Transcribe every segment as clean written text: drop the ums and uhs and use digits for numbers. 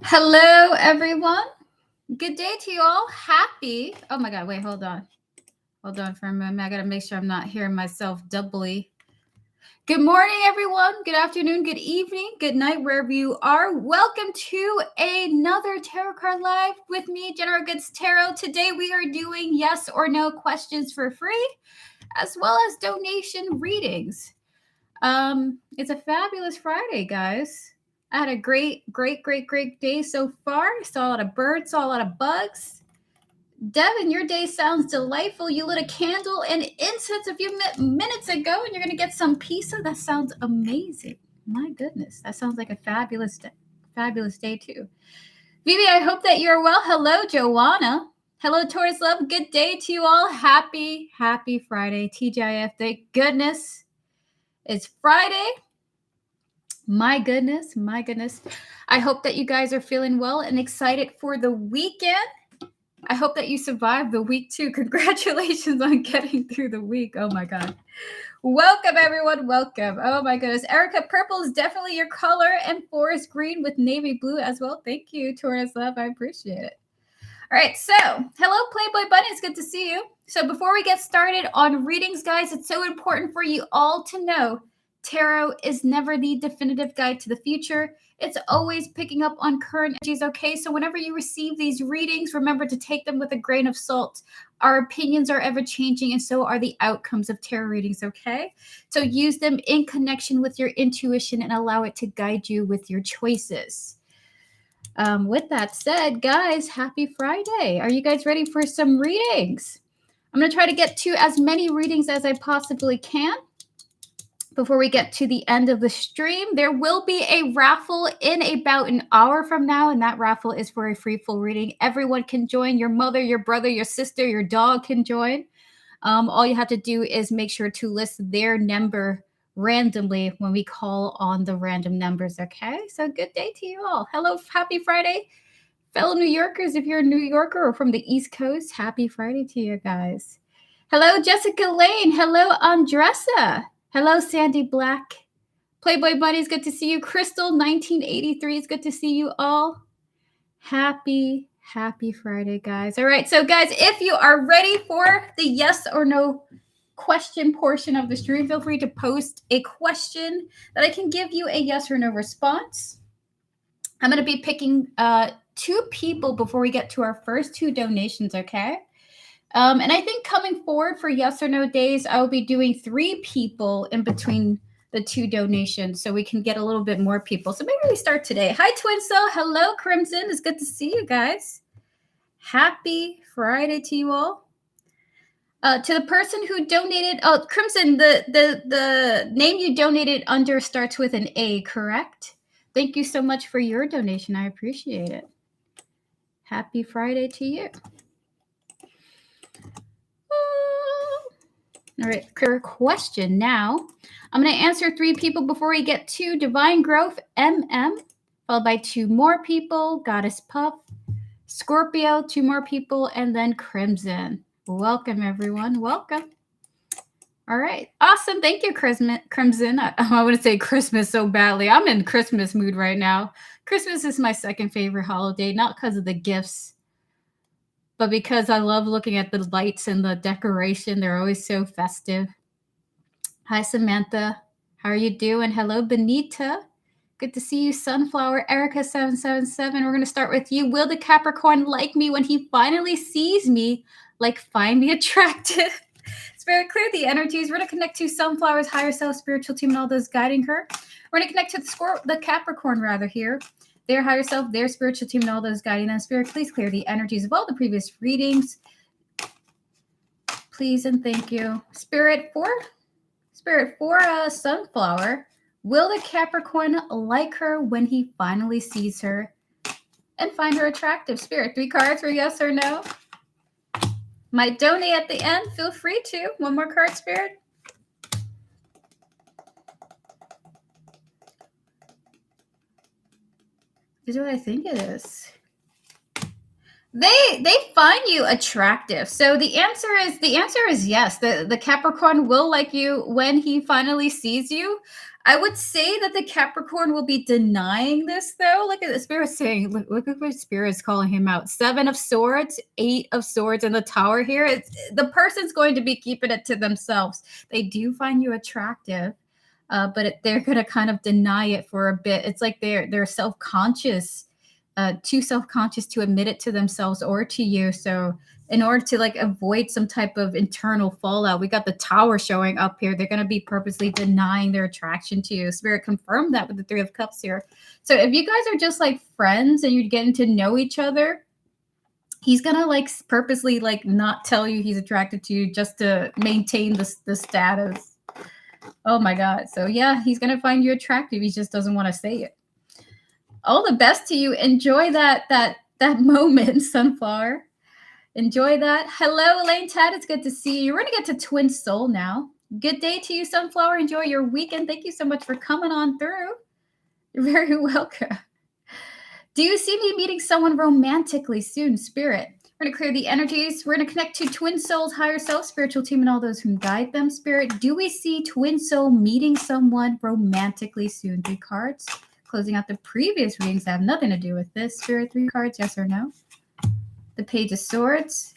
Hello, everyone. Good day to you all. Happy. Oh my God. Wait, hold on. Hold on for a moment. I got to make sure I'm not hearing myself doubly. Good morning, everyone. Good afternoon, good evening, good night, wherever you are. Welcome to another Tarot Card Live with me, General Goods Tarot. Today we are doing yes or no questions for free, as well as donation readings. It's a fabulous Friday, guys. I had a great day so far. Saw a lot of birds, saw a lot of bugs. Devin, your day sounds delightful. You lit a candle and incense a few minutes ago, and you're going to get some pizza. That sounds amazing. My goodness, that sounds like a fabulous day too. Vivi, I hope that you're well. Hello, Joanna. Hello, Taurus Love. Good day to you all. Happy Friday. TGIF, thank goodness. It's Friday. My goodness. I hope that you guys are feeling well and excited for the weekend. I hope that you survived the week too. Congratulations on getting through the week. Oh my God. Welcome, everyone. Welcome. Oh my goodness. Erica, purple is definitely your color, and forest green with navy blue as well. Thank you, Taurus Love. I appreciate it. All right, so hello, Playboy Bunny. It's good to see you. So before we get started on readings, guys, it's so important for you all to know tarot is never the definitive guide to the future. It's always picking up on current energies, okay? So whenever you receive these readings, remember to take them with a grain of salt. Our opinions are ever changing, and so are the outcomes of tarot readings, okay? So use them in connection with your intuition and allow it to guide you with your choices. With that said, guys, happy Friday. Are you guys ready for some readings? I'm going to try to get to as many readings as I possibly can before we get to the end of the stream. There will be a raffle in about an hour from now, and that raffle is for a free full reading. Everyone can join. Your mother, your brother, your sister, your dog can join. All you have to do is make sure to list their number randomly when we call on the random numbers, okay? So good day to you all. Hello, happy Friday. Fellow New Yorkers, if you're a New Yorker or from the East Coast, happy Friday to you guys. Hello, Jessica Lane. Hello, Andressa. Hello, Sandy Black. Playboy Bunnies, good to see you. Crystal, 1983, it's good to see you all. Happy Friday, guys. All right, so guys, if you are ready for the yes or no question portion of the stream, feel free to post a question that I can give you a yes or no response. I'm going to be picking two people before we get to our first two donations, okay? And I think coming forward for yes or no days, I will be doing 3 people in between the 2 donations so we can get a little bit more people. So maybe we start today. Hi, Twin Cell. Hello, Crimson. It's good to see you guys. Happy Friday to you all. To the person who donated, Crimson, the name you donated under starts with an A, correct? Thank you so much for your donation. I appreciate it. Happy Friday to you. All right, clear question now. I'm going to answer 3 people before we get to Divine Growth, MM, followed by 2 more people, Goddess Puff, Scorpio, 2 more people, and then Crimson. Welcome, everyone. Welcome. All right. Awesome. Thank you, Crimson. I want to say Christmas so badly. I'm in Christmas mood right now. Christmas is my second favorite holiday, not because of the gifts, but because I love looking at the lights and the decoration. They're always so festive. Hi, Samantha. How are you doing? Hello, Benita. Good to see you, Sunflower. Erica777. We're going to start with you. Will the Capricorn like me when he finally sees me? Like, find me attractive? It's very clear, the energies. We're going to connect to Sunflower's higher self, spiritual team, and all those guiding her. We're going to connect to the Capricorn, rather, here. Their higher self, their spiritual team, and all those guiding them. Spirit, please clear the energies of all the previous readings. Please and thank you. Spirit for Sunflower. Will the Capricorn like her when he finally sees her and find her attractive? Spirit, 3 cards for yes or no. Might donate at the end. Feel free to. 1 more card, Spirit. This is what I think it is. They find you attractive. So the answer is yes. The Capricorn will like you when he finally sees you. I would say that the Capricorn will be denying this, though. Look at the Spirit saying, look at what Spirit is calling him out. 7 of Swords, 8 of Swords, and the Tower here. The person's going to be keeping it to themselves. They do find you attractive, but they're going to kind of deny it for a bit. It's like they're self-conscious, too self-conscious to admit it to themselves or to you. So in order to like avoid some type of internal fallout, we got the Tower showing up here. They're going to be purposely denying their attraction to you. Spirit confirmed that with the 3 of Cups here. So if you guys are just like friends and you're getting to know each other, he's going to like purposely like not tell you he's attracted to you just to maintain the status. Oh my God. So yeah, he's going to find you attractive. He just doesn't want to say it. All the best to you. Enjoy that moment, Sunflower. Enjoy that. Hello, Elaine Ted. It's good to see you. We're going to get to Twin Soul now. Good day to you, Sunflower. Enjoy your weekend. Thank you so much for coming on through. You're very welcome. Do you see me meeting someone romantically soon, Spirit? We're going to clear the energies. We're going to connect to Twin Soul's higher self, spiritual team, and all those who guide them, Spirit. Do we see Twin Soul meeting someone romantically soon? 3 cards. Closing out the previous readings that have nothing to do with this. Spirit, 3 cards, yes or no? The Page of Swords,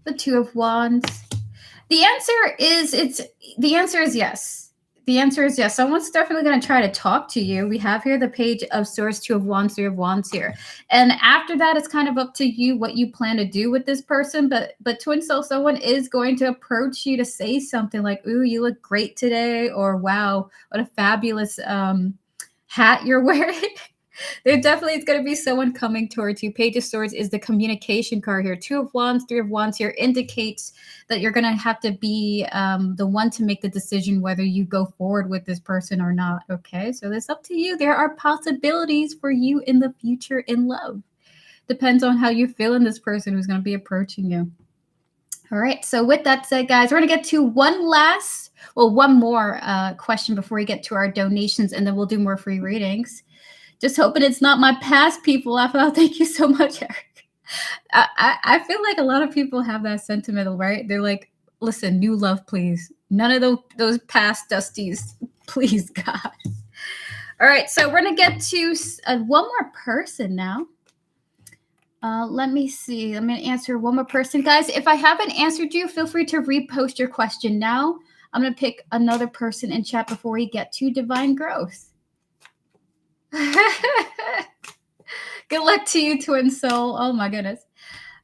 the 2 of Wands. The answer is yes. The answer is yes. Someone's definitely going to try to talk to you. We have here the Page of Swords, 2 of Wands, 3 of Wands here. And after that, it's kind of up to you what you plan to do with this person. But Twin Soul, someone is going to approach you to say something like, ooh, you look great today, or wow, what a fabulous hat you're wearing. There definitely is going to be someone coming towards you. Page of Swords is the communication card here. 2 of Wands, 3 of Wands here indicates that you're going to have to be the one to make the decision whether you go forward with this person or not. Okay, so it's up to you. There are possibilities for you in the future in love. Depends on how you feel in this person who's going to be approaching you. All right, so with that said, guys, we're going to get to one more question before we get to our donations, and then we'll do more free readings. Just hoping it's not my past people. Thank you so much, Eric. I feel like a lot of people have that sentiment, right? They're like, listen, new love, please. None of those past dusties, please, God. All right, so we're going to get to one more person now. Let me see. I'm going to answer one more person. Guys, if I haven't answered you, feel free to repost your question now. I'm going to pick another person in chat before we get to Divine Growth. Good luck to you, Twin Soul. Oh my goodness.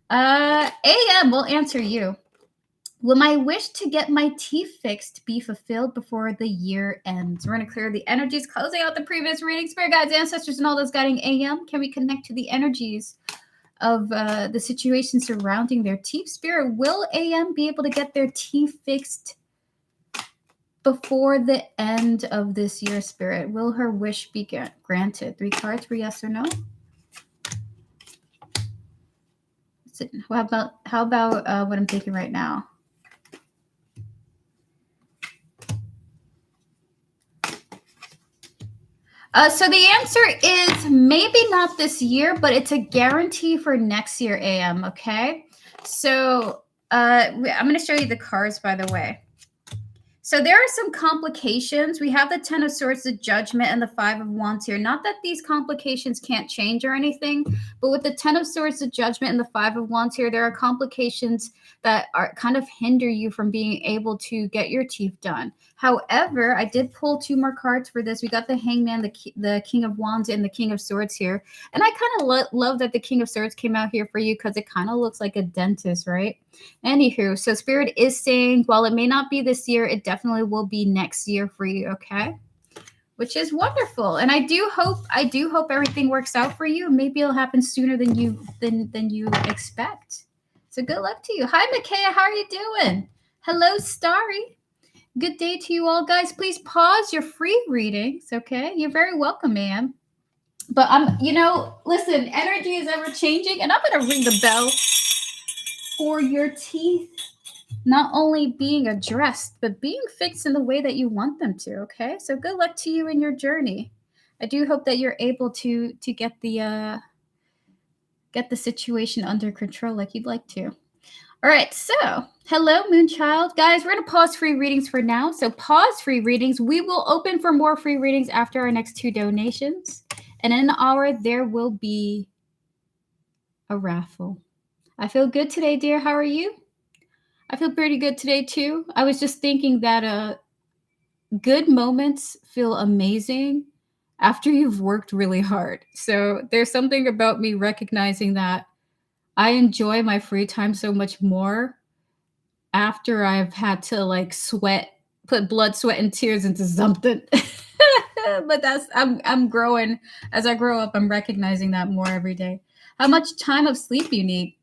AM will answer you. Will my wish to get my teeth fixed be fulfilled before the year ends? We're going to clear the energies, closing out the previous reading. Spirit guides, ancestors, and all those guiding AM. Can we connect to the energies of the situation surrounding their teeth? Spirit, will AM be able to get their teeth fixed before the end of this year, Spirit? Will her wish be granted? 3 cards for yes or no. How about what I'm thinking right now? So the answer is maybe not this year, but it's a guarantee for next year, AM, okay? So I'm going to show you the cards, by the way. So there are some complications. We have the 10 of Swords, the Judgment, and the 5 of Wands here. Not that these complications can't change or anything, but with the 10 of Swords, the Judgment, and the 5 of Wands here, there are complications that are kind of hinder you from being able to get your teeth done. However, I did pull 2 more cards for this. We got the Hangman, the King of Wands, and the King of Swords here. And I kind of love that the King of Swords came out here for you because it kind of looks like a dentist, right? Anywho, so Spirit is saying, while it may not be this year, it definitely will be next year for you, okay? Which is wonderful. And I do hope everything works out for you. Maybe it'll happen sooner than you expect. So good luck to you. Hi, Micaiah. How are you doing? Hello, Starry. Good day to you all, guys. Please pause your free readings, okay? You're very welcome, ma'am. But listen, energy is ever changing, and I'm going to ring the bell for your teeth not only being addressed, but being fixed in the way that you want them to, okay? So good luck to you in your journey. I do hope that you're able to get the situation under control like you'd like to. All right, so hello, Moonchild. Guys, we're going to pause free readings for now. So pause free readings. We will open for more free readings after our next 2 donations. And in an hour, there will be a raffle. I feel good today, dear. How are you? I feel pretty good today, too. I was just thinking that good moments feel amazing after you've worked really hard. So there's something about me recognizing that I enjoy my free time so much more after I've had to like put blood, sweat, and tears into something. But I'm growing. As I grow up, I'm recognizing that more every day. How much time of sleep you need?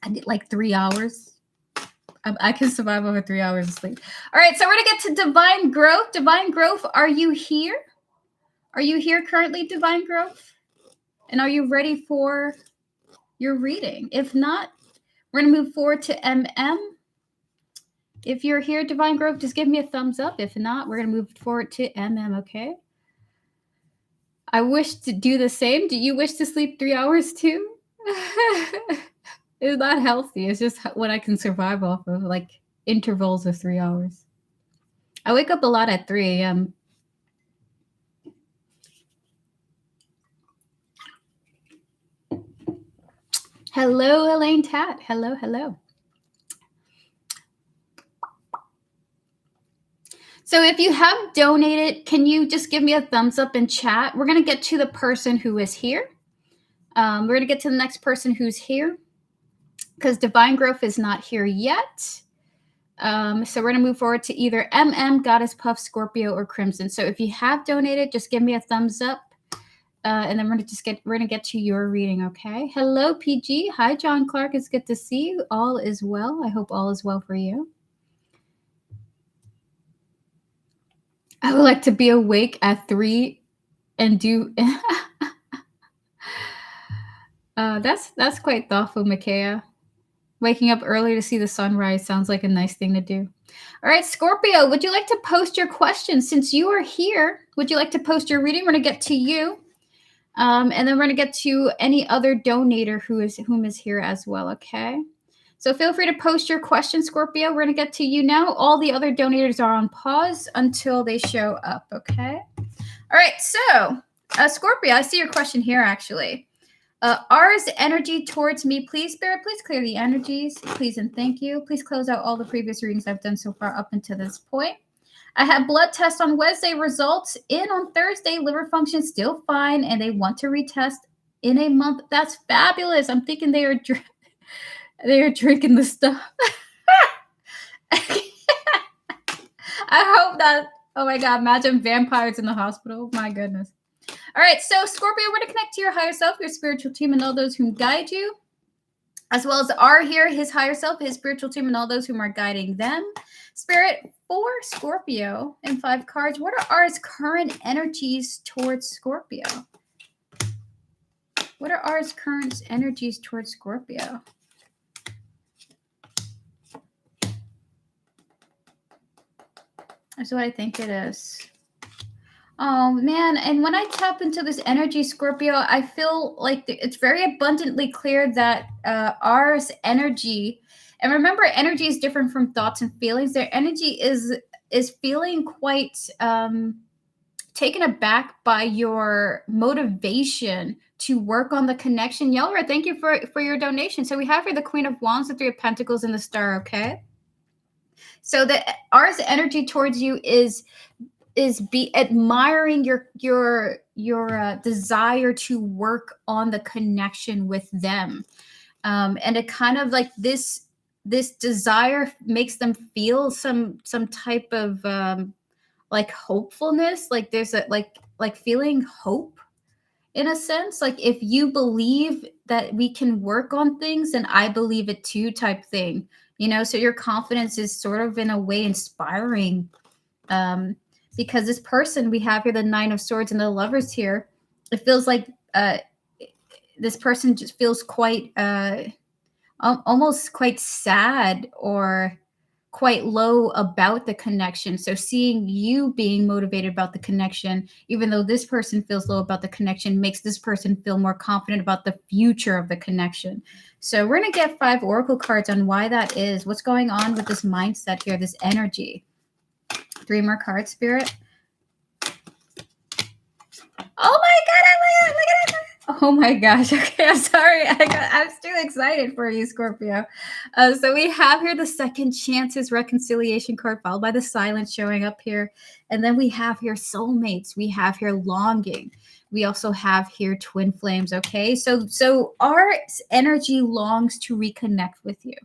I need like 3 hours. I can survive over 3 hours of sleep. All right, so we're gonna get to Divine Growth. Divine Growth, are you here? Are you here currently, Divine Growth? And are you ready for your reading? If not, we're gonna move forward to MM. If you're here, Divine Growth, just give me a thumbs up. If not, we're going to move forward to MM, okay? I wish to do the same. Do you wish to sleep 3 hours too? It's not healthy. It's just what I can survive off of, like intervals of 3 hours. I wake up a lot at 3 a.m. Hello, Elaine Tat. Hello, hello. So if you have donated, can you just give me a thumbs up in chat? We're going to get to the person who is here. We're going to get to the next person who's here because Divine Growth is not here yet. So we're going to move forward to either MM, Goddess Puff, Scorpio, or Crimson. So if you have donated, just give me a thumbs up. And then we're going to get to your reading, okay? Hello, PG. Hi, John Clark. It's good to see you. All is well. I hope all is well for you. I would like to be awake at 3 and do... that's quite thoughtful, Micaiah. Waking up early to see the sunrise sounds like a nice thing to do. All right, Scorpio, would you like to post your questions? Since you are here, would you like to post your reading? We're going to get to you. And then we're going to get to any other donator whom is here as well, okay? So feel free to post your questions, Scorpio. We're going to get to you now. All the other donators are on pause until they show up, okay? All right, so Scorpio, I see your question here, actually. R's energy towards me, please, Spirit, please clear the energies, please and thank you. Please close out all the previous readings I've done so far up until this point. I had blood test on Wednesday, results in on Thursday, liver function still fine, and they want to retest in a month. That's fabulous. I'm thinking they are drinking the stuff. I hope that, oh my God, imagine vampires in the hospital. My goodness. All right, so Scorpio, we're going to connect to your higher self, your spiritual team, and all those whom guide you, as well as R here, his higher self, his spiritual team, and all those whom are guiding them. Spirit, for Scorpio and 5 cards, what are R's current energies towards Scorpio? What are R's current energies towards Scorpio? That's what I think it is. Oh, man. And when I tap into this energy, Scorpio, I feel like it's very abundantly clear that R's energy, and remember, energy is different from thoughts and feelings. Their energy is feeling quite taken aback by your motivation to work on the connection. Yelra, thank you for your donation. So we have here the Queen of Wands, the 3 of Pentacles, and the Star, okay? So the R's energy towards you is be admiring your desire to work on the connection with them, and it kind of like this desire makes them feel some type of like hopefulness, like there's a like feeling hope in a sense, like if you believe that we can work on things, and I believe it too, type thing, you know. So your confidence is sort of in a way inspiring. Because this person we have here, the 9 of Swords and the Lovers here, it feels like this person just feels quite almost quite sad or quite low about the connection. So seeing you being motivated about the connection, even though this person feels low about the connection, makes this person feel more confident about the future of the connection. So we're going to get 5 oracle cards on why that is. What's going on with this mindset here, this energy. 3 more cards, Spirit. Oh my God, look at it. Oh my gosh. Okay, I'm sorry. I'm still excited for you, Scorpio. So we have here the second chances reconciliation card, followed by the silence showing up here. And then we have here soulmates. We have here longing. We also have here twin flames. Okay, so our energy longs to reconnect with you.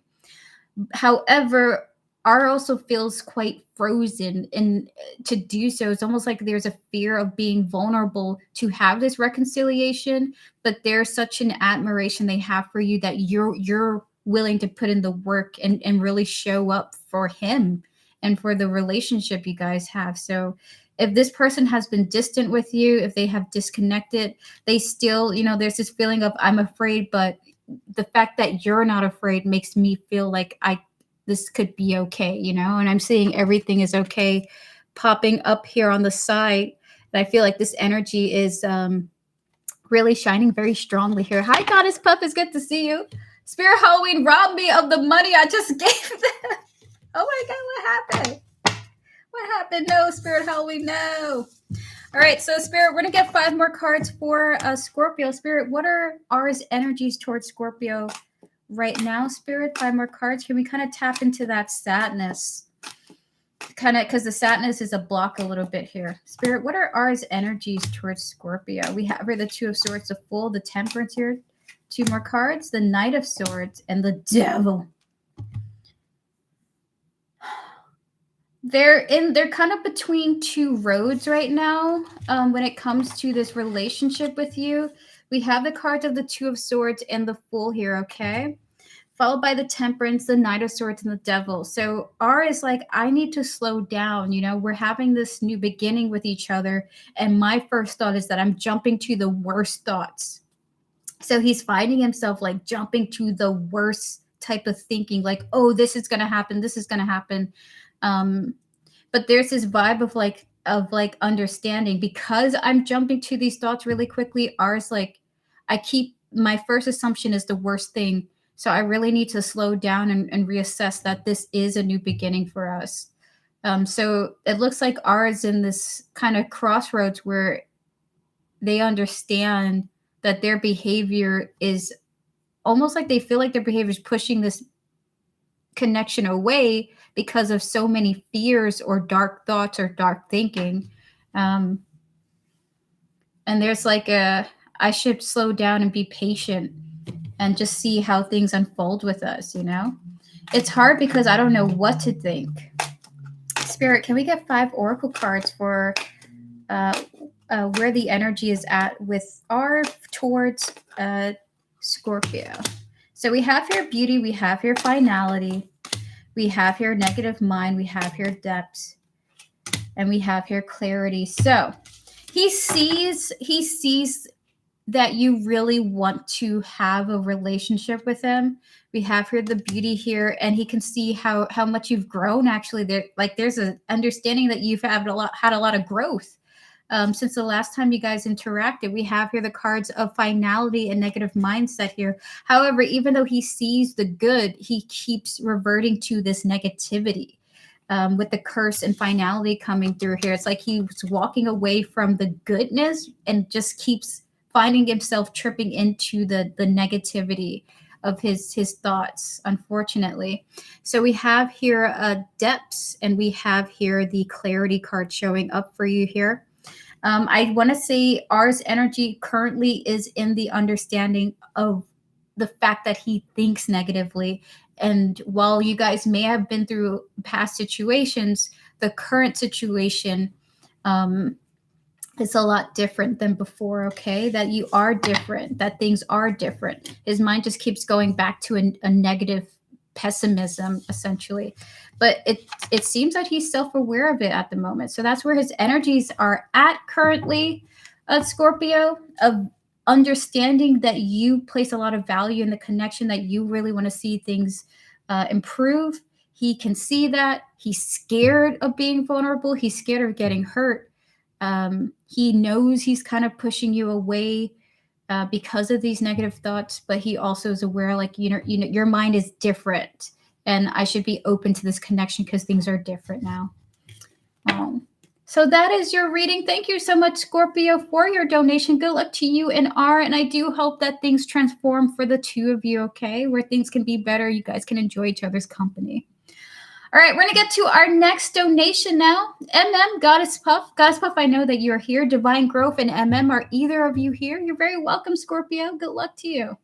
However, R also feels quite frozen, and to do so, it's almost like there's a fear of being vulnerable to have this reconciliation, but there's such an admiration they have for you that you're willing to put in the work and really show up for him and for the relationship you guys have. So if this person has been distant with you, if they have disconnected, they still, there's this feeling of I'm afraid, but the fact that you're not afraid makes me feel like this could be okay, and I'm seeing everything is okay popping up here on the side. And I feel like this energy is really shining very strongly here. Hi, Goddess Puff. It's good to see you. Spirit Halloween robbed me of the money I just gave them. Oh my God, what happened? What happened? No, Spirit Halloween, no. All right, so Spirit, we're going to get 5 more cards for Scorpio. Spirit, what are ours energies towards Scorpio right now, Spirit? 5 more cards. Can we kind of tap into that sadness? Kind of, because the sadness is a block a little bit here. Spirit, what are ours energies towards Scorpio? We have here the 2 of Swords, the Fool, the Temperance here. 2 more cards, the Knight of Swords, and the Devil. They're kind of between 2 roads right now when it comes to this relationship with you. We have the cards of the 2 of Swords and the Fool here, okay? Followed by the Temperance, the Knight of Swords, and the Devil. So R is like, I need to slow down. We're having this new beginning with each other. And my first thought is that I'm jumping to the worst thoughts. So he's finding himself like jumping to the worst type of thinking, like, oh, this is going to happen. This is going to happen. But there's this vibe of understanding, because I'm jumping to these thoughts really quickly. R's like, my first assumption is the worst thing. So I really need to slow down and reassess that this is a new beginning for us. So it looks like R is in this kind of crossroads where they understand that their behavior is almost like they feel like their behavior is pushing this connection away because of so many fears or dark thoughts or dark thinking. And there's like I should slow down and be patient and just see how things unfold with us, It's hard because I don't know what to think. Spirit, can we get 5 oracle cards for where the energy is at with R towards Scorpio? So we have here beauty, we have here finality, we have here negative mind, we have here depth, and we have here clarity. So he sees that you really want to have a relationship with him. We have here the beauty here, and he can see how much you've grown. Actually, there's an understanding that you've had a lot of growth since the last time you guys interacted. We have here the cards of finality and negative mindset here. However, even though he sees the good, he keeps reverting to this negativity. With the curse and finality coming through here, it's like he's walking away from the goodness and just keeps finding himself tripping into the negativity of his thoughts, unfortunately. So we have here depths, and we have here the clarity card showing up for you here. I want to say R's energy currently is in the understanding of the fact that he thinks negatively. And while you guys may have been through past situations, the current situation is a lot different than before, okay? That you are different, that things are different. His mind just keeps going back to a negative pessimism, essentially. But it seems that he's self-aware of it at the moment. So that's where his energies are at currently, Scorpio, of understanding that you place a lot of value in the connection, that you really want to see things improve. He can see that. He's scared of being vulnerable. He's scared of getting hurt. He knows he's kind of pushing you away because of these negative thoughts, but he also is aware, like, your mind is different, and I should be open to this connection because things are different now. So that is your reading. Thank you so much, Scorpio, for your donation. Good luck to you and R, and I do hope that things transform for the two of you, okay? Where things can be better, you guys can enjoy each other's company. All right, we're going to get to our next donation now. MM, Goddess Puff. Goddess Puff, I know that you're here. Divine Growth and MM, are either of you here? You're very welcome, Scorpio. Good luck to you.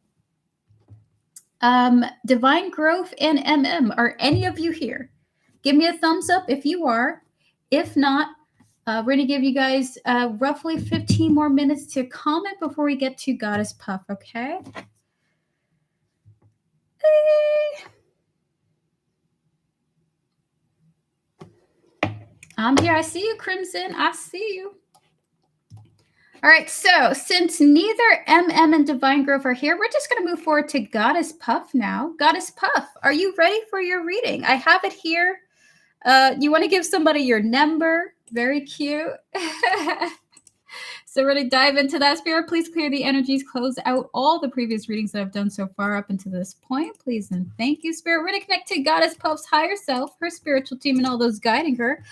Divine Growth and MM, are any of you here? Give me a thumbs up if you are. If not, we're going to give you guys roughly 15 more minutes to comment before we get to Goddess Puff, okay? I'm here. I see you, Crimson. I see you. All right, so since neither MM and Divine Growth are here, we're just going to move forward to Goddess Puff now. Goddess Puff, are you ready for your reading? I have it here. You want to give somebody your number? Very cute. So we're going to dive into that. Spirit, please clear the energies, close out all the previous readings that I've done so far up until this point. Please and thank you, Spirit. We're going to connect to Goddess Puff's higher self, her spiritual team, and all those guiding her,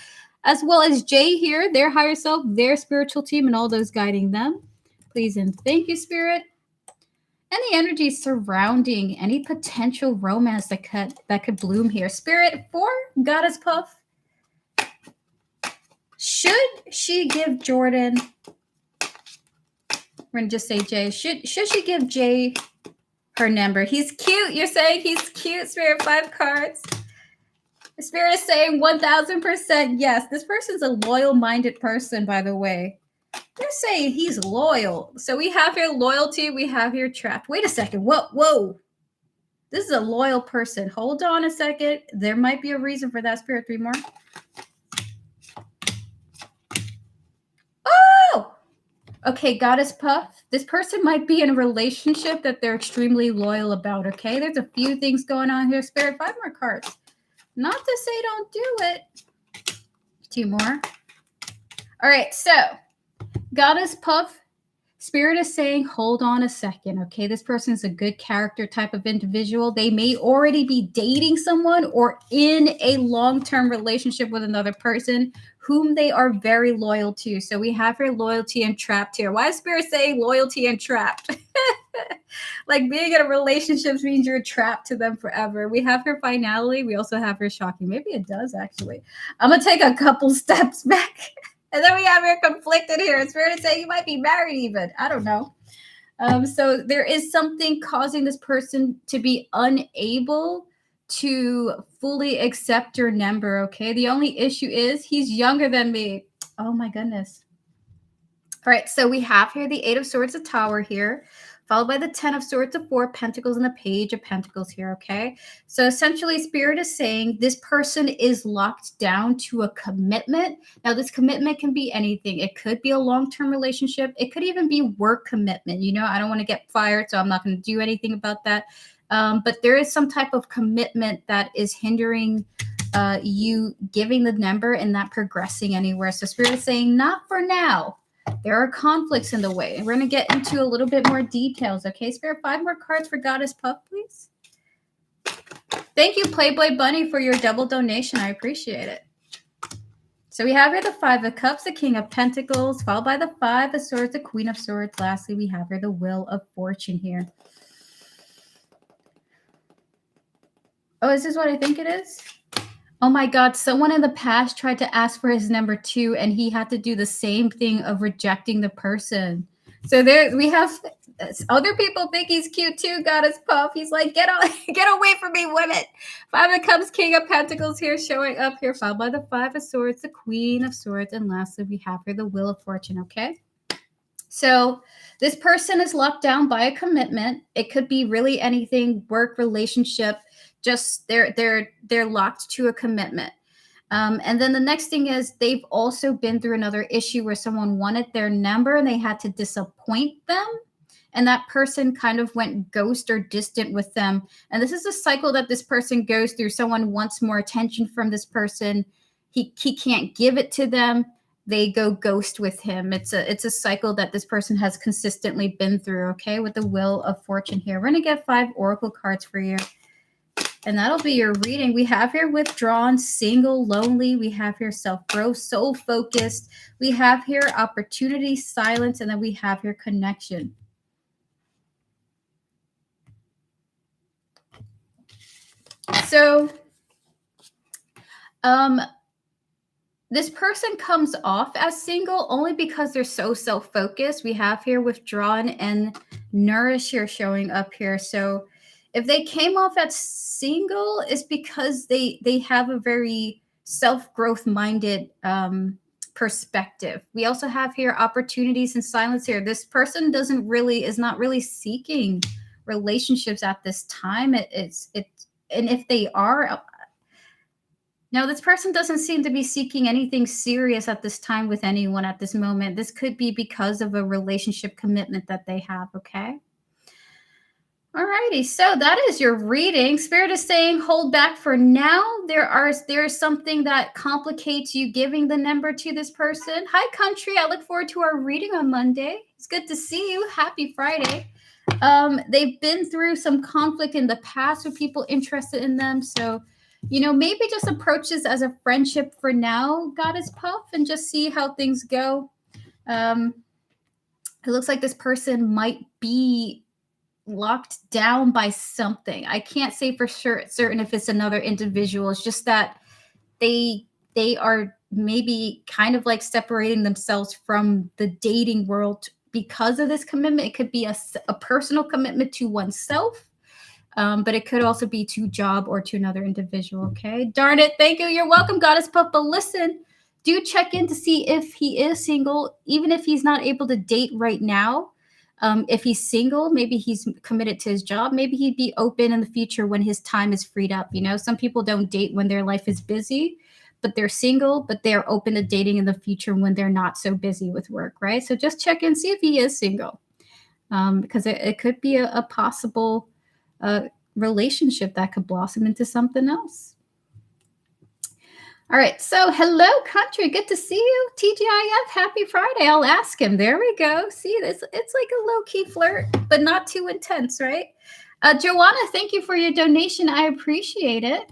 as well as Jay here, their higher self, their spiritual team, and all those guiding them. Please and thank you, Spirit. And the energy surrounding any potential romance that could bloom here. Spirit, for Goddess Puff, should she give Jordan, we're going to just say Jay, should she give Jay her number? He's cute. You're saying he's cute, Spirit. 5 cards. The Spirit is saying 1000% yes. This person's a loyal-minded person, by the way. They're saying he's loyal. So we have here loyalty. We have here trapped. Wait a second. Whoa. This is a loyal person. Hold on a second. There might be a reason for that, Spirit. 3 more. Oh! Okay, Goddess Puff. This person might be in a relationship that they're extremely loyal about, okay? There's a few things going on here. Spirit, 5 more cards. Not to say don't do it. 2 more. All right, so Goddess Puff, Spirit is saying, hold on a second, okay? This person is a good character type of individual. They may already be dating someone or in a long-term relationship with another person whom they are very loyal to. So we have here loyalty and trapped here. Why is Spirit saying loyalty and trapped? Like being in a relationship means you're trapped to them forever. We have her finality. We also have her shocking. Maybe it does, actually. I'm going to take a couple steps back. And then we have her conflicted here. It's fair to say you might be married even. I don't know. So there is something causing this person to be unable to fully accept your number, okay? The only issue is he's younger than me. Oh, my goodness. All right, so we have here the 8 of Swords, a Tower here, followed by the 10 of Swords, a 4 of Pentacles, and the Page of Pentacles here, okay? So essentially, Spirit is saying this person is locked down to a commitment. Now, this commitment can be anything. It could be a long-term relationship. It could even be work commitment. You know, I don't want to get fired, so I'm not going to do anything about that. But there is some type of commitment that is hindering you giving the number and not progressing anywhere. So Spirit is saying, not for now. There are conflicts in the way. We're going to get into a little bit more details. Okay, Spirit, 5 more cards for Goddess Puff, please. Thank you, Playboy Bunny, for your double donation. I appreciate it. So we have here the 5 of Cups, the King of Pentacles, followed by the 5 of Swords, the Queen of Swords. Lastly, we have here the Wheel of Fortune here. Oh, is this what I think it is? Oh my God, someone in the past tried to ask for his number too, and he had to do the same thing of rejecting the person. So there we have other people think he's cute too, Goddess Puff. He's like, get away from me, women. 5 of Cups, King of Pentacles here showing up here, followed by the 5 of Swords, the Queen of Swords, and lastly, we have here the Wheel of Fortune, okay? So this person is locked down by a commitment. It could be really anything, work, relationship, just they're locked to a commitment. And then the next thing is they've also been through another issue where someone wanted their number and they had to disappoint them. and that person kind of went ghost or distant with them. And this is a cycle that this person goes through. Someone wants more attention from this person. He can't give it to them. They go ghost with him. It's a cycle that this person has consistently been through, okay, with the Wheel of Fortune here. We're going to get 5 oracle cards for you. And that'll be your reading. We have here withdrawn, single, lonely. We have here self-growth, soul-focused. We have here opportunity, silence, and then we have here connection. So, this person comes off as single only because they're so self-focused. We have here withdrawn and nourish here showing up here. So if they came off as single, it's because they have a very self-growth minded perspective. We also have here opportunities and silence here. This person is not really seeking relationships at this time. And if they are, no, this person doesn't seem to be seeking anything serious at this time with anyone at this moment. This could be because of a relationship commitment that they have, okay? Alrighty, so that is your reading. Spirit is saying hold back for now. There is something that complicates you giving the number to this person. Hi, country. I look forward to our reading on Monday. It's good to see you. Happy Friday. They've been through some conflict in the past with people interested in them. So, maybe just approach this as a friendship for now, Goddess Puff, and just see how things go. It looks like this person might be locked down by something. I can't say for certain if it's another individual. It's just that they are maybe kind of like separating themselves from the dating world because of this commitment. It could be a personal commitment to oneself, but it could also be to job or to another individual, okay? Darn it. Thank you. You're welcome, Goddess Puff. But listen, do check in to see if he is single, even if he's not able to date right now. If he's single, maybe he's committed to his job. Maybe he'd be open in the future when his time is freed up. Some people don't date when their life is busy, but they're single, but they're open to dating in the future when they're not so busy with work, right? So just check in, see if he is single, because it could be a possible relationship that could blossom into something else. All right, so hello, country. Good to see you. TGIF, happy Friday. I'll ask him. There we go. See, it's like a low-key flirt, but not too intense, right? Joanna, thank you for your donation. I appreciate it.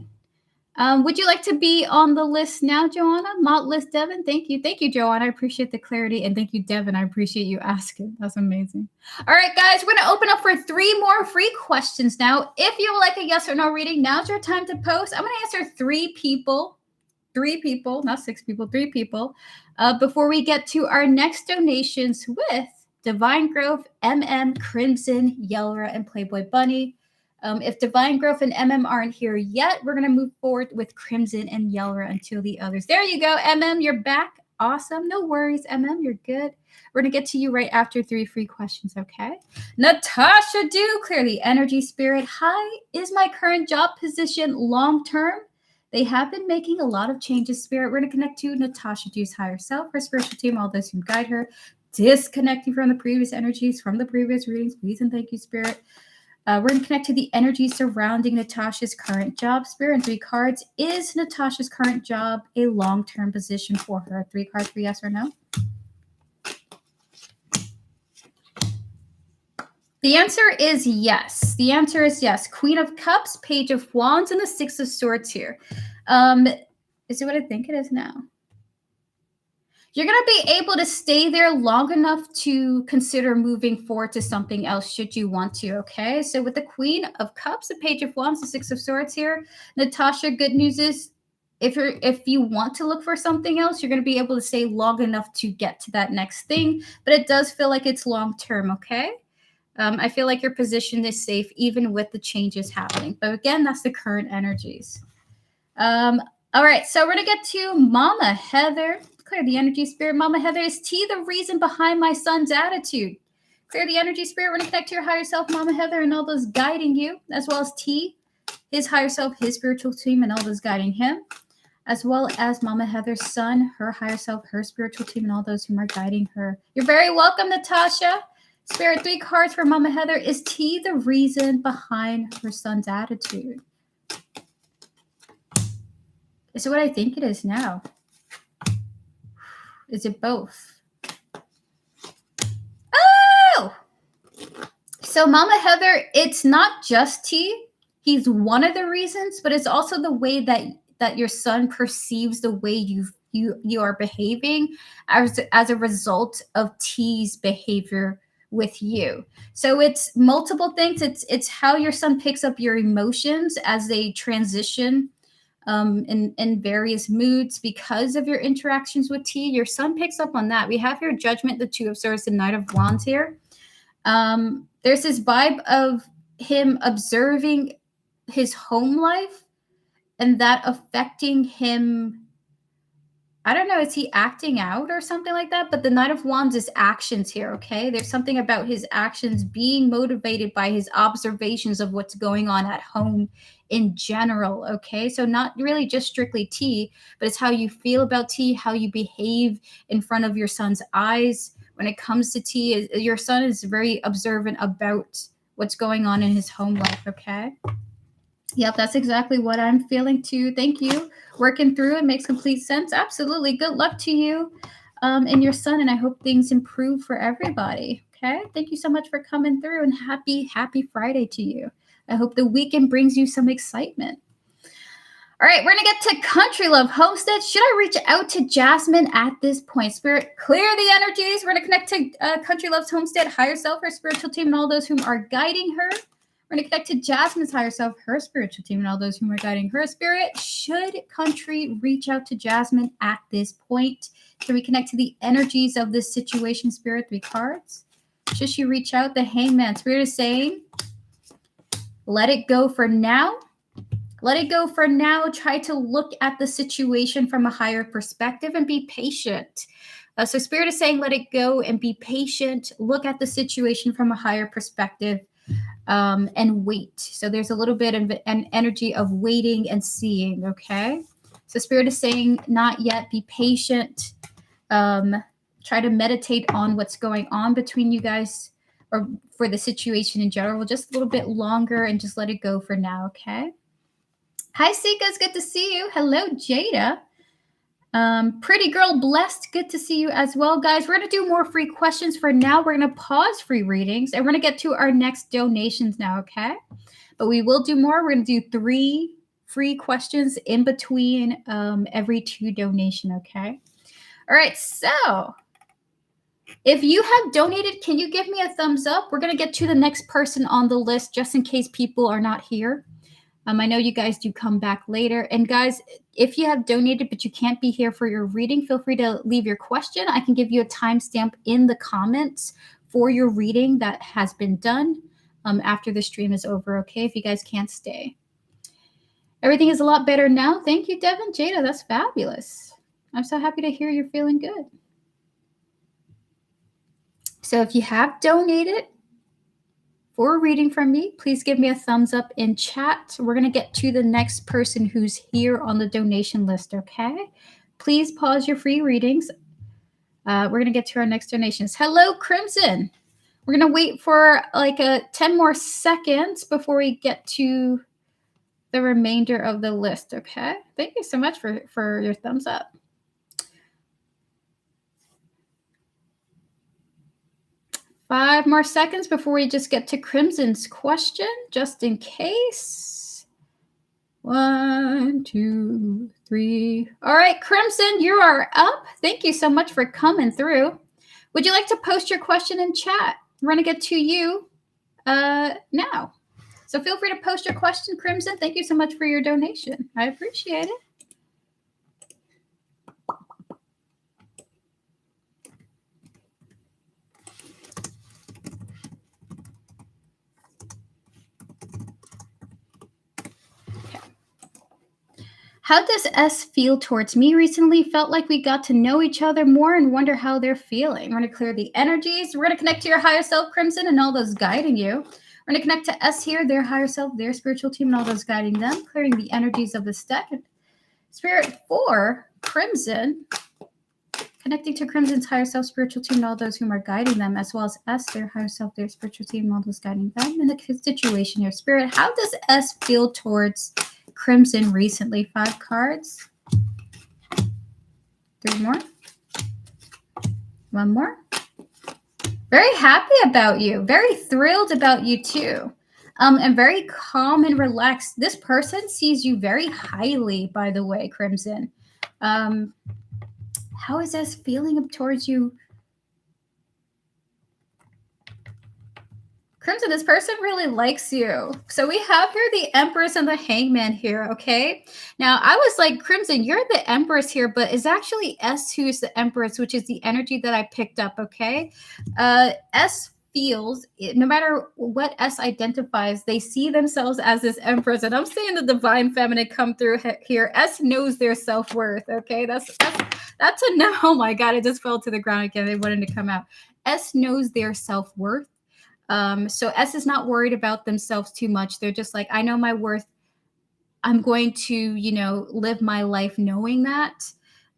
Would you like to be on the list now, Joanna? Mott list, Devin. Thank you. Thank you, Joanna. I appreciate the clarity. And thank you, Devin. I appreciate you asking. That's amazing. All right, guys, we're going to open up for 3 more free questions now. If you would like a yes or no reading, now's your time to post. I'm going to answer 3 people, not 6 people, 3 people, before we get to our next donations with Divine Growth, Crimson, Yelra, and Playboy Bunny. If Divine Growth and aren't here yet, we're going to move forward with Crimson and Yelra until the others. There you go, you're back. Awesome. No worries, you're good. We're going to get to you right after 3 free questions, okay? Natasha, do clear the energy, Spirit. Hi, is my current job position long-term? They have been making a lot of changes, Spirit. We're going to connect to Natasha Du's higher self, her spiritual team, all those who guide her, disconnecting from the previous energies, from the previous readings. Please and thank you, Spirit. We're going to connect to the energy surrounding Natasha's current job, Spirit. And 3 cards. Is Natasha's current job a long-term position for her? 3 cards for yes or no. The answer is yes. The answer is yes. Queen of Cups, Page of Wands, and the 6 of Swords here. Is it what I think it is now? You're going to be able to stay there long enough to consider moving forward to something else should you want to, okay? So with the Queen of Cups, the Page of Wands, the 6 of Swords here, Natasha, good news is if you want to look for something else, you're going to be able to stay long enough to get to that next thing, but it does feel like it's long-term, okay? I feel like your position is safe even with the changes happening. But again, that's the current energies. All right, so we're going to get to Mama Heather. Clear the energy, Spirit. Mama Heather, is T the reason behind my son's attitude? Clear the energy, Spirit. We're going to connect to your higher self, Mama Heather, and all those guiding you, as well as T, his higher self, his spiritual team, and all those guiding him, as well as Mama Heather's son, her higher self, her spiritual team, and all those who are guiding her. You're very welcome, Natasha. Spirit, 3 cards for Mama Heather. Is T the reason behind her son's attitude? Is it what I think it is now? Is it both? Oh! So Mama Heather, it's not just T. He's one of the reasons, but it's also the way that your son perceives the way you are behaving as a result of T's behavior with you. So it's multiple things. It's how your son picks up your emotions as they transition in various moods because of your interactions with T. Your son picks up on that. We have here Judgment, the 2 of Swords, the Knight of Wands here. There's this vibe of him observing his home life and that affecting him. I don't know, is he acting out or something like that? But the Knight of Wands is actions here, okay? There's something about his actions being motivated by his observations of what's going on at home in general, okay? So not really just strictly T, but it's how you feel about T, how you behave in front of your son's eyes. When it comes to T, your son is very observant about what's going on in his home life, okay? Yep, that's exactly what I'm feeling too. Thank you. Working through it makes complete sense. Absolutely. Good luck to you and your son, and I hope things improve for everybody. Okay? Thank you so much for coming through, and happy Friday to you. I hope the weekend brings you some excitement. All right, we're going to get to Country Love Homestead. Should I reach out to Jasmine at this point? Spirit, clear the energies. We're going to connect to Country Love's Homestead, higher self, her spiritual team, and all those whom are guiding her. We're going to connect to Jasmine's higher self, her spiritual team, and all those whom are guiding her. Spirit, should Country reach out to Jasmine at this point? Can we connect to the energies of this situation, Spirit? 3 cards. Should she reach out? The Hangman. Spirit is saying, let it go for now. Let it go for now. Try to look at the situation from a higher perspective and be patient. So Spirit is saying, let it go and be patient. Look at the situation from a higher perspective. And wait. So there's a little bit of an energy of waiting and seeing, okay? So Spirit is saying not yet, be patient. Try to meditate on what's going on between you guys or for the situation in general, just a little bit longer and just let it go for now, okay? Hi, Sika. It's good to see you. Hello, Jada. Pretty Girl Blessed, good to see you as well. Guys, we're going to do more free questions. For now, we're going to pause free readings, and we're going to get to our next donations now, okay? But we will do more. We're going to do 3 free questions in between every 2 donation, okay? All right, so if you have donated, can you give me a thumbs up? We're going to get to the next person on the list just in case people are not here. I know you guys do come back later. And guys, if you have donated but you can't be here for your reading, feel free to leave your question. I can give you a timestamp in the comments for your reading that has been done after the stream is over, okay, if you guys can't stay. Everything is a lot better now. Thank you, Devin. Jada, that's fabulous. I'm so happy to hear you're feeling good. So if you have donated for a reading from me, please give me a thumbs up in chat. We're going to get to the next person who's here on the donation list, okay? Please pause your free readings. We're going to get to our next donations. Hello, Crimson. We're going to wait for like 10 more seconds before we get to the remainder of the list, okay? Thank you so much for your thumbs up. Five more seconds before we just get to Crimson's question, just in case. 1, 2, 3. All right, Crimson, you are up. Thank you so much for coming through. Would you like to post your question in chat? We're going to get to you now. So feel free to post your question, Crimson. Thank you so much for your donation. I appreciate it. How does S feel towards me recently? Felt like we got to know each other more and wonder how they're feeling. We're going to clear the energies. We're going to connect to your higher self, Crimson, and all those guiding you. We're going to connect to S here, their higher self, their spiritual team, and all those guiding them, clearing the energies of this deck. Spirit 4, Crimson. Connecting to Crimson's higher self, spiritual team, and all those whom are guiding them, as well as S, their higher self, their spiritual team, and all those guiding them in the situation here. Spirit, how does S feel towards Crimson recently? 5 cards. 3 more. 1 more. Very happy about you. Very thrilled about you too. And very calm and relaxed. This person sees you very highly, by the way, Crimson. How is S feeling towards you? Crimson, this person really likes you. So we have here the Empress and the Hangman here, okay? Now, I was like, Crimson, you're the Empress here, but it's actually S who's the Empress, which is the energy that I picked up, okay? S feels, no matter what S identifies, they see themselves as this Empress. And I'm seeing the Divine Feminine come through here. S knows their self-worth, okay? That's a no. Oh, my God, it just fell to the ground again. They wanted to come out. S knows their self-worth. So S is not worried about themselves too much. They're just like, I know my worth. I'm going to, live my life knowing that,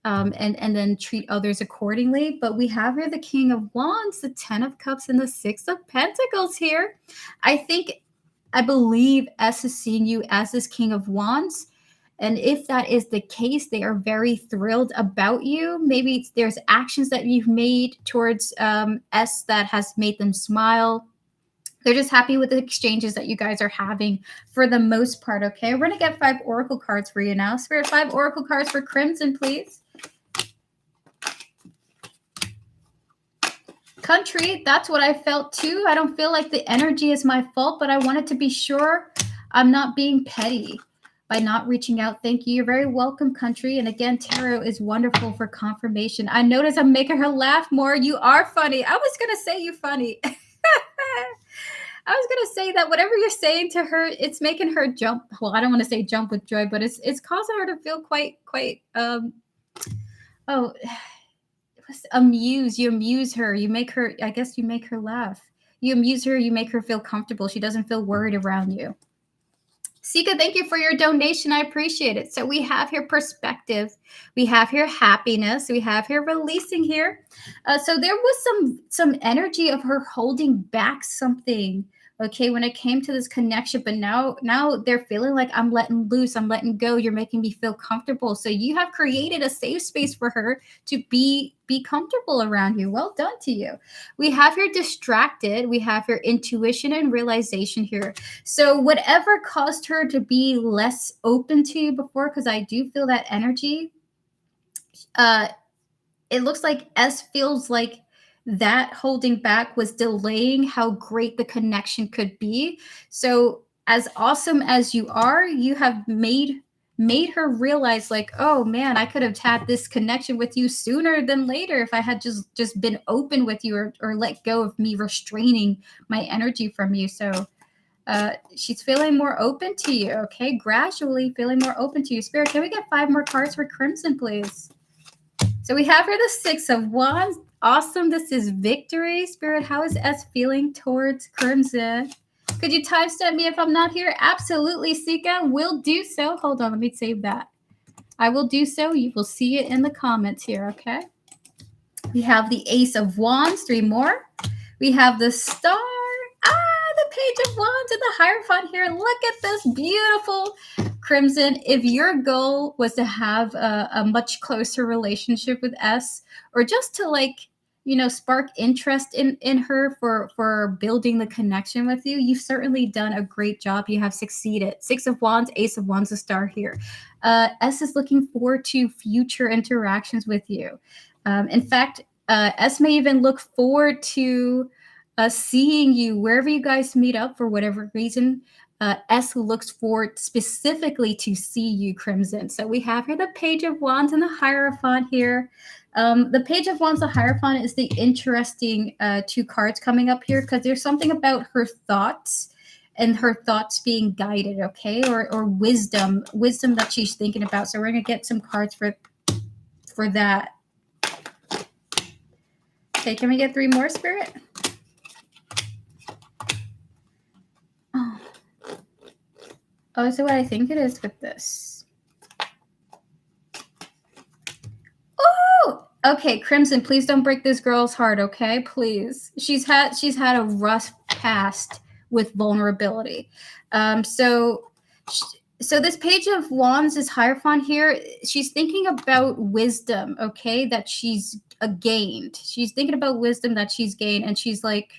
and then treat others accordingly. But we have here the King of Wands, the 10 of Cups, and the 6 of Pentacles here. I believe S is seeing you as this King of Wands. And if that is the case, they are very thrilled about you. Maybe there's actions that you've made towards S that has made them smile. They're just happy with the exchanges that you guys are having for the most part, okay? We're going to get 5 oracle cards for you now. Spirit, 5 oracle cards for Crimson, please. Country, that's what I felt too. I don't feel like the energy is my fault, but I wanted to be sure I'm not being petty by not reaching out. Thank you. You're very welcome, Country. And again, tarot is wonderful for confirmation. I notice I'm making her laugh more. You are funny. I was going to say you funny. I was going to say that whatever you're saying to her, it's making her jump. Well, I don't want to say jump with joy, but it's causing her to feel quite amused. You amuse her. You make her, I guess you make her laugh. You amuse her. You make her feel comfortable. She doesn't feel worried around you. Sika, thank you for your donation. I appreciate it. So we have here perspective. We have here happiness. We have here releasing here. So there was some energy of her holding back something, okay, when it came to this connection. But now they're feeling like I'm letting loose. I'm letting go. You're making me feel comfortable. So you have created a safe space for her to be comfortable around you. Well done to you. We have here distracted. We have here intuition and realization here. So whatever caused her to be less open to you before, because I do feel that energy, it looks like S feels like that holding back was delaying how great the connection could be. So as awesome as you are, you have made her realize like, oh man, I could have had this connection with you sooner than later if I had just been open with you or let go of me restraining my energy from you. So she's feeling more open to you, okay? Gradually feeling more open to you. Spirit, can we get 5 more cards for Crimson, please? So we have here the 6 of Wands. Awesome. This is victory. Spirit, how is S feeling towards Crimson? Could you timestamp me if I'm not here? Absolutely, Sika. Will do so. Hold on. Let me save that. I will do so. You will see it in the comments here, okay? We have the Ace of Wands. 3 more. We have the Star. The Page of Wands and the Hierophant here. Look at this beautiful Crimson. If your goal was to have a much closer relationship with S, or just to spark interest in her for building the connection with you, you've certainly done a great job. You have succeeded. 6 of Wands, Ace of Wands, the Star here. S is looking forward to future interactions with you. In fact, S may even look forward to seeing you wherever you guys meet up for whatever reason. S looks forward specifically to see you, Crimson. So we have here the Page of Wands and the Hierophant here. The Page of Wands, the Hierophant is the interesting 2 cards coming up here because there's something about her thoughts and her thoughts being guided, okay, or wisdom that she's thinking about. So we're gonna get some cards for that. Okay, can we get 3 more, Spirit? Oh, is it what I think it is with this? Oh, Okay, Crimson, please don't break this girl's heart, okay? Please. She's had a rough past with vulnerability. So this Page of Wands is Hierophant here. She's thinking about wisdom, okay, that she's gained. She's thinking about wisdom that she's gained, and she's like,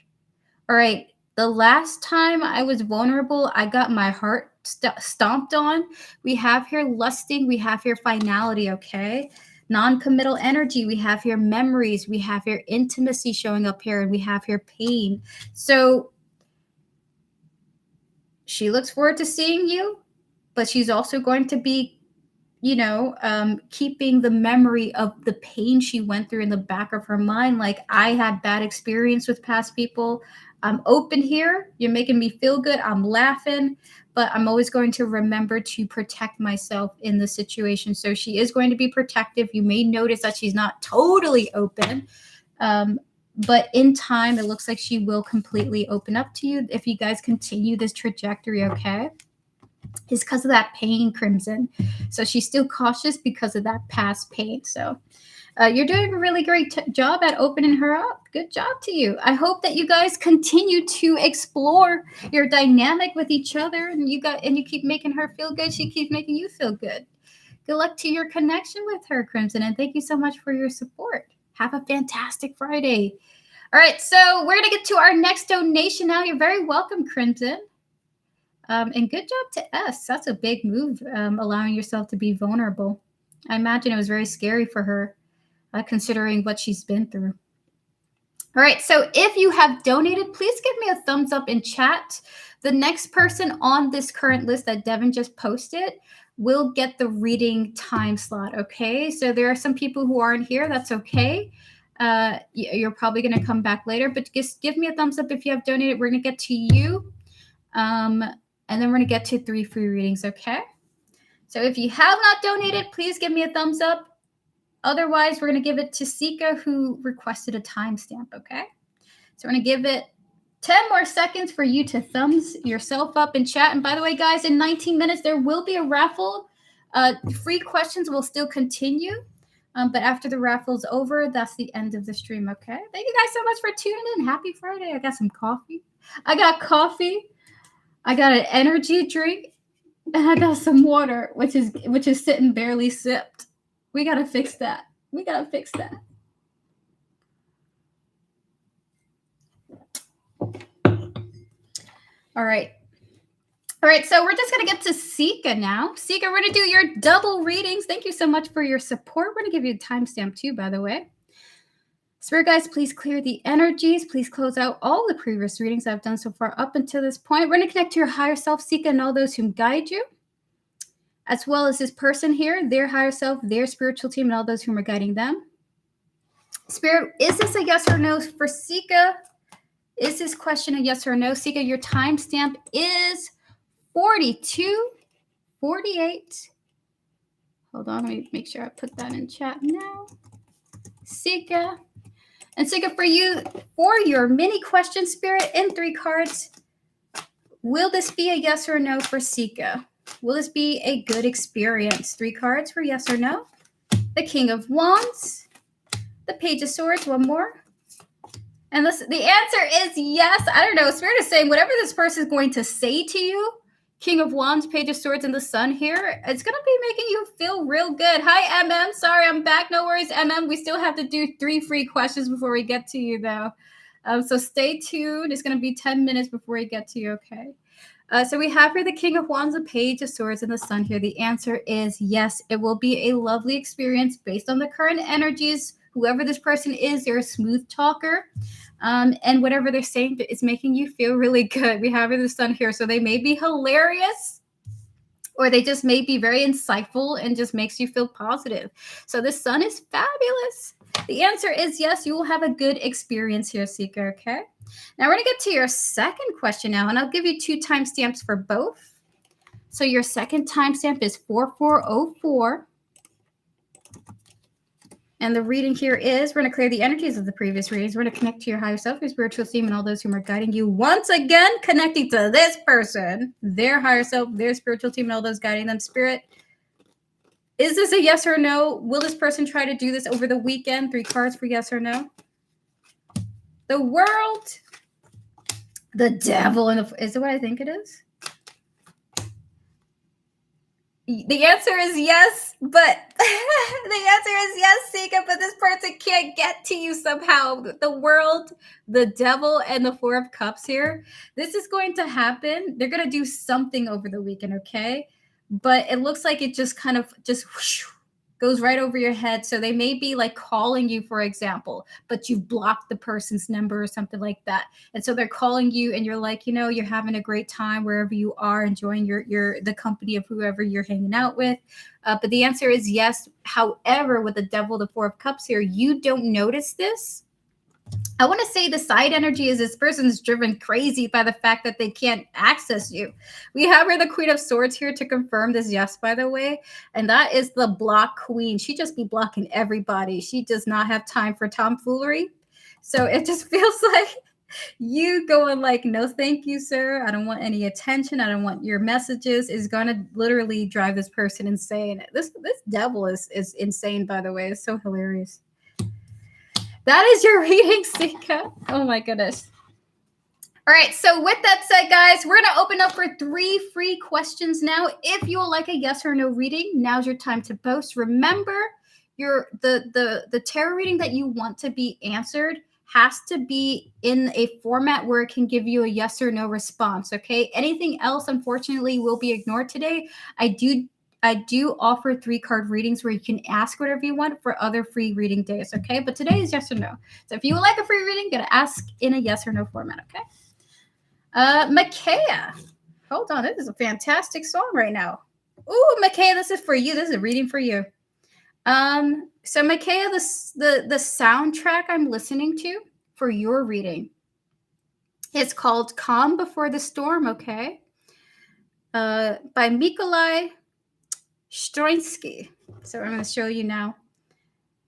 all right, the last time I was vulnerable, I got my heart stomped on. We have here lusting. We have here finality, okay? Non-committal energy. We have here memories. We have here intimacy showing up here, and we have here pain. So she looks forward to seeing you, but she's also going to be, keeping the memory of the pain she went through in the back of her mind. Like, I had bad experience with past people. I'm open here. You're making me feel good. I'm laughing, but I'm always going to remember to protect myself in the situation. So she is going to be protective. You may notice that she's not totally open. But in time, it looks like she will completely open up to you if you guys continue this trajectory, okay? It's because of that pain, Crimson. So she's still cautious because of that past pain. So you're doing a really great job at opening her up. Good job to you. I hope that you guys continue to explore your dynamic with each other, and you keep making her feel good. She keeps making you feel good. Good luck to your connection with her, Crimson, and thank you so much for your support. Have a fantastic Friday. All right, so we're going to get to our next donation now. You're very welcome, Crimson. And good job to S. That's a big move, allowing yourself to be vulnerable. I imagine it was very scary for her, considering what she's been through. All right, so if you have donated, please give me a thumbs up in chat. The next person on this current list that Devin just posted will get the reading time slot, okay? So there are some people who aren't here. That's okay. You're probably going to come back later, but just give me a thumbs up if you have donated. We're going to get to you. And then we're going to get to 3 free readings, okay? So if you have not donated, please give me a thumbs up. Otherwise, we're going to give it to Sika, who requested a timestamp, okay? So we're going to give it 10 more seconds for you to thumbs yourself up in chat. And by the way, guys, in 19 minutes, there will be a raffle. Free questions will still continue. But after the raffle's over, that's the end of the stream, okay? Thank you guys so much for tuning in. Happy Friday. I got some coffee. I got an energy drink, and I got some water, which is sitting barely sipped. We got to fix that. All right, so we're just going to get to Sika now. Sika, we're going to do your double readings. Thank you so much for your support. We're going to give you a timestamp too, by the way. Spirit guys, please clear the energies. Please close out all the previous readings I've done so far up until this point. We're going to connect to your higher self, Sika, and all those who guide you, as well as this person here, their higher self, their spiritual team, and all those who are guiding them. Spirit, is this a yes or no for Sika? Is this question a yes or no? Sika, your timestamp is 42:48. Hold on, let me make sure I put that in chat now. Sika. And Sika, for you, for your mini question, Spirit, in 3 cards, will this be a yes or no for Sika? Will this be a good experience? 3 cards for yes or no. The King of Wands, the Page of Swords, one more. And the answer is yes. I don't know. Spirit is saying whatever this person is going to say to you, King of Wands, Page of Swords, and the Sun here, it's going to be making you feel real good. Hi, MM. Sorry, I'm back. No worries, MM. We still have to do 3 free questions before we get to you, though. So stay tuned. It's going to be 10 minutes before we get to you, okay? So we have here the King of Wands, the Page of Swords, and the Sun here. The answer is yes. It will be a lovely experience based on the current energies. Whoever this person is, they're a smooth talker. And whatever they're saying is making you feel really good. We have the Sun here. So they may be hilarious, or they just may be very insightful and just makes you feel positive. So the Sun is fabulous. The answer is yes, you will have a good experience here, Sika, okay? Now we're going to get to your second question now, and I'll give you 2 timestamps for both. So your second timestamp is 4404. And the reading here is, we're going to clear the energies of the previous readings. We're going to connect to your higher self, your spiritual team, and all those who are guiding you. Once again, connecting to this person, their higher self, their spiritual team, and all those guiding them. Spirit, Is this a yes or no? Will this person try to do this over the weekend? 3 cards for yes or no. The World, the Devil, and is it what I think it is? The answer is yes, but the answer is yes, Sika, but this person can't get to you somehow. The World, the Devil, and the 4 of Cups here. This is going to happen. They're going to do something over the weekend, okay? But it looks like it just kind of just whoosh, goes right over your head. So they may be like calling you, for example, but you've blocked the person's number or something like that. And so they're calling you and you're like, you know, you're having a great time wherever you are, enjoying the company of whoever you're hanging out with. But the answer is yes. However, with the Devil, the 4 of Cups here, you don't notice this. I want to say the side energy is this person's driven crazy by the fact that they can't access you. We have her, the Queen of Swords, here to confirm this yes, by the way. And that is the block queen. She just be blocking everybody. She does not have time for tomfoolery. So it just feels like you going like, no, thank you, sir. I don't want any attention. I don't want your messages, is going to literally drive this person insane. This devil is insane, by the way. It's so hilarious. That is your reading, Sika. Oh my goodness. All right, so with that said, guys, we're going to open up for 3 free questions now. If you would like a yes or no reading, now's your time to post. Remember, the tarot reading that you want to be answered has to be in a format where it can give you a yes or no response, okay? Anything else, unfortunately, will be ignored today. I do offer 3 card readings where you can ask whatever you want for other free reading days, okay? But today is yes or no. So if you would like a free reading, you gotta ask in a yes or no format, okay? Micaiah. Hold on, this is a fantastic song right now. Ooh, Micaiah, this is for you. This is a reading for you. So Micaiah, the soundtrack I'm listening to for your reading, it's called Calm Before the Storm, okay? By Mikolai Stroinsky. So I'm going to show you now.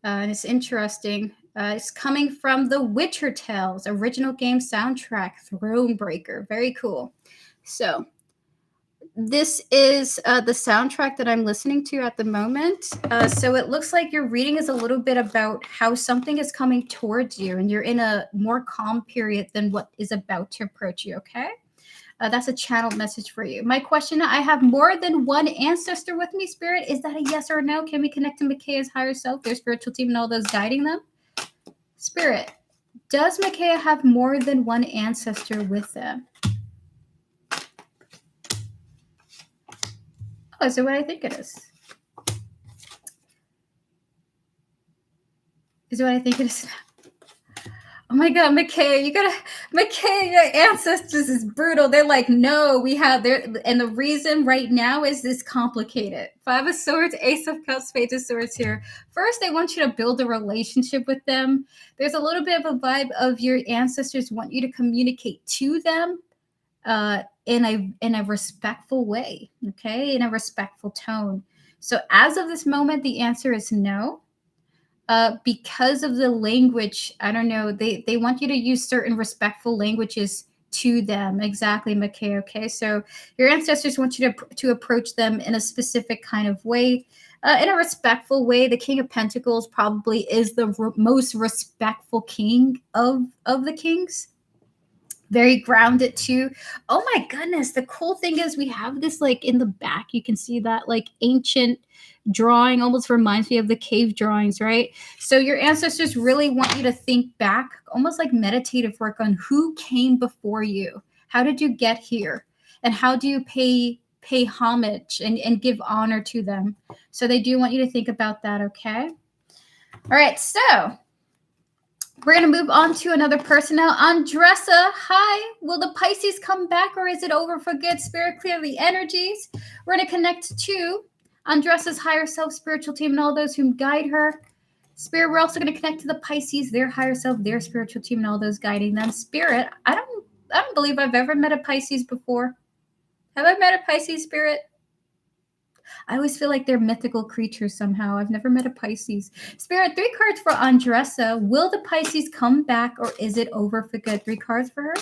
And it's interesting. It's coming from the Witcher Tales original game soundtrack, Thronebreaker. Very cool. So this is the soundtrack that I'm listening to at the moment. So it looks like your reading is a little bit about how something is coming towards you and you're in a more calm period than what is about to approach you, okay? That's a channeled message for you. My question, I have more than one ancestor with me, Spirit. Is that a yes or no? Can we connect to Micaiah's higher self, their spiritual team, and all those guiding them? Spirit, does Micaiah have more than one ancestor with them? Oh, is it what I think it is? Is it what I think it is? Oh my God, Micaiah, your ancestors is brutal. They're like, no, we have there, and the reason right now is this complicated. 5 of Swords, Ace of Cups, Page of Swords here. First, they want you to build a relationship with them. There's a little bit of a vibe of your ancestors want you to communicate to them in a respectful way, okay, in a respectful tone. So as of this moment, the answer is no. Because of the language, I don't know, they want you to use certain respectful languages to them. Exactly, McKay. Okay, so your ancestors want you to approach them in a specific kind of way, in a respectful way. The King of Pentacles probably is the most respectful king of the kings. Very grounded too. Oh my goodness, the cool thing is we have this like in the back, you can see that like ancient drawing, almost reminds me of the cave drawings, right? So your ancestors really want you to think back, almost like meditative work on who came before you. How did you get here? And how do you pay homage and give honor to them? So they do want you to think about that, okay? All right, so we're going to move on to another person now. Andressa, hi. Will the Pisces come back or is it over for good? Spirit, clear the energies. We're going to connect to Andressa's higher self, spiritual team, and all those who guide her. Spirit, we're also going to connect to the Pisces, their higher self, their spiritual team, and all those guiding them. Spirit, I don't believe I've ever met a Pisces before. Have I met a Pisces, Spirit? I always feel like they're mythical creatures somehow. I've never met a Pisces. Spirit, 3 cards for Andressa. Will the Pisces come back or is it over for good? 3 cards for her.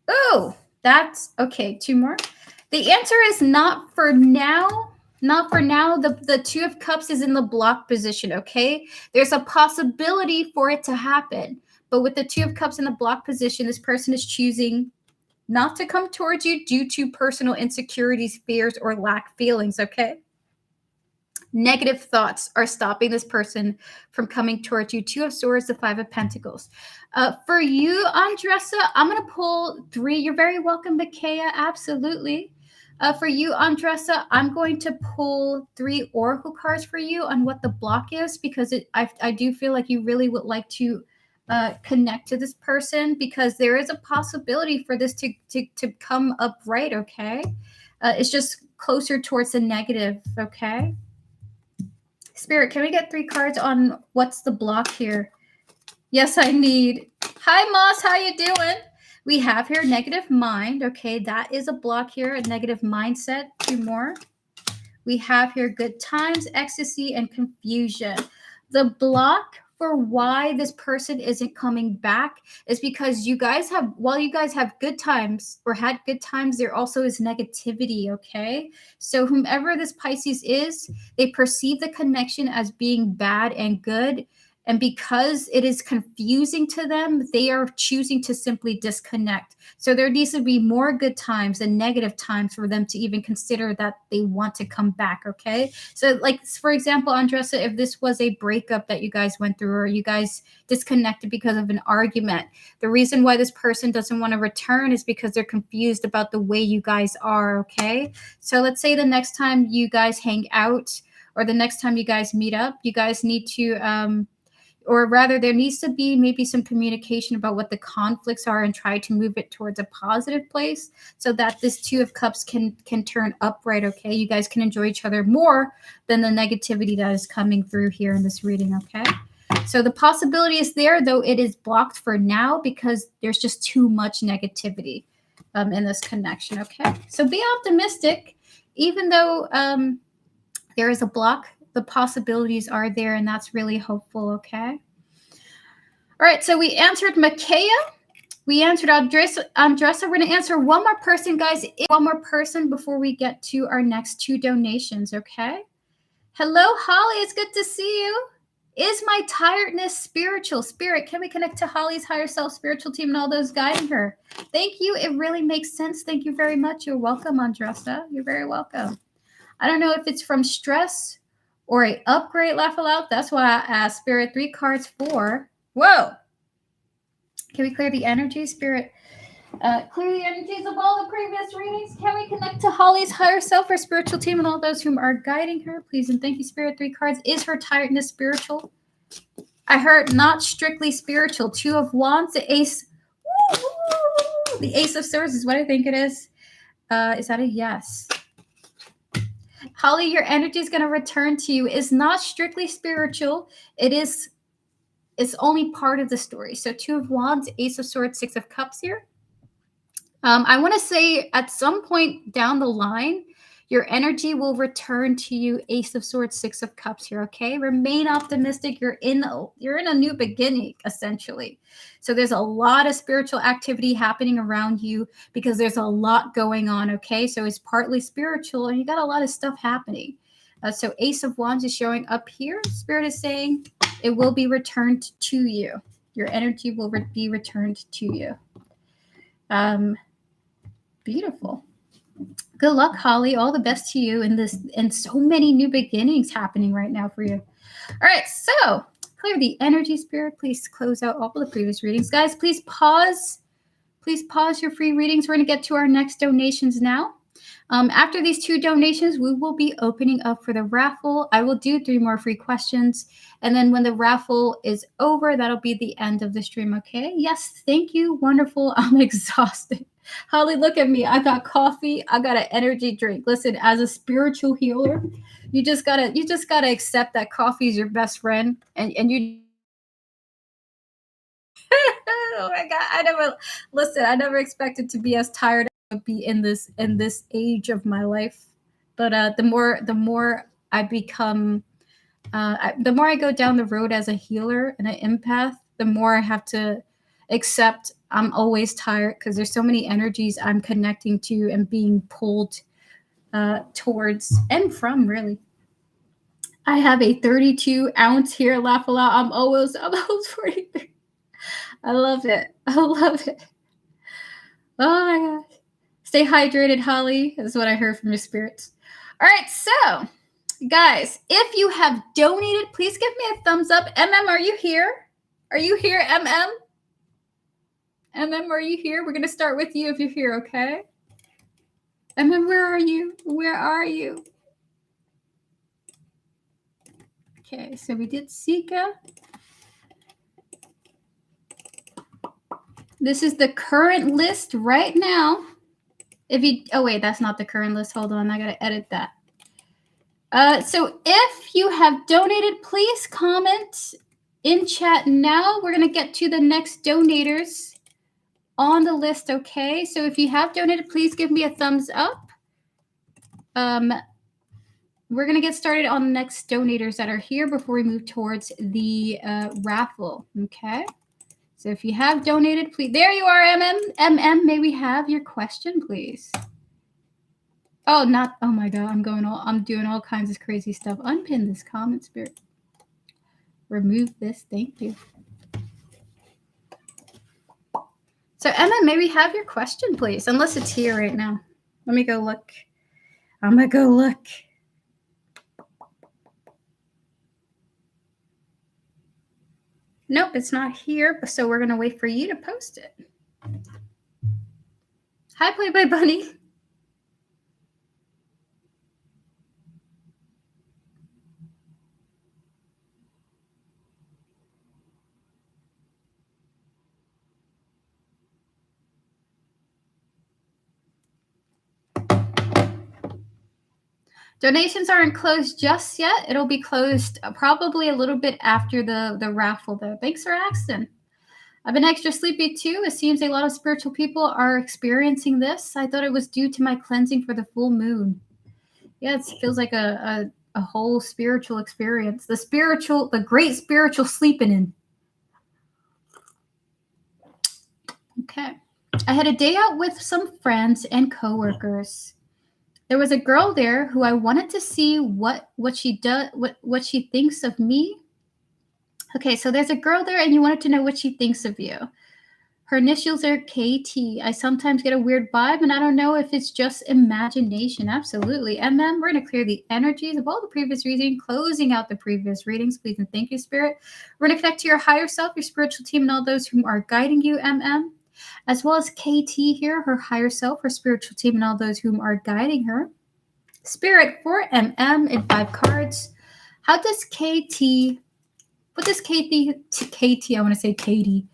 Oh, that's okay. 2 more. The answer is not for now. Not for now. The Two of Cups is in the block position, okay? There's a possibility for it to happen. But with the Two of Cups in the block position, this person is choosing not to come towards you due to personal insecurities, fears, or lack feelings, okay? Negative thoughts are stopping this person from coming towards you. Two of Swords, the Five of Pentacles. For you, Andressa, I'm going to pull 3. You're very welcome, Micaiah. Absolutely. For you, Andressa, I'm going to pull 3 oracle cards for you on what the block is, because I do feel like you really would like to connect to this person, because there is a possibility for this to come up right, okay? It's just closer towards the negative, okay? Spirit, can we get 3 cards on what's the block here? Yes, I need. Hi, Moss. How you doing? We have here negative mind. Okay, that is a block here. A negative mindset. 2 more. We have here good times, ecstasy, and confusion. The block for why this person isn't coming back is because you guys have, while you guys have good times or had good times, there also is negativity, okay? So whomever this Pisces is, they perceive the connection as being bad and good. And because it is confusing to them, they are choosing to simply disconnect. So there needs to be more good times than negative times for them to even consider that they want to come back, okay? So like, for example, Andressa, if this was a breakup that you guys went through, or you guys disconnected because of an argument, the reason why this person doesn't want to return is because they're confused about the way you guys are, okay? So let's say the next time you guys hang out, or the next time you guys meet up, you guys need to or rather there needs to be maybe some communication about what the conflicts are and try to move it towards a positive place, so that this Two of Cups can turn upright, okay? You guys can enjoy each other more than the negativity that is coming through here in this reading, okay? So the possibility is there, though it is blocked for now because there's just too much negativity in this connection, okay? So be optimistic, even though there is a block. The possibilities are there, and that's really hopeful, okay? All right, so we answered Micaiah. We answered Andressa. We're going to answer one more person, guys. One more person before we get to our next 2 donations, okay? Hello, Holly. It's good to see you. Is my tiredness spiritual? Spirit, can we connect to Holly's higher self spiritual team and all those guiding her? Thank you. It really makes sense. Thank you very much. You're welcome, Andressa. You're very welcome. I don't know if it's from stress or a upgrade, laugh aloud. That's why I asked Spirit 3 cards for. Whoa. Can we clear the energy, Spirit? Clear the energies of all the previous readings. Can we connect to Holly's higher self, her spiritual team, and all those whom are guiding her? Please and thank you, Spirit. 3 cards. Is her tiredness spiritual? I heard not strictly spiritual. 2 of Wands, the Ace. Woo-hoo! The Ace of Swords is what I think it is. Is that a yes? Holly, your energy is going to return to you. It's not strictly spiritual. It's only part of the story. So 2 of Wands, Ace of Swords, 6 of Cups here. I want to say at some point down the line, your energy will return to you. Ace of Swords, 6 of Cups here, okay? Remain optimistic. You're in a new beginning, essentially. So there's a lot of spiritual activity happening around you because there's a lot going on, okay? So it's partly spiritual, and you got a lot of stuff happening. So Ace of Wands is showing up here. Spirit is saying it will be returned to you. Your energy will be returned to you. Beautiful. Good luck, Holly. All the best to you in this, and so many new beginnings happening right now for you. All right, so clear the energy, Spirit. Please close out all the previous readings. Guys, please pause. Please pause your free readings. We're going to get to our next donations now. After these 2 donations, we will be opening up for the raffle. I will do 3 more free questions. And then when the raffle is over, that'll be the end of the stream, okay? Yes, thank you. Wonderful. I'm exhausted. Holly, look at me. I got coffee. I got an energy drink. Listen, as a spiritual healer, you just gotta accept that coffee is your best friend. And you oh my God. I never expected to be as tired as I would be in this age of my life. But the more I become the more I go down the road as a healer and an empath, the more I have to accept I'm always tired because there's so many energies I'm connecting to and being pulled towards and from, really. I have a 32-ounce here, laugh a lot. I'm almost 43. I love it. I love it. Oh my gosh. Stay hydrated, Holly. That's what I heard from your spirits. All right, so guys, if you have donated, please give me a thumbs up. Are you here? Are you here, MM? Are you here? We're going to start with you if you're here, okay? Where are you? Where are you? Okay, so we did Sika. This is the current list right now. Oh wait, that's not the current list. Hold on, I gotta edit that. So if you have donated, please comment in chat now. We're gonna get to the next donators on the list, okay? So if you have donated, please give me a thumbs up. We're gonna get started on the next donators that are here before we move towards the raffle, okay? So if you have donated, please. There you are, MM. May we have your question, please? Oh, not. Oh my God, I'm doing all kinds of crazy stuff. Unpin this comment, spirit. Remove this. Thank you. So may we have your question, please? Unless it's here right now. Let me go look. I'm gonna go look. Nope, it's not here. So we're gonna wait for you to post it. Hi, Playboy Bunny. Donations aren't closed just yet. It'll be closed probably a little bit after the raffle, though. Thanks for asking. I've been extra sleepy, too. It seems a lot of spiritual people are experiencing this. I thought it was due to my cleansing for the full moon. Yeah, it feels like a whole spiritual experience. The great spiritual sleeping in. Okay. I had a day out with some friends and coworkers. There was a girl there who I wanted to see what she thinks of me. Okay, so there's a girl there and you wanted to know what she thinks of you. Her initials are KT. I sometimes get a weird vibe and I don't know if it's just imagination. Absolutely. And then we're going to clear the energies of all the previous readings, closing out the previous readings. Please and thank you, Spirit. We're going to connect to your higher self, your spiritual team, and all those who are guiding you, as well as KT here, her higher self, her spiritual team, and all those whom are guiding her. Spirit for in 5 cards. What does KT, I want to say Katie.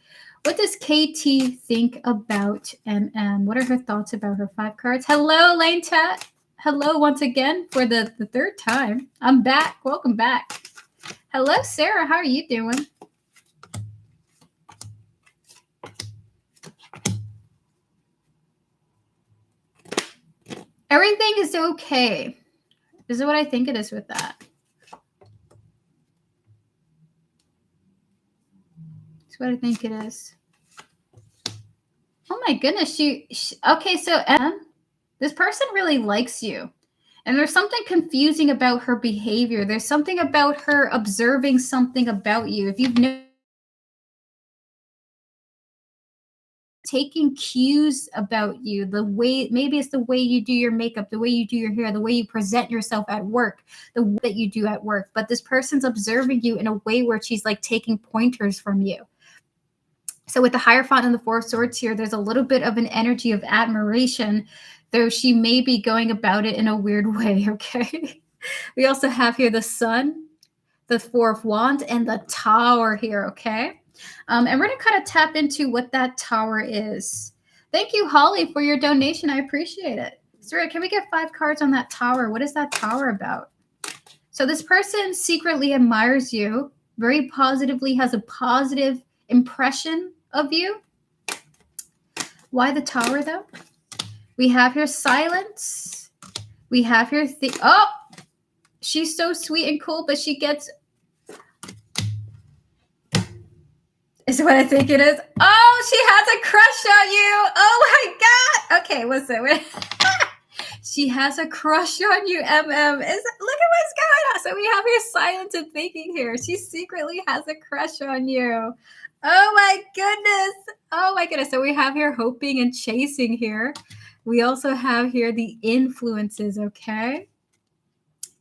What does KT think about What are her thoughts about her 5 cards? Hello, Lane Chat. Hello once again for the 3rd time. I'm back. Welcome back. Hello, Sarah. How are you doing? Everything is okay. This is what I think it is with that. That's what I think it is. Oh my goodness. Okay, so this person really likes you. And there's something confusing about her behavior. There's something about her observing something about you. If you've taking cues about you, the way, maybe it's the way you do your makeup, the way you do your hair, the way you present yourself at work, the way that you do at work. But this person's observing you in a way where she's like taking pointers from you. So with the Hierophant and the 4 of Swords here, there's a little bit of an energy of admiration, though she may be going about it in a weird way, okay? We also have here the Sun, the 4 of Wands, and the Tower here, okay? And we're going to kind of tap into what that Tower is. Thank you, Holly, for your donation. I appreciate it. Spirit, can we get 5 cards on that Tower? What is that Tower about? So this person secretly admires you, very positively, has a positive impression of you. Why the Tower, though? We have here silence. We have here oh, she's so sweet and cool, but she gets... Is what I think it is. Oh, she has a crush on you. Oh my God. Okay, listen. She has a crush on you, MM. Look at what's going on. So we have here silence and thinking here. She secretly has a crush on you. Oh my goodness. Oh my goodness. So we have here hoping and chasing here. We also have here the influences, okay?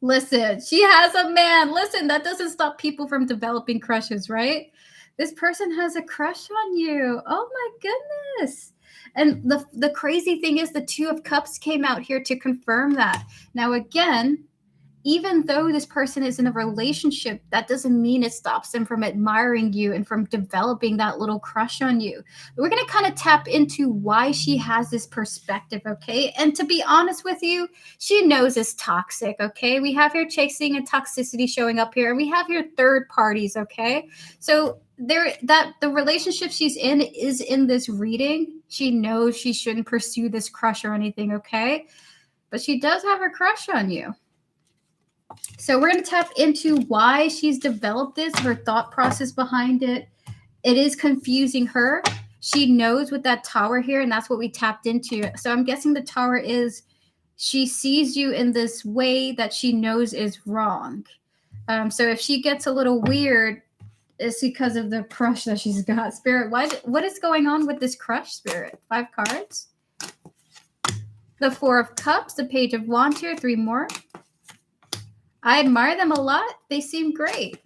Listen, she has a man. Listen, that doesn't stop people from developing crushes, right? This person has a crush on you. Oh my goodness. And the crazy thing is the Two of Cups came out here to confirm that. Now again, even though this person is in a relationship, that doesn't mean it stops them from admiring you and from developing that little crush on you. We're going to kind of tap into why she has this perspective, okay? And to be honest with you, she knows it's toxic, okay? We have here chasing and toxicity showing up here, and we have here third parties, okay? So that the relationship she's in is in this reading. She knows she shouldn't pursue this crush or anything, okay? But she does have a crush on you. So we're going to tap into why she's developed this, her thought process behind it. It is confusing her. She knows with that tower here, and that's what we tapped into. So I'm guessing the tower is she sees you in this way that she knows is wrong. So if she gets a little weird, it's because of the crush that she's got. Spirit, what is going on with this crush, Spirit? 5 cards. The 4 of Cups, the Page of Wands here, 3 more. I admire them a lot. They seem great.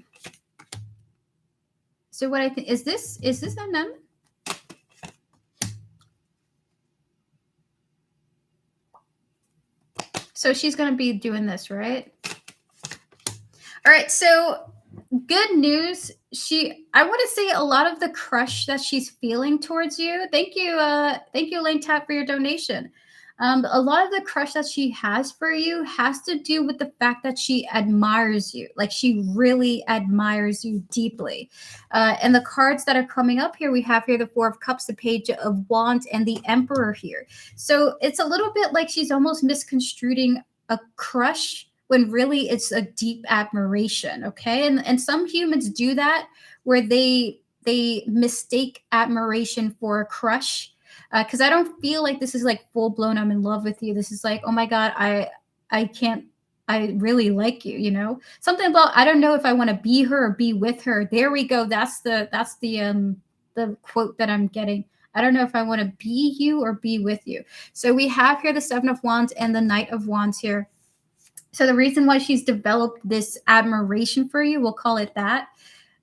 So what I think is this MM? So she's going to be doing this, right? All right. So good news. I want to say a lot of the crush that she's feeling towards you. Thank you, Elaine Tap, for your donation. A lot of the crush that she has for you has to do with the fact that she admires you. Like she really admires you deeply. And the cards that are coming up here, we have here the 4 of Cups, the Page of Wands, and the Emperor here. So it's a little bit like she's almost misconstruing a crush when really it's a deep admiration, okay? And some humans do that where they mistake admiration for a crush. Because I don't feel like this is like full blown I'm in love with you. This is like, oh my God, I really like you, you know? Something about I don't know if I want to be her or be with her. There we go. That's the quote that I'm getting. I don't know if I want to be you or be with you. So we have here the 7 of Wands and the Knight of Wands here. So the reason why she's developed this admiration for you, we'll call it that,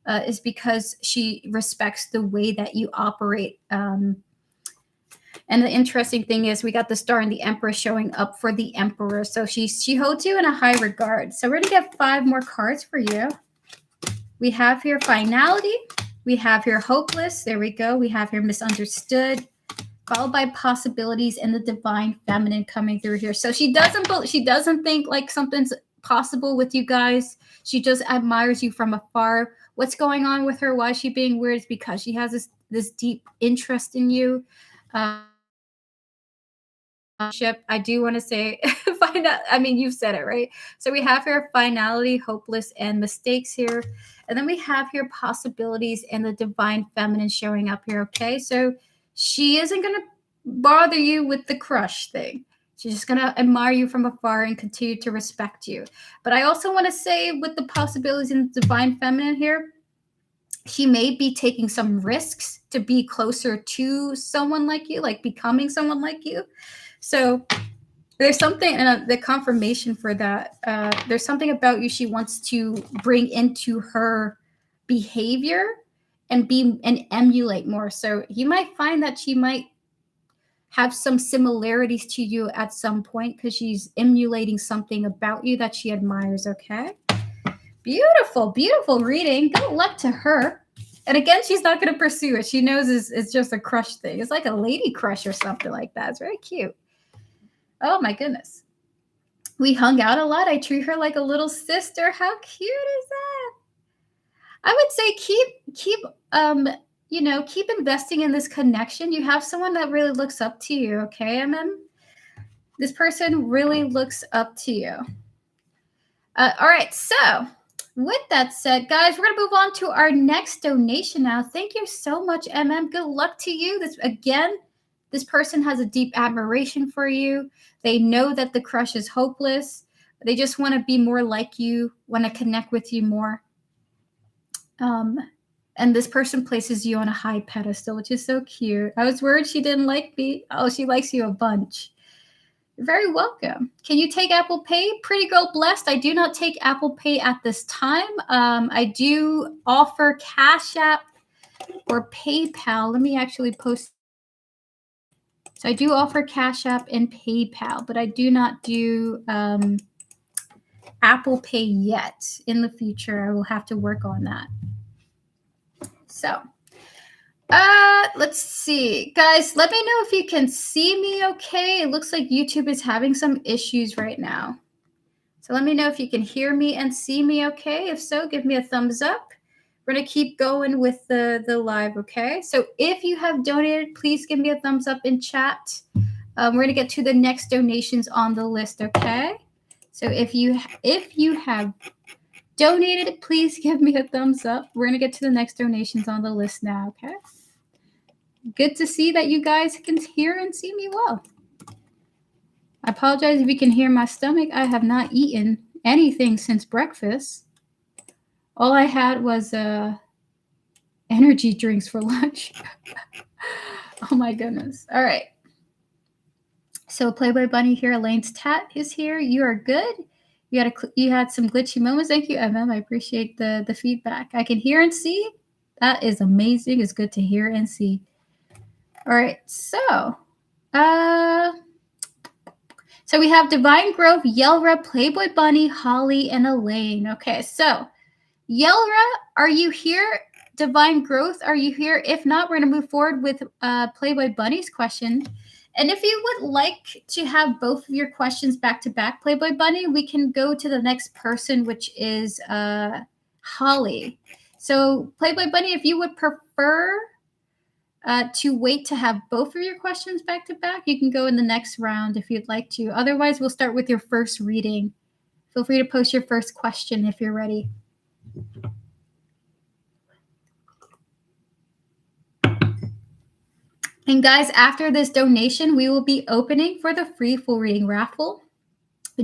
is because she respects the way that you operate. And the interesting thing is we got the Star and the Empress showing up for the Emperor. So she holds you in a high regard. So we're going to get 5 more cards for you. We have here finality. We have here hopeless. There we go. We have here misunderstood, followed by possibilities and the divine feminine coming through here. So she doesn't think like something's possible with you guys. She just admires you from afar. What's going on with her? Why is she being weird? It's because she has this deep interest in you. I do want to say find out. I mean, you've said it, right? So we have here finality, hopeless, and mistakes here. And then we have here possibilities and the divine feminine showing up here, okay? So she isn't going to bother you with the crush thing. She's just going to admire you from afar and continue to respect you. But I also want to say with the possibilities in the divine feminine here, she may be taking some risks to be closer to someone like you, like becoming someone like you. So there's something, and the confirmation for that, there's something about you she wants to bring into her behavior and emulate more. So you might find that she might have some similarities to you at some point because she's emulating something about you that she admires, okay? Beautiful, beautiful reading. Good luck to her. And again, she's not going to pursue it. She knows it's just a crush thing. It's like a lady crush or something like that. It's very cute. Oh my goodness. We hung out a lot. I treat her like a little sister. How cute is that? I would say keep investing in this connection. You have someone that really looks up to you, okay, This person really looks up to you. All right, so with that said, guys, we're going to move on to our next donation now. Thank you so much, Good luck to you. This again, This person has a deep admiration for you. They know that the crush is hopeless. They just want to be more like you, want to connect with you more. And this person places you on a high pedestal, which is so cute. I was worried she didn't like me. Oh, she likes you a bunch. You're very welcome. Can you take Apple Pay? Pretty girl blessed. I do not take Apple Pay at this time. I do offer Cash App or PayPal. Let me actually post. So I do offer Cash App and PayPal, but I do not do Apple Pay yet. In the future, I will have to work on that. So, let's see. Guys, let me know if you can see me okay. It looks like YouTube is having some issues right now. So let me know if you can hear me and see me okay. If so, give me a thumbs up. We're going to keep going with the live, okay? So if you have donated, please give me a thumbs up in chat. We're going to get to the next donations on the list, okay? So if you have donated, please give me a thumbs up. We're going to get to the next donations on the list now, okay? Good to see that you guys can hear and see me well. I apologize if you can hear my stomach. I have not eaten anything since breakfast. All I had was energy drinks for lunch. Oh my goodness. All right. So Playboy Bunny here. Elaine's tat is here. You are good. You had some glitchy moments. Thank you, MM. I appreciate the feedback. I can hear and see. That is amazing. It's good to hear and see. All right. So we have Divine Grove, Yelra, Playboy Bunny, Holly, and Elaine. Okay, so Yelra, are you here? Divine Growth, are you here? If not, we're going to move forward with Playboy Bunny's question. And if you would like to have both of your questions back to back, Playboy Bunny, we can go to the next person, which is Holly. So Playboy Bunny, if you would prefer to wait to have both of your questions back to back, you can go in the next round if you'd like to. Otherwise, we'll start with your first reading. Feel free to post your first question if you're ready. And guys, after this donation, we will be opening for the free full reading raffle,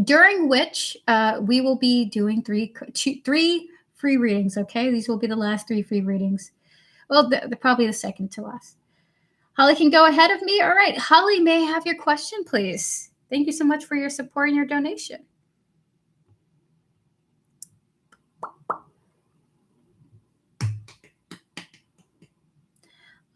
during which we will be doing three free readings, okay? These will be the last 3 free readings. Well, probably the second to last. Holly can go ahead of me. All right, Holly, may I have your question, please? Thank you so much for your support and your donation.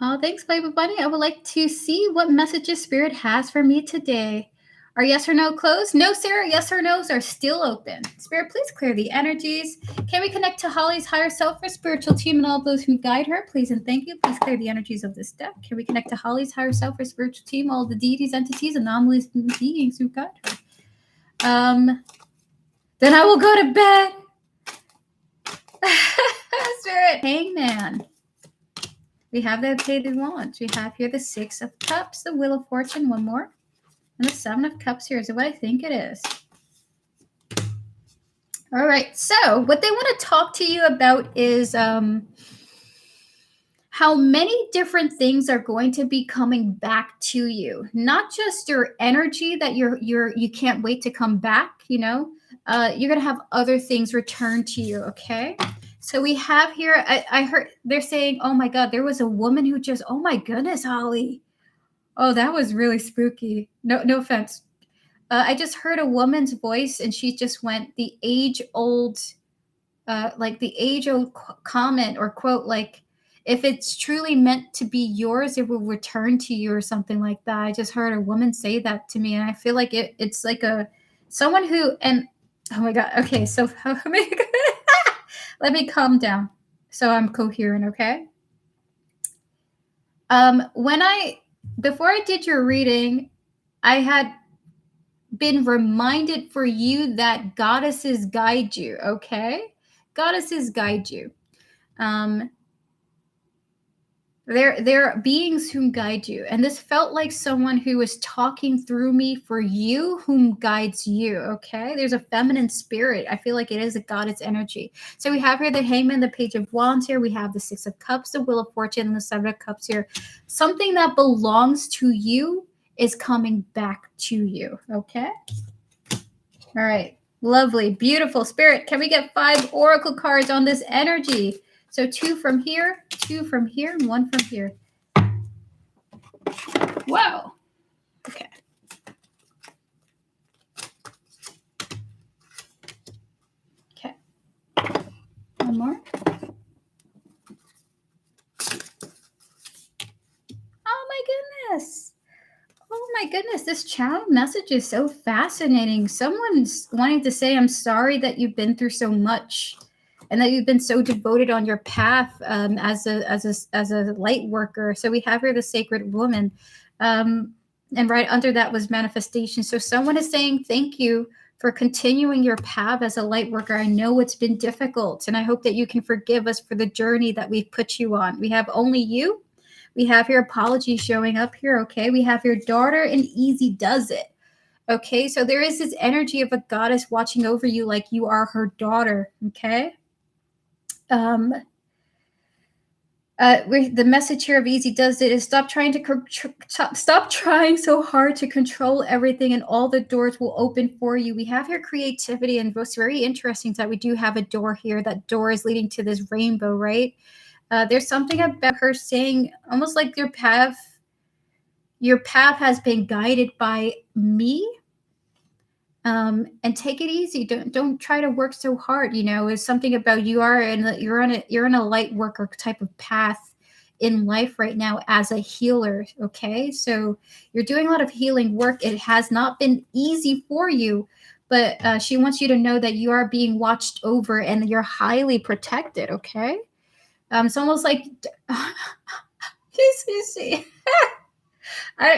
Oh, thanks, Playboy Bunny. I would like to see what messages Spirit has for me today. Are yes or no closed? No, Sarah. Yes or no's are still open. Spirit, please clear the energies. Can we connect to Holly's higher self, her spiritual team, and all those who guide her? Please and thank you. Please clear the energies of this deck. Can we connect to Holly's higher self, her spiritual team, all the deities, entities, anomalies, and beings who guide her? Then I will go to bed. Spirit, Hangman. We have the Page of Wands. We have here the 6 of Cups, the Wheel of Fortune, one more, and the 7 of Cups here. Is it what I think it is? All right. So what they want to talk to you about is how many different things are going to be coming back to you. Not just your energy that you can't wait to come back. You know, you're gonna have other things return to you. Okay. So we have here, I heard they're saying, oh my God, there was a woman who just, oh my goodness, Holly. Oh, that was really spooky. No offense. I just heard a woman's voice and she just went the age-old comment or quote, like, if it's truly meant to be yours, it will return to you or something like that. I just heard a woman say that to me and I feel like it's like someone who, and oh my God. Okay. So let me calm down so I'm coherent, okay? Before I did your reading, I had been reminded for you that goddesses guide you, okay? Goddesses guide you. They're beings whom guide you. And this felt like someone who was talking through me for you, whom guides you. Okay. There's a feminine spirit. I feel like it is a goddess energy. So we have here the Hangman, the Page of Wands here. We have the Six of Cups, the Wheel of Fortune, and the Seven of Cups here. Something that belongs to you is coming back to you. Okay. All right. Lovely. Beautiful. Spirit, can we get 5 oracle cards on this energy? So 2 from here, 2 from here, and 1 from here. Whoa. Okay. Okay. One more. Oh my goodness. Oh my goodness. This channel message is so fascinating. Someone's wanting to say, I'm sorry that you've been through so much and that you've been so devoted on your path as a light worker. So we have here the Sacred Woman. And right under that was manifestation. So someone is saying thank you for continuing your path as a light worker. I know it's been difficult, and I hope that you can forgive us for the journey that we've put you on. We have only you. We have your apology showing up here, okay? We have your daughter, and easy does it, okay? So there is this energy of a goddess watching over you like you are her daughter, okay? The message here of easy does it is stop trying so hard to control everything, and all the doors will open for you. We have here creativity, and what's very interesting is that we do have a door here. That door is leading to this rainbow, right? There's something about her saying almost like your path has been guided by me. And take it easy. Don't try to work so hard. You know, it's something about you're in a light worker type of path in life right now as a healer. Okay, so you're doing a lot of healing work. It has not been easy for you, but she wants you to know that you are being watched over and you're highly protected. Okay, it's almost like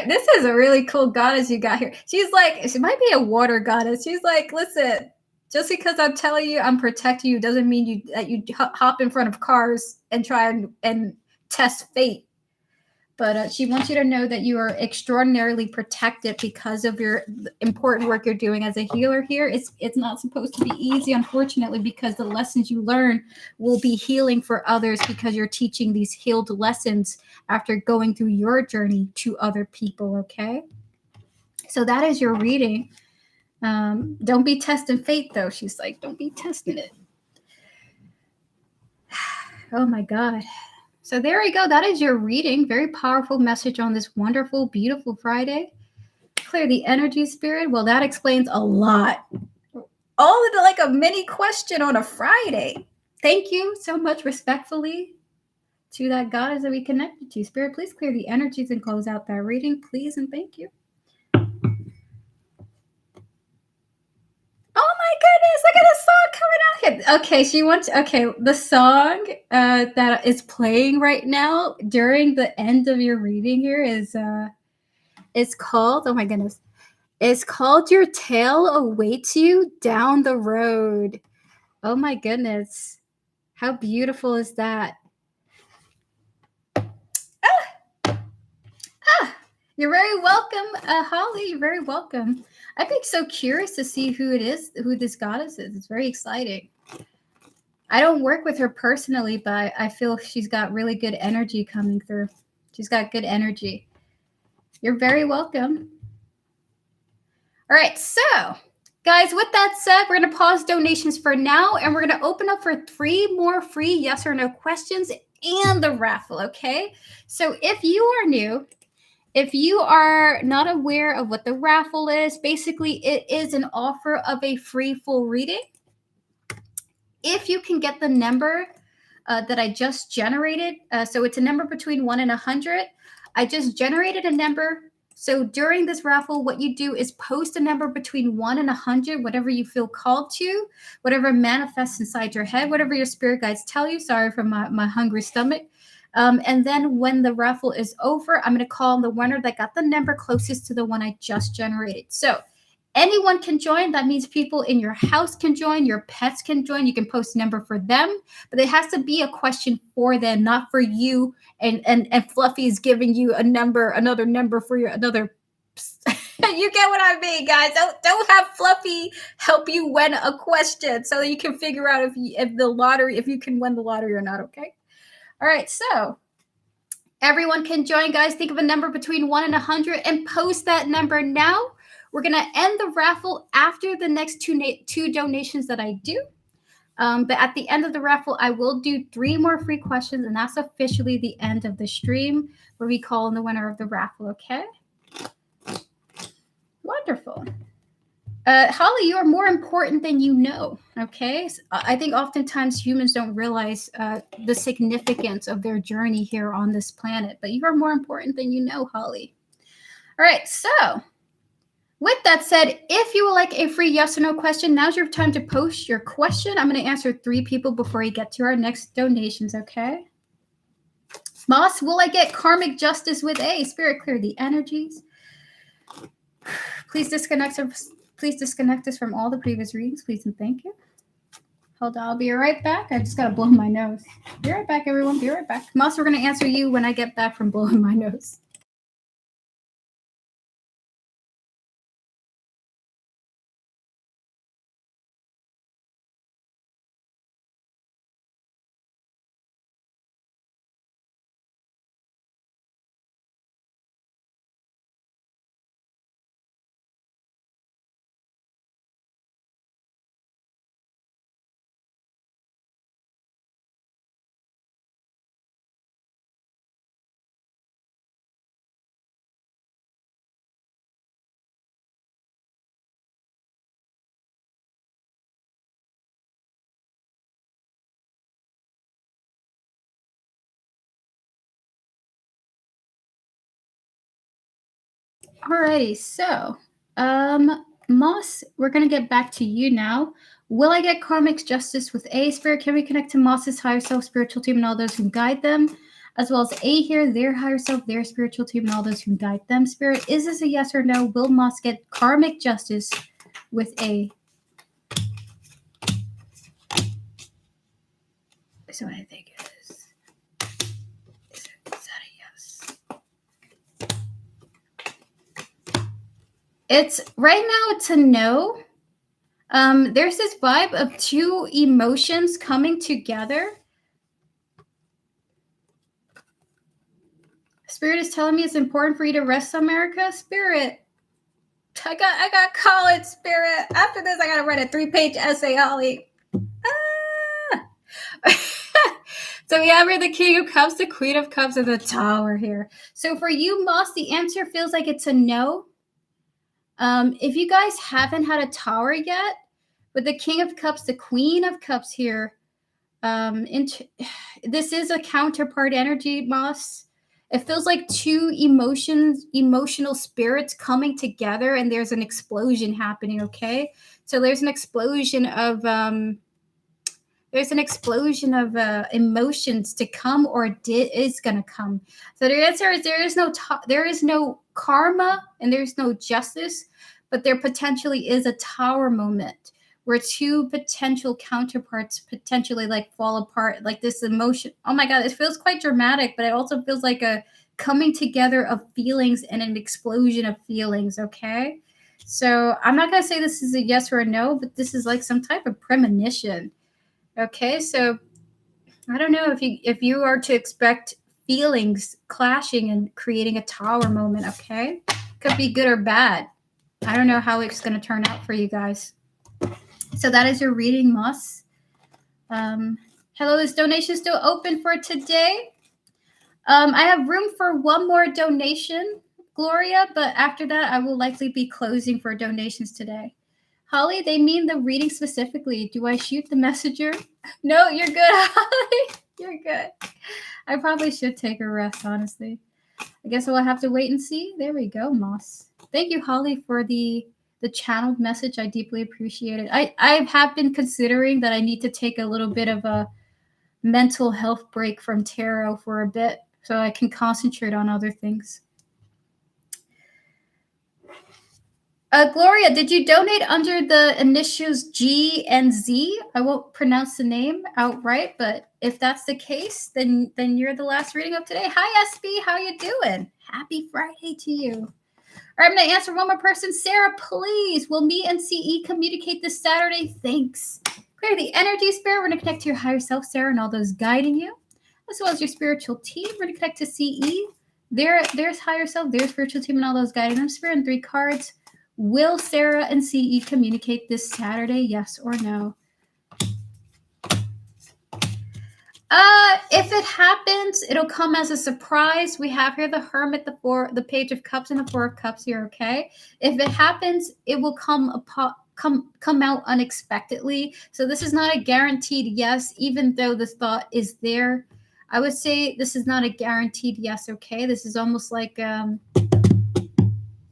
this is a really cool goddess you got here. She's like, she might be a water goddess. She's like, listen, just because I'm telling you I'm protecting you doesn't mean that you hop in front of cars and try and test fate. But she wants you to know that you are extraordinarily protected because of your important work you're doing as a healer here. It's not supposed to be easy, unfortunately, because the lessons you learn will be healing for others because you're teaching these healed lessons after going through your journey to other people, okay? So that is your reading. Don't be testing fate, though. She's like, don't be testing it. Oh, my God. So there we go. That is your reading. Very powerful message on this wonderful, beautiful Friday. Clear the energy, Spirit. Well, that explains a lot. All of like a mini question on a Friday. Thank you so much, respectfully, to that goddess that we connected to. Spirit, please clear the energies and close out that reading, please, and thank you. Oh my goodness, look at the song coming out here. Okay, the song that is playing right now during the end of your reading here is it's called, oh my goodness, it's called Your Tale Awaits You Down the Road. Oh my goodness. How beautiful is that? You're very welcome, Holly. You're very welcome. I'd be so curious to see who this goddess is. It's very exciting. I don't work with her personally, but I feel she's got really good energy coming through. She's got good energy. You're very welcome. All right, so guys, with that said, we're going to pause donations for now, and we're going to open up for 3 more free yes or no questions and the raffle, okay? So if you are new, if you are not aware of what the raffle is, basically it is an offer of a free full reading. If you can get the number that I just generated, so it's a number between 1 and 100. I just generated a number. So during this raffle, what you do is post a number between 1 and 100, whatever you feel called to, whatever manifests inside your head, whatever your spirit guides tell you. Sorry for my hungry stomach. And then when the raffle is over, I'm going to call the winner that got the number closest to the one I just generated. So Anyone can join. That means people in your house can join, your pets can join. You can post a number for them, but it has to be a question for them, not for you. And Fluffy is giving you another number for your another. You get what I mean, guys. Don't have Fluffy help you win a question so that you can figure out if you can win the lottery or not. Okay. All right. So everyone can join, guys. Think of a number between 1 and 100 and post that number now. We're going to end the raffle after the next two donations that I do. But at the end of the raffle, I will do 3 more free questions, and that's officially the end of the stream where we call in the winner of the raffle, okay? Wonderful. Holly, you are more important than you know, okay? So I think oftentimes humans don't realize the significance of their journey here on this planet, but you are more important than you know, Holly. All right, so with that said, if you would like a free yes or no question, now's your time to post your question. I'm going to answer 3 people before we get to our next donations, okay? Moss, will I get karmic justice with A? Spirit, clear the energies. Please disconnect us from all the previous readings, please and thank you. Hold on, I'll be right back. I just got to blow my nose. Be right back, everyone. Be right back. Moss, we're going to answer you when I get back from blowing my nose. Alrighty, so Moss, we're gonna get back to you now. Will I get karmic justice with A? Spirit, can we connect to Moss's higher self, spiritual team, and all those who guide them? As well as A here, their higher self, their spiritual team, and all those who guide them. Spirit, is this a yes or no? Will Moss get karmic justice with A? So what I think it is. Is that a yes? It's right now it's a no. There's this vibe of 2 emotions coming together. Spirit is telling me it's important for you to rest, America. Spirit, I got college, Spirit. After this, I gotta write a 3-page essay, Holly. So we have here the King of Cups, the Queen of Cups, and the Tower here. So for you, Moss, the answer feels like it's a no. If you guys haven't had a Tower yet, with the King of Cups, the Queen of Cups here, this is a counterpart energy, Moss. It feels like 2 emotional spirits coming together, and there's an explosion happening. Okay, so there's an explosion of emotions to come, or is going to come. So the answer is there is no karma and there's no justice, but there potentially is a Tower moment where 2 potential counterparts potentially like fall apart, like this emotion. Oh my God, it feels quite dramatic, but it also feels like a coming together of feelings and an explosion of feelings, okay? So I'm not going to say this is a yes or a no, but this is like some type of premonition, okay? So I don't know if you are to expect feelings clashing and creating a Tower moment, okay? Could be good or bad. I don't know how it's going to turn out for you guys. So that is your reading, Moss. Hello, is donation still open for today? I have room for 1 more donation, Gloria, but after that, I will likely be closing for donations today. Holly, they mean the reading specifically. Do I shoot the messenger? No, you're good, Holly. You're good. I probably should take a rest, honestly. I guess I'll have to wait and see. There we go, Moss. Thank you, Holly, for the channeled message. I deeply appreciate it. I have been considering that I need to take a little bit of a mental health break from tarot for a bit so I can concentrate on other things. Gloria, did you donate under the initials G and Z? I won't pronounce the name outright, but if that's the case, then you're the last reading of today. Hi, SB. How you doing? Happy Friday to you. All right, I'm going to answer one more person. Sarah, please, will me and CE communicate this Saturday? Thanks. Clear the energy, Spirit. We're going to connect to your higher self, Sarah, and all those guiding you, as well as your spiritual team. We're going to connect to CE. There's higher self, their spiritual team, and all those guiding them. Spirit, and 3 cards. Will Sarah and CE communicate this Saturday? Yes or no? If it happens, it'll come as a surprise. We have here the Hermit, the Page of Cups, and the 4 of Cups here, okay? If it happens, it will come out unexpectedly. So this is not a guaranteed yes, even though the thought is there. I would say this is not a guaranteed yes, okay? This is almost like if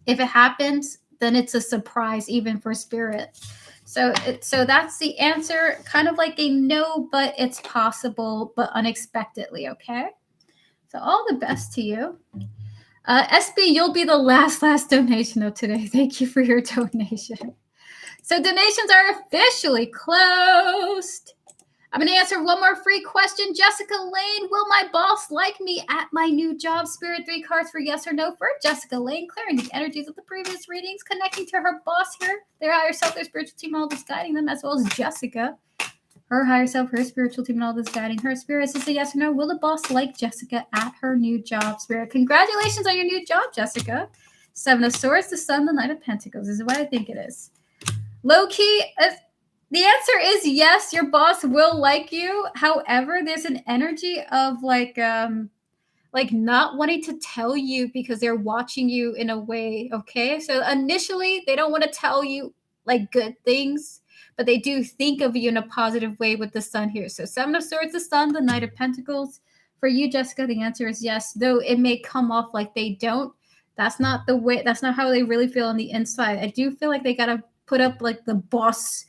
it happens, then it's a surprise even for Spirit. So that's the answer, kind of like a no, but it's possible, but unexpectedly, okay? So all the best to you. SB, you'll be the last donation of today. Thank you for your donation. So donations are officially closed. I'm going to answer one more free question. Jessica Lane, will my boss like me at my new job? Spirit, 3 cards for yes or no for Jessica Lane, clearing the energies of the previous readings, connecting to her boss here, their higher self, their spiritual team, all this guiding them, as well as Jessica, her higher self, her spiritual team, and all this guiding her. Spirit, is this a yes or no? Will the boss like Jessica at her new job? Spirit, congratulations on your new job, Jessica. 7 of Swords, the Sun, the Knight of Pentacles. This is what I think it is. Low key, the answer is yes, your boss will like you. However, there's an energy of like not wanting to tell you because they're watching you in a way, okay? So initially, they don't want to tell you like good things, but they do think of you in a positive way with the Sun here. So 7 of Swords, the Sun, the Knight of Pentacles. For you, Jessica, the answer is yes, though it may come off like they don't. That's not the way, that's not how they really feel on the inside. I do feel like they got to put up like the boss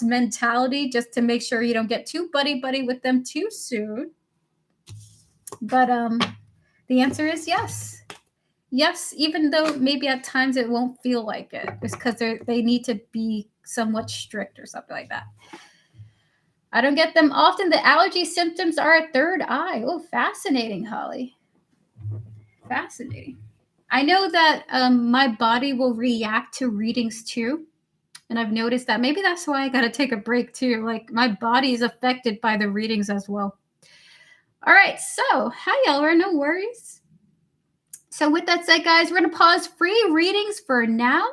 mentality just to make sure you don't get too buddy with them too soon. But the answer is yes. Yes, even though maybe at times it won't feel like it. It's because they need to be somewhat strict or something like that. I don't get them often. The allergy symptoms are a third eye. Oh, fascinating, Holly. Fascinating. I know that my body will react to readings too. And I've noticed that maybe that's why I got to take a break too. Like my body is affected by the readings as well. All right. So, hi, Elra. No worries. So with that said, guys, we're going to pause free readings for now.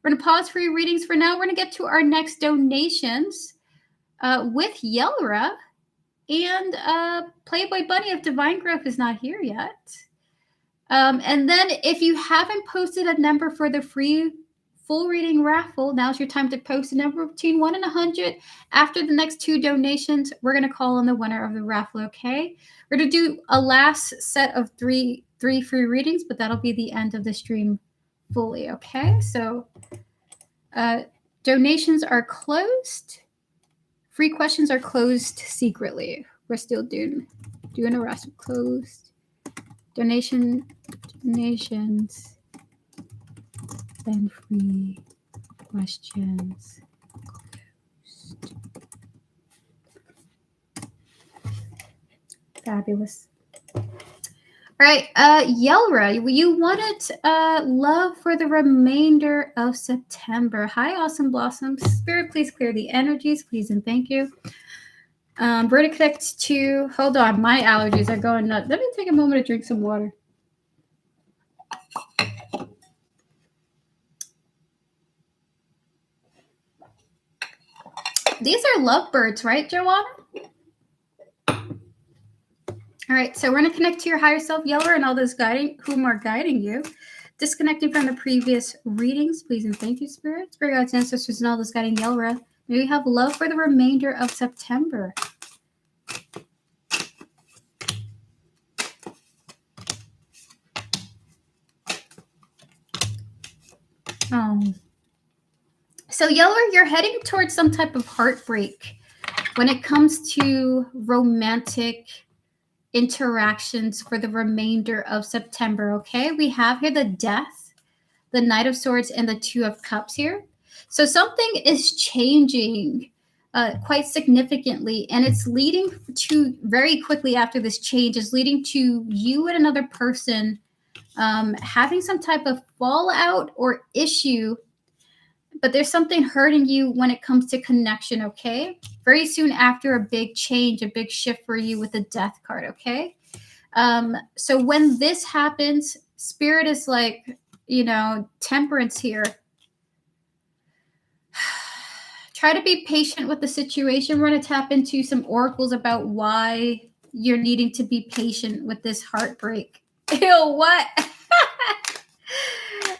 We're going to get to our next donations with Yelra. And Playboy Bunny of Divine Growth is not here yet. And then if you haven't posted a number for the free full reading raffle, now's your time to post a number between 1 and 100. After the next 2 donations, we're going to call on the winner of the raffle, okay? We're going to do a last set of three free readings, but that'll be the end of the stream fully, okay? So donations are closed. Free questions are closed secretly. We're still doing a raffle. Closed. Donations and free questions closed. Fabulous. All right, Yelra, you wanted love for the remainder of September. Hi, Awesome Blossoms. Spirit, please clear the energies, please and thank you. We're going to connect to, hold on, my allergies are going nuts. Let me take a moment to drink some water. These are lovebirds, right, Joanna? All right, so we're going to connect to your higher self, Yelra, and all those whom are guiding you. Disconnecting from the previous readings, please and thank you, Spirit. Spirit guides, ancestors, and all those guiding Yelra. May we have love for the remainder of September. So Yellow, you're heading towards some type of heartbreak when it comes to romantic interactions for the remainder of September, okay? We have here the Death, the Knight of Swords, and the Two of Cups here. So something is changing quite significantly, and it's leading to, very quickly after this change, is leading to you and another person having some type of fallout or issue, but there's something hurting you when it comes to connection, okay? Very soon after a big change, a big shift for you with the Death card, okay? So when this happens, Spirit is like, temperance here. Try to be patient with the situation. We're going to tap into some oracles about why you're needing to be patient with this heartbreak. Ew, what?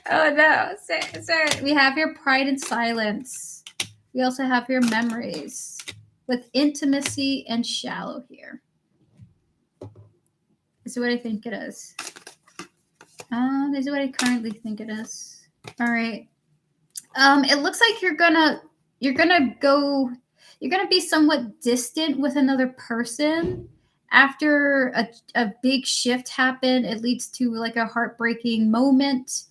Oh no. Sorry. We have your pride and silence. We also have your memories with intimacy and shallow here. This is what I think it is. This is what I currently think it is. All right. It looks like you're gonna be somewhat distant with another person after a big shift happened. It leads to like a heartbreaking moment.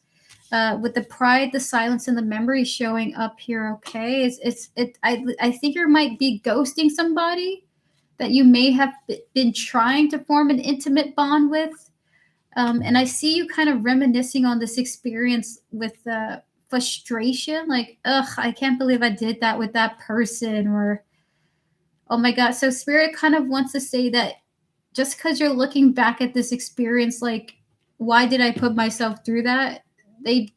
With the pride, the silence, and the memory showing up here, okay? I think you might be ghosting somebody that you may have been trying to form an intimate bond with. And I see you kind of reminiscing on this experience with frustration, like, ugh, I can't believe I did that with that person, or, oh my God. So Spirit kind of wants to say that just because you're looking back at this experience, like, why did I put myself through that? They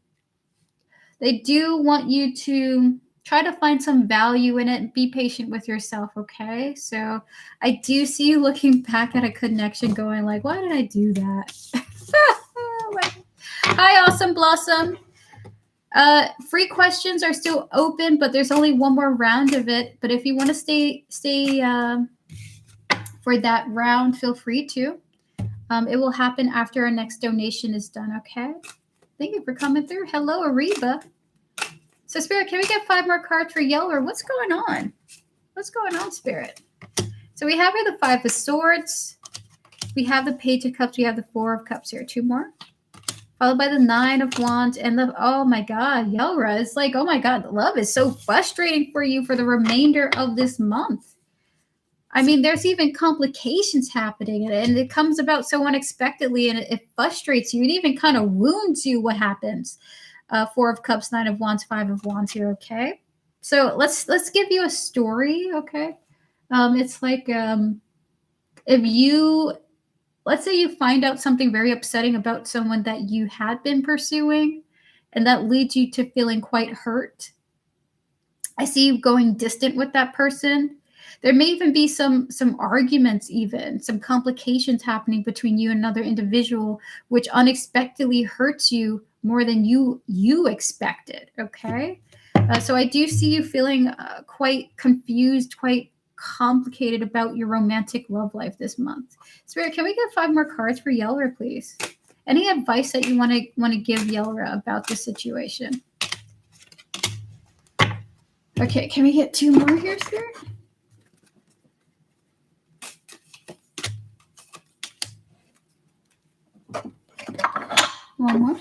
do want you to try to find some value in it and be patient with yourself, okay? So I do see you looking back at a connection going like, why did I do that? Hi, Awesome Blossom. Free questions are still open, but there's only one more round of it. But if you want to stay for that round, feel free to. It will happen after our next donation is done, okay? Thank you for coming through. Hello, Ariba. So, Spirit, can we get 5 more cards for Yeller? What's going on? What's going on, Spirit? So we have here the 5 of Swords. We have the Page of Cups. We have the 4 of Cups here. 2 more. Followed by the 9 of Wands and the, oh my God, Yelra. It's like, oh my God, love is so frustrating for you for the remainder of this month. I mean, there's even complications happening, and it comes about so unexpectedly, and it frustrates you. It even kind of wounds you what happens. 4 of Cups, 9 of Wands, 5 of Wands here, okay? So let's give you a story, okay? It's like let's say you find out something very upsetting about someone that you had been pursuing, and that leads you to feeling quite hurt. I see you going distant with that person. There may even be some arguments, even some complications happening between you and another individual, which unexpectedly hurts you more than you expected, okay? So I do see you feeling quite confused, quite complicated about your romantic love life this month. Spirit, can we get 5 more cards for Yeller, please? Any advice that you want to give Yellra about this situation? Okay, can we get 2 more here, Spirit? One more.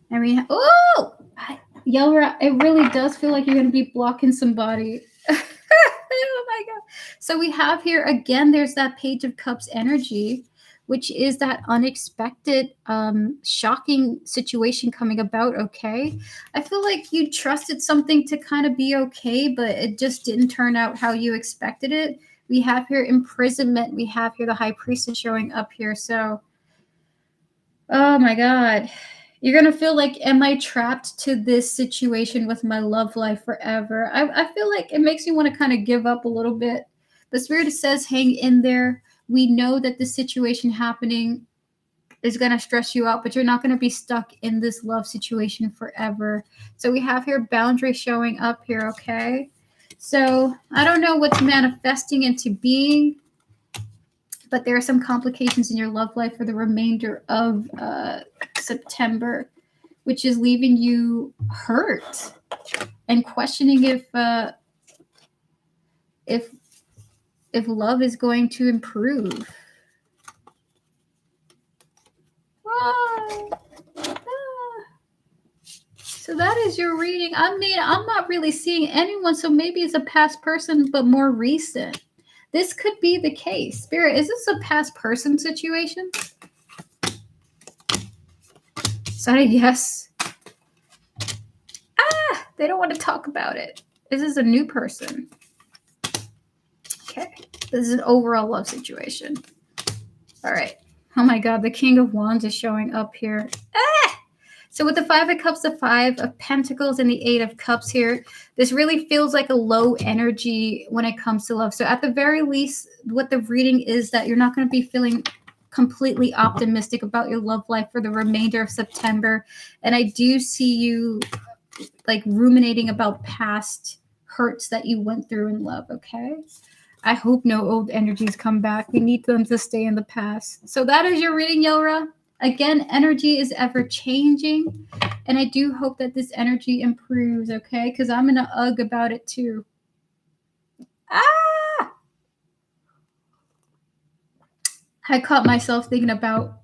And we have, oh, Yellra, it really does feel like you're going to be blocking somebody. Oh my God. So we have here, again, there's that Page of Cups energy, which is that unexpected, shocking situation coming about, okay? I feel like you trusted something to kind of be okay, but it just didn't turn out how you expected it. We have here imprisonment. We have here the High Priestess showing up here. So, oh my God. You're going to feel like, am I trapped to this situation with my love life forever? I feel like it makes me want to kind of give up a little bit. The Spirit says, hang in there. We know that the situation happening is going to stress you out, but you're not going to be stuck in this love situation forever. So we have here boundary showing up here, okay? So I don't know what's manifesting into being, but there are some complications in your love life for the remainder of September, which is leaving you hurt and questioning if love is going to improve. So that is your reading. I mean, I'm not really seeing anyone, so maybe it's a past person, but more recent. This could be the case. Spirit, is this a past person situation? Is that a yes? They don't want to talk about it. This is a new person. Okay. This is an overall love situation. All right. Oh my God, the King of Wands is showing up here. So with the 5 of Cups, the 5 of Pentacles, and the 8 of Cups here, this really feels like a low energy when it comes to love. So at the very least, what the reading is that you're not going to be feeling completely optimistic about your love life for the remainder of September. And I do see you like ruminating about past hurts that you went through in love, okay? I hope no old energies come back. We need them to stay in the past. So that is your reading, Yelra. Again, energy is ever changing, and I do hope that this energy improves, okay? Because I'm in a ugh about it too. I caught myself thinking about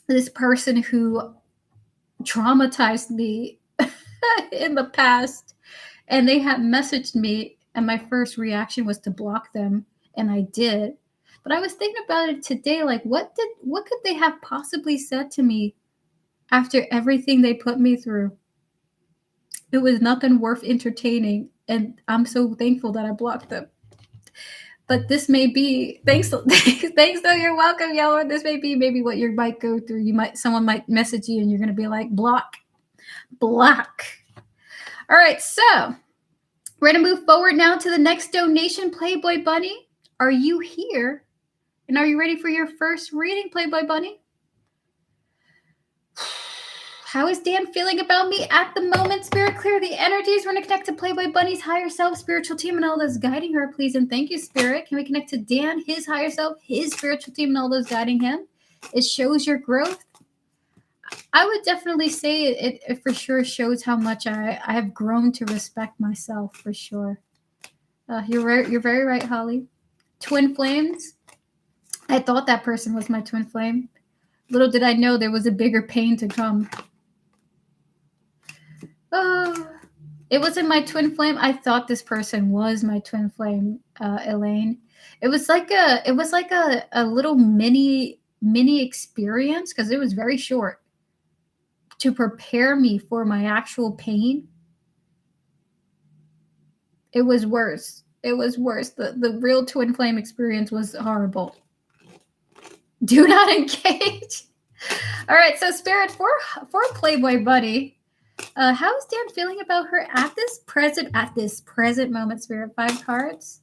this person who traumatized me in the past, and they had messaged me, and my first reaction was to block them, and I did. But I was thinking about it today, like what could they have possibly said to me after everything they put me through? It was nothing worth entertaining, and I'm so thankful that I blocked them. But this may be thanks though, you're welcome, Yellow. This may be maybe what you might go through. Someone might message you and you're gonna be like, block. All right, so we're gonna move forward now to the next donation. Playboy Bunny, are you here? And are you ready for your first reading, Playboy Bunny? How is Dan feeling about me at the moment? Spirit, clear the energies. We're going to connect to Playboy Bunny's higher self, spiritual team, and all those guiding her, please. And thank you, Spirit. Can we connect to Dan, his higher self, his spiritual team, and all those guiding him? It shows your growth. I would definitely say it for sure shows how much I have grown to respect myself, for sure. You're very right, Holly. Twin flames. I thought that person was my twin flame. Little did I know there was a bigger pain to come. Oh, it wasn't my twin flame. I thought this person was my twin flame, Elaine. It was like a little mini experience, because it was very short, to prepare me for my actual pain. It was worse. The real twin flame experience was horrible. Do not engage. All right, so Spirit, for Playboy Buddy, how is Dan feeling about her at this present moment, Spirit? 5 cards.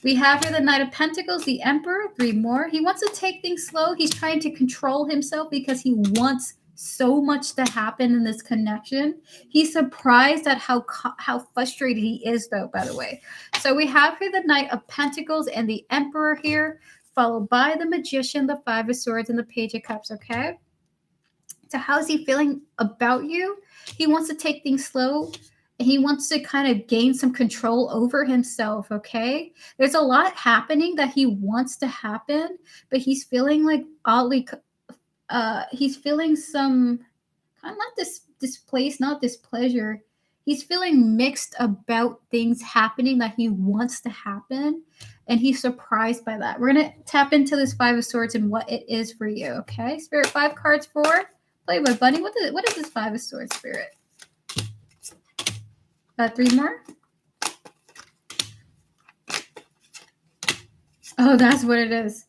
We have here the Knight of Pentacles, the Emperor, 3 more. He wants to take things slow. He's trying to control himself because he wants so much to happen in this connection. He's surprised at how frustrated he is, though, by the way. So we have here the Knight of Pentacles and the Emperor here, followed by the Magician, the 5 of Swords, and the Page of Cups, okay? So how's he feeling about you? He wants to take things slow. He wants to kind of gain some control over himself, okay? There's a lot happening that he wants to happen, but he's feeling like oddly, he's feeling some, kind of not displaced, not displeasure. He's feeling mixed about things happening that he wants to happen, and he's surprised by that. We're going to tap into this 5 of Swords and what it is for you, okay? Spirit, 5 cards for Playboy Bunny. What is this 5 of Swords, Spirit? 3 more? Oh, that's what it is.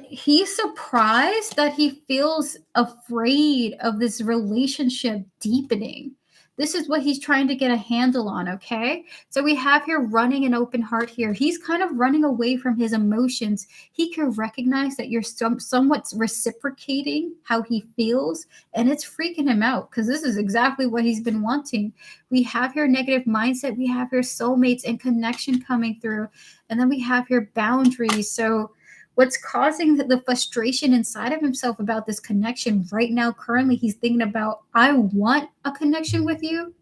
He's surprised that he feels afraid of this relationship deepening. This is what he's trying to get a handle on, okay? So we have here running an open heart here. He's kind of running away from his emotions. He can recognize that you're somewhat reciprocating how he feels, and it's freaking him out because this is exactly what he's been wanting. We have here negative mindset. We have here soulmates and connection coming through. And then we have here boundaries. So what's causing the frustration inside of himself about this connection right now, currently, he's thinking about, I want a connection with you,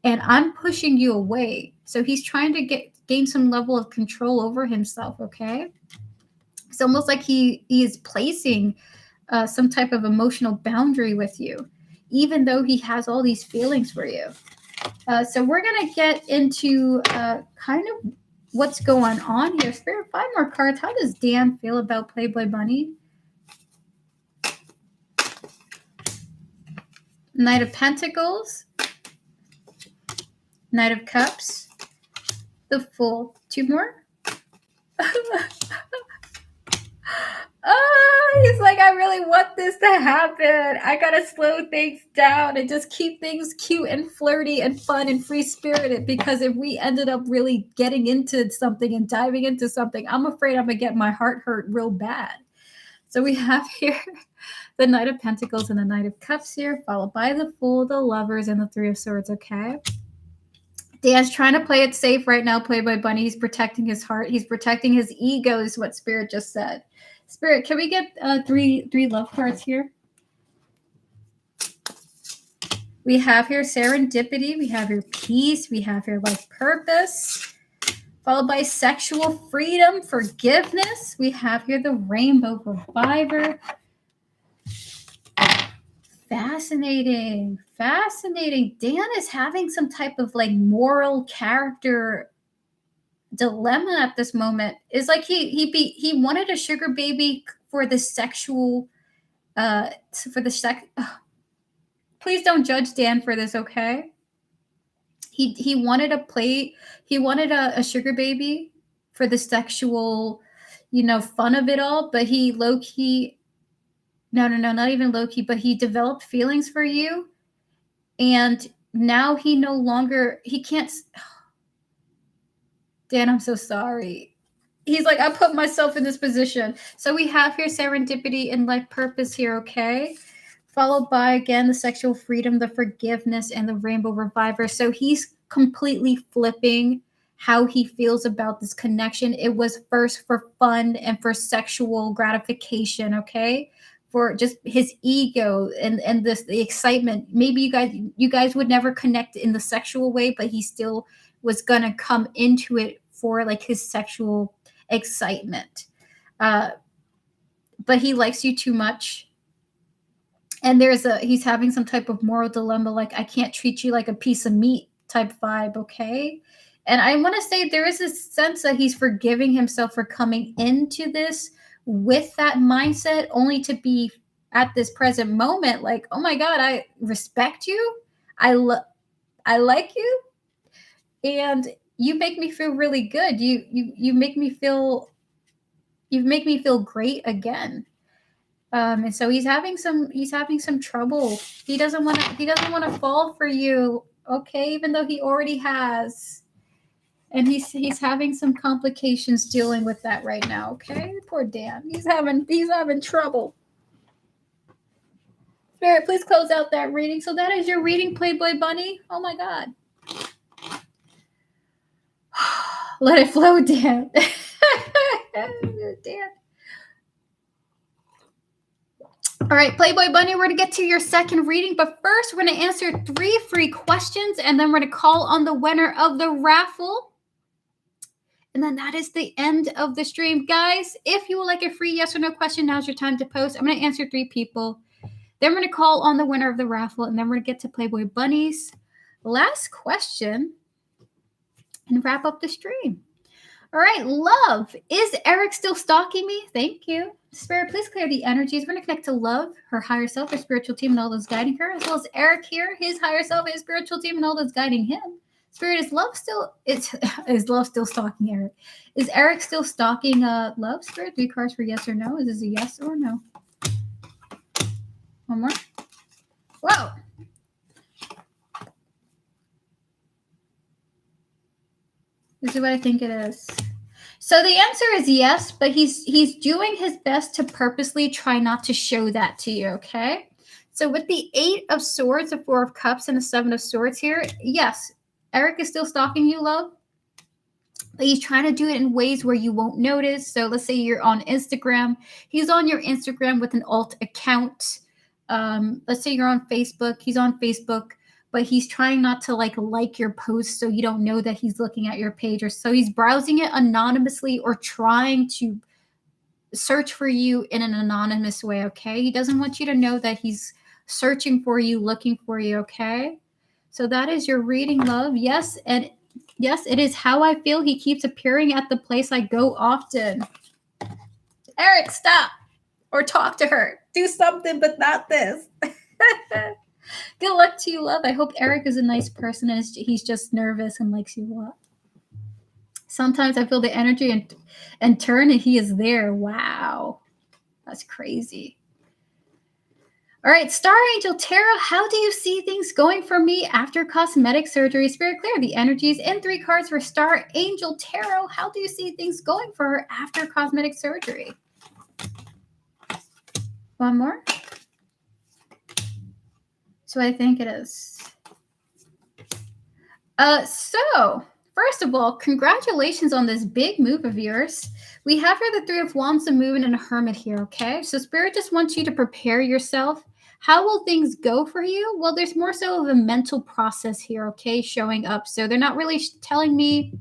and I'm pushing you away. So he's trying to gain some level of control over himself, okay? It's almost like he is placing some type of emotional boundary with you, even though he has all these feelings for you. So we're going to get into kind of what's going on here. Spirit, 5 more cards. How does Dan feel about Playboy Bunny? Knight of Pentacles. Knight of Cups. The Fool. 2 more. He's like, I really want this to happen. I gotta slow things down and just keep things cute and flirty and fun and free-spirited, because if we ended up really getting into something and diving into something, I'm afraid I'm gonna get my heart hurt real bad. So we have here the Knight of Pentacles and the Knight of Cups here, followed by the Fool, the Lovers, and the 3 of Swords, okay? Dan's trying to play it safe right now, Playboy Bunny. He's protecting his heart. He's protecting his ego, is what Spirit just said. Spirit, can we get three love cards here? We have here serendipity. We have here peace. We have here life purpose. Followed by sexual freedom, forgiveness. We have here the Rainbow Reviver. Fascinating. Fascinating. Dan is having some type of like moral character dilemma at this moment. It's like he wanted a sugar baby for the sexual please don't judge Dan for this, okay? He wanted a sugar baby for the sexual, fun of it all, but he low-key, no, not even low-key, but he developed feelings for you, and now he can't. Dan, I'm so sorry. He's like, I put myself in this position. So we have here serendipity and life purpose here, okay? Followed by, again, the sexual freedom, the forgiveness, and the Rainbow Reviver. So he's completely flipping how he feels about this connection. It was first for fun and for sexual gratification, okay? For just his ego and the excitement. Maybe you guys would never connect in the sexual way, but he still was going to come into it for like his sexual excitement. But he likes you too much. And he's having some type of moral dilemma, like, I can't treat you like a piece of meat type vibe, okay? And I want to say there is a sense that he's forgiving himself for coming into this with that mindset, only to be at this present moment like, oh my God, I respect you. I like you. And you make me feel really good. You make me feel great again. And so he's having some trouble. He doesn't want to fall for you, okay, even though he already has. And he's having some complications dealing with that right now, okay? Poor Dan. He's having trouble. Spirit, please close out that reading. So that is your reading, Playboy Bunny. Oh my God. Let it flow, Dan. Dan. All right, Playboy Bunny, we're going to get to your second reading, but first we're going to answer 3 free questions, and then we're going to call on the winner of the raffle. And then that is the end of the stream. Guys, if you would like a free yes or no question, now's your time to post. I'm going to answer 3 people. Then we're going to call on the winner of the raffle, and then we're going to get to Playboy Bunny's last question and wrap up the stream. All right, love. Is Eric still stalking me? Thank you. Spirit, please clear the energies. We're going to connect to love, her higher self, her spiritual team, and all those guiding her, as well as Eric here, his higher self, his spiritual team, and all those guiding him. Spirit, is love still stalking Eric? Is Eric still stalking love? Spirit, 3 cards for yes or no. Is this a yes or no? One more. Whoa. This is what I think it is. So the answer is yes, but he's doing his best to purposely try not to show that to you, okay? So with the 8 of Swords, the 4 of Cups, and the 7 of Swords here, yes, Eric is still stalking you, love. But he's trying to do it in ways where you won't notice. So let's say you're on Instagram. He's on your Instagram with an alt account. Let's say you're on Facebook. He's on Facebook, but he's trying not to like your post so you don't know that he's looking at your page. Or so he's browsing it anonymously or trying to search for you in an anonymous way, okay? He doesn't want you to know that he's searching for you, looking for you, okay? So that is your reading, love. Yes, and yes, it is how I feel. He keeps appearing at the place I go often. Eric, stop. Or talk to her. Do something, but not this. Good luck to you, love. I hope Eric is a nice person and he's just nervous and likes you a lot. Sometimes I feel the energy and turn and he is there. Wow. That's crazy. All right, Star Angel Tarot, how do you see things going for me after cosmetic surgery? Spirit clear, the energies in 3 cards for Star Angel Tarot. How do you see things going for her after cosmetic surgery? One more. So I think it is. So first of all, congratulations on this big move of yours. We have here the 3 of Wands, the Moon, and a Hermit here, okay? So Spirit just wants you to prepare yourself. How will things go for you? Well, there's more so of a mental process here, okay, showing up. So they're not really telling me,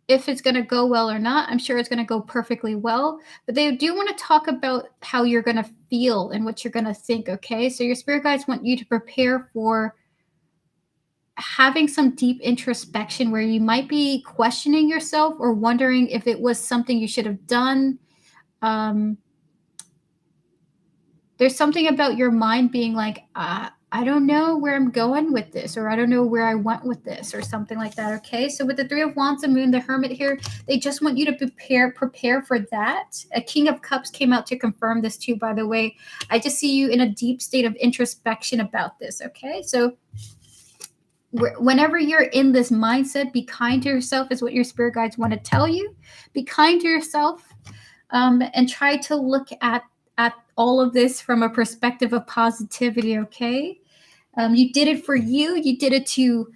if it's going to go well or not. I'm sure it's going to go perfectly well, but they do want to talk about how you're going to feel and what you're going to think, okay? So your spirit guides want you to prepare for having some deep introspection where you might be questioning yourself or wondering if it was something you should have done. There's something about your mind being like, I don't know where I'm going with this, or I don't know where I went with this, or something like that, okay? So with the 3 of Wands and Moon, the Hermit here, they just want you to prepare for that. A King of Cups came out to confirm this too, by the way. I just see you in a deep state of introspection about this, okay? So whenever you're in this mindset, be kind to yourself is what your spirit guides want to tell you. Be kind to yourself, and try to look at all of this from a perspective of positivity, okay? You did it for you. You did it to,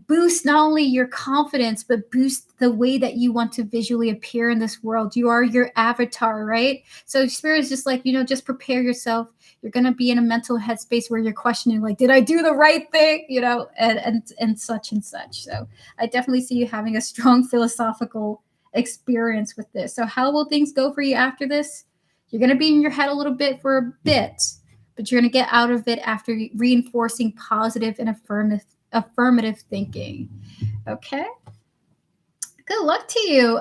boost not only your confidence, but boost the way that you want to visually appear in this world. You are your avatar, right? So Spirit is just like, just prepare yourself. You're going to be in a mental headspace where you're questioning, like, did I do the right thing? And such and such. So I definitely see you having a strong philosophical experience with this. So how will things go for you after this? You're going to be in your head a little bit for a bit, but you're going to get out of it after reinforcing positive and affirmative thinking. Okay? Good luck to you,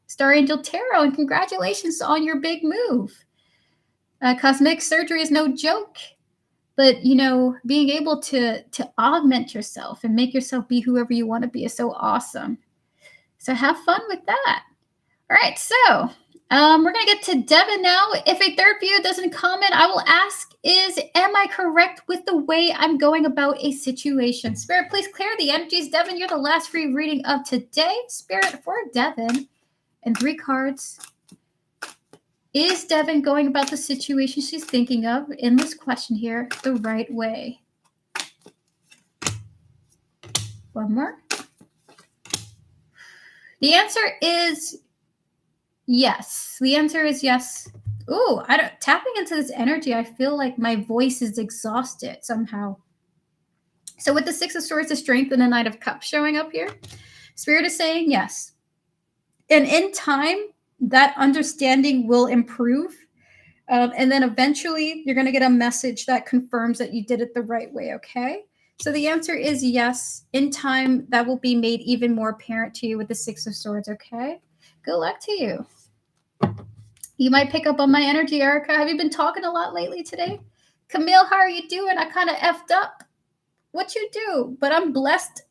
Star Angel Tarot, and congratulations on your big move. Cosmetic surgery is no joke, but, being able to augment yourself and make yourself be whoever you want to be is so awesome. So have fun with that. All right, so we're going to get to Devin now. If a third viewer doesn't comment, I will ask am I correct with the way I'm going about a situation? Spirit, please clear the energies. Devin, you're the last free reading of today. Spirit, for Devin, and 3 cards. Is Devin going about the situation she's thinking of in this question here the right way? One more. The answer is yes. The answer is yes. Ooh, tapping into this energy, I feel like my voice is exhausted somehow. So with the 6 of Swords, the Strength, and the Knight of Cups showing up here, Spirit is saying yes. And in time, that understanding will improve. And then eventually, you're going to get a message that confirms that you did it the right way, okay? So the answer is yes. In time, that will be made even more apparent to you with the 6 of Swords, okay? Good luck to you. You might pick up on my energy, Erica. Have you been talking a lot lately today? Camille, how are you doing? I kind of effed up. What you do? But I'm blessed.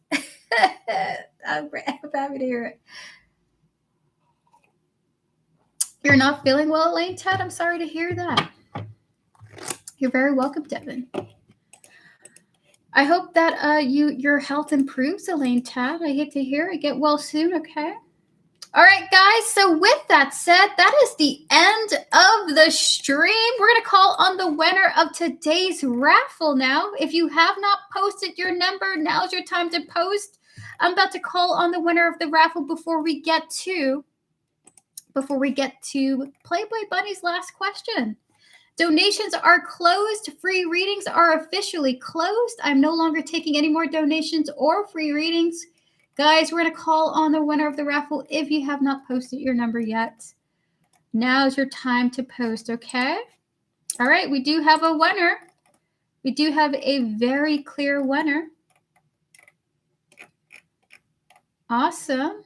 I'm happy to hear it. You're not feeling well, Elaine Tad? I'm sorry to hear that. You're very welcome, Devin. I hope that your health improves, Elaine Tad. I hate to hear it. Get well soon, okay? All right, guys. So with that said, that is the end of the stream. We're going to call on the winner of today's raffle now. If you have not posted your number, now's your time to post. I'm about to call on the winner of the raffle before we get to Playboy Bunny's last question. Donations are closed. Free readings are officially closed. I'm no longer taking any more donations or free readings. Guys, we're going to call on the winner of the raffle if you have not posted your number yet. Now's your time to post, okay? All right, we do have a winner. We do have a very clear winner. Awesome.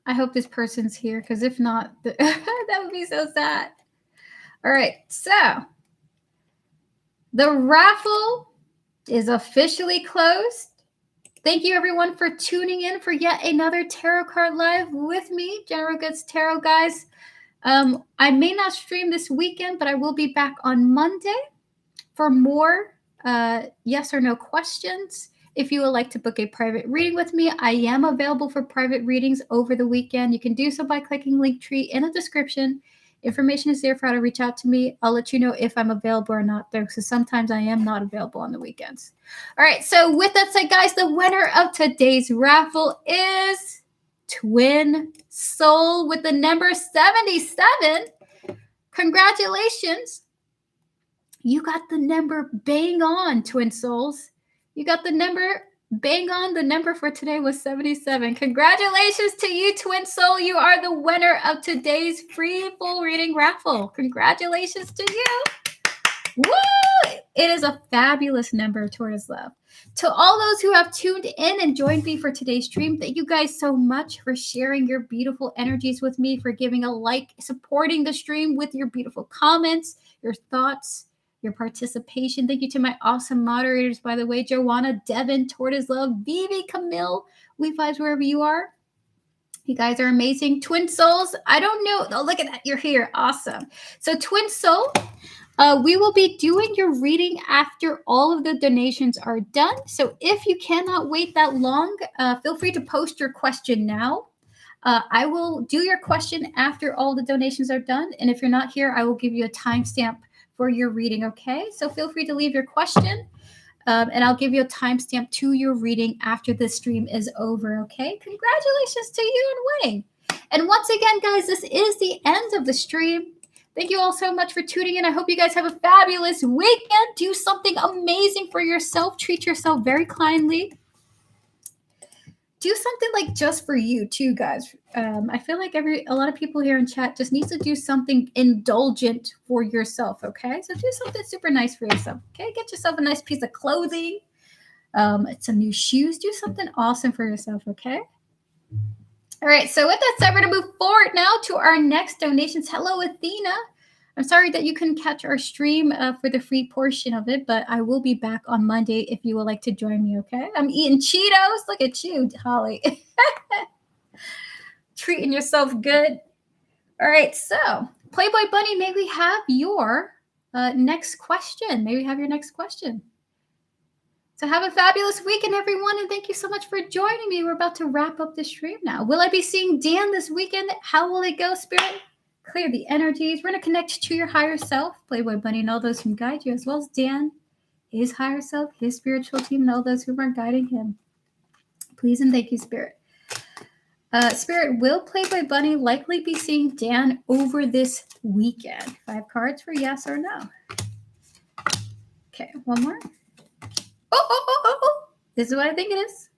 I hope this person's here, because if not, that would be so sad. All right, so the raffle is officially closed. Thank you, everyone, for tuning in for yet another Tarot Card Live with me, General Goods Tarot, guys. I may not stream this weekend, but I will be back on Monday for more yes or no questions. If you would like to book a private reading with me, I am available for private readings over the weekend. You can do so by clicking Linktree in the description. Information is there for how to reach out to me. I'll let you know if I'm available or not, though, because sometimes I am not available on the weekends. All right, so with that said, guys, the winner of today's raffle is Twin Soul with the number 77. Congratulations. You got the number bang on, Twin Souls. You got the number bang on. The number for today was 77. Congratulations to you, Twin Soul. You are the winner of today's free full reading raffle. Congratulations to you. Woo! It is a fabulous number towards love. To all those who have tuned in and joined me for today's stream, thank you guys so much for sharing your beautiful energies with me, for giving a like, supporting the stream with your beautiful comments, your thoughts, your participation. Thank you to my awesome moderators, by the way, Joanna, Devin, Tortoise Love, Vivi, Camille, We Vibes, wherever you are. You guys are amazing. Twin Souls, I don't know. Oh, look at that. You're here. Awesome. So Twin Soul, we will be doing your reading after all of the donations are done. So if you cannot wait that long, feel free to post your question now. I will do your question after all the donations are done. And if you're not here, I will give you a timestamp for your reading, okay? So feel free to leave your question, and I'll give you a timestamp to your reading after the stream is over, okay? Congratulations to you on winning. And once again, guys, this is the end of the stream. Thank you all so much for tuning in. I hope you guys have a fabulous weekend. Do something amazing for yourself. Treat yourself very kindly. Do something like just for you too, guys. I feel like a lot of people here in chat just needs to do something indulgent for yourself, okay? So do something super nice for yourself, okay? Get yourself a nice piece of clothing, some new shoes. Do something awesome for yourself, okay? All right, so with that said, we're going to move forward now to our next donations. Hello, Athena. I'm sorry that you couldn't catch our stream for the free portion of it, but I will be back on Monday if you would like to join me, okay? I'm eating Cheetos. Look at you, Holly. Treating yourself good. All right, so Playboy Bunny, may we have your next question? May we have your next question? So have a fabulous weekend, everyone, and thank you so much for joining me. We're about to wrap up the stream now. Will I be seeing Dan this weekend? How will it go, Spirit? Clear the energies. We're going to connect to your higher self, Playboy Bunny, and all those who guide you, as well as Dan, his higher self, his spiritual team, and all those who are guiding him. Please and thank you, Spirit. Spirit, will Playboy Bunny likely be seeing Dan over this weekend? 5 cards for yes or no. Okay, one more. Oh. This is what I think it is.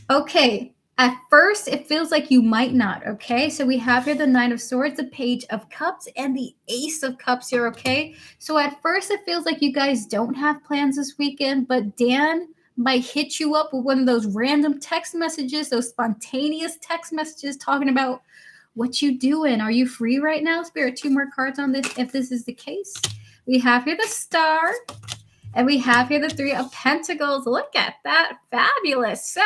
Okay. At first, it feels like you might not, okay? So we have here the Nine of Swords, the Page of Cups, and the Ace of Cups here, okay? So at first, it feels like you guys don't have plans this weekend, but Dan might hit you up with one of those random text messages, those spontaneous text messages talking about what you doing. Are you free right now? Spirit, 2 more cards on this if this is the case. We have here the Star, and we have here the 3 of Pentacles. Look at that. Fabulous. So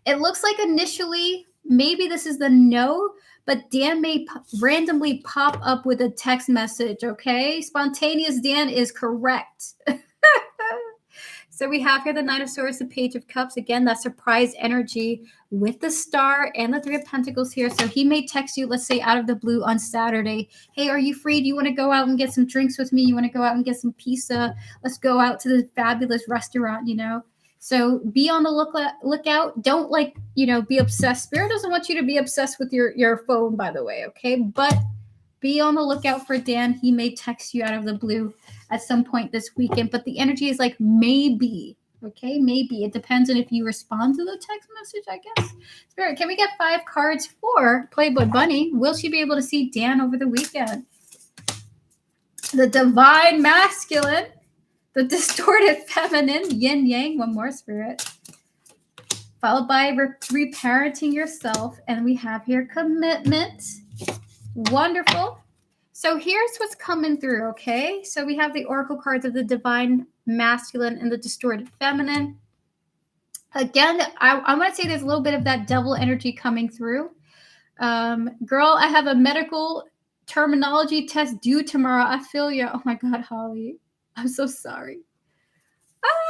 it looks like initially, maybe this is the no, but Dan may randomly pop up with a text message, okay? Spontaneous Dan is correct. So we have here the Knight of Swords, the Page of Cups. Again, that surprise energy with the Star and the 3 of Pentacles here. So he may text you, let's say, out of the blue on Saturday. Hey, are you free? Do you want to go out and get some drinks with me? You want to go out and get some pizza? Let's go out to the fabulous restaurant, you know? So be on the lookout. Don't be obsessed. Spirit doesn't want you to be obsessed with your phone, by the way, okay? But be on the lookout for Dan. He may text you out of the blue at some point this weekend, but the energy is like maybe. Okay, maybe. It depends on if you respond to the text message, I guess. Spirit, can we get 5 cards for Playboy Bunny? Will she be able to see Dan over the weekend? The Divine Masculine, the Distorted Feminine, Yin Yang, one more, Spirit. Followed by reparenting yourself. And we have here commitment. Wonderful. So here's what's coming through, okay? So we have the Oracle cards of the Divine Masculine and the Distorted Feminine. Again, I want to say there's a little bit of that devil energy coming through. Girl, I have a medical terminology test due tomorrow. I feel you. Oh my God, Holly. I'm so sorry.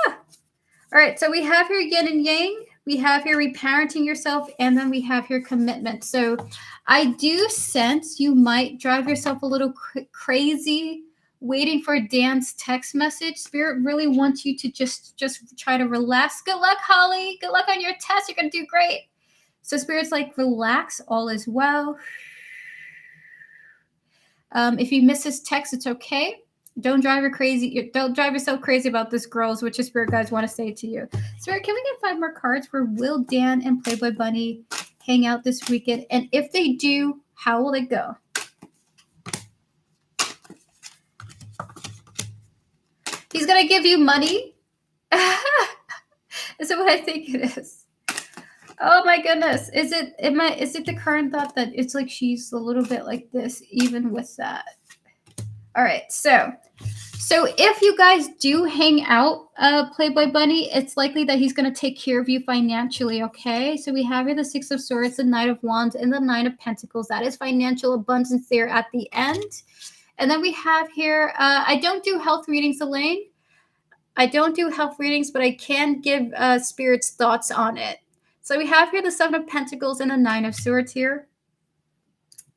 All right, so we have here yin and yang. We have here reparenting yourself, and then we have here commitment. So I do sense you might drive yourself a little crazy waiting for Dan's text message. Spirit really wants you to just try to relax. Good luck, Holly. Good luck on your test. You're going to do great. So Spirit's like, relax. All is well. If you miss his text, it's okay. Don't drive her crazy. Don't drive yourself crazy about this, girls, which your spirit guides want to say to you. Spirit, can we get 5 more cards for Will, Dan, and Playboy Bunny hang out this weekend? And if they do, how will it go? He's going to give you money. Is it what I think it is? Oh my goodness. Is it the current thought that it's like she's a little bit like this, even with that? All right, so if you guys do hang out, Playboy Bunny, it's likely that he's going to take care of you financially, okay? So we have here the 6 of Swords, the Knight of Wands, and the 9 of Pentacles. That is financial abundance there at the end. And then we have here, I don't do health readings, Elaine. I don't do health readings, but I can give Spirit's thoughts on it. So we have here the 7 of Pentacles and the 9 of Swords here.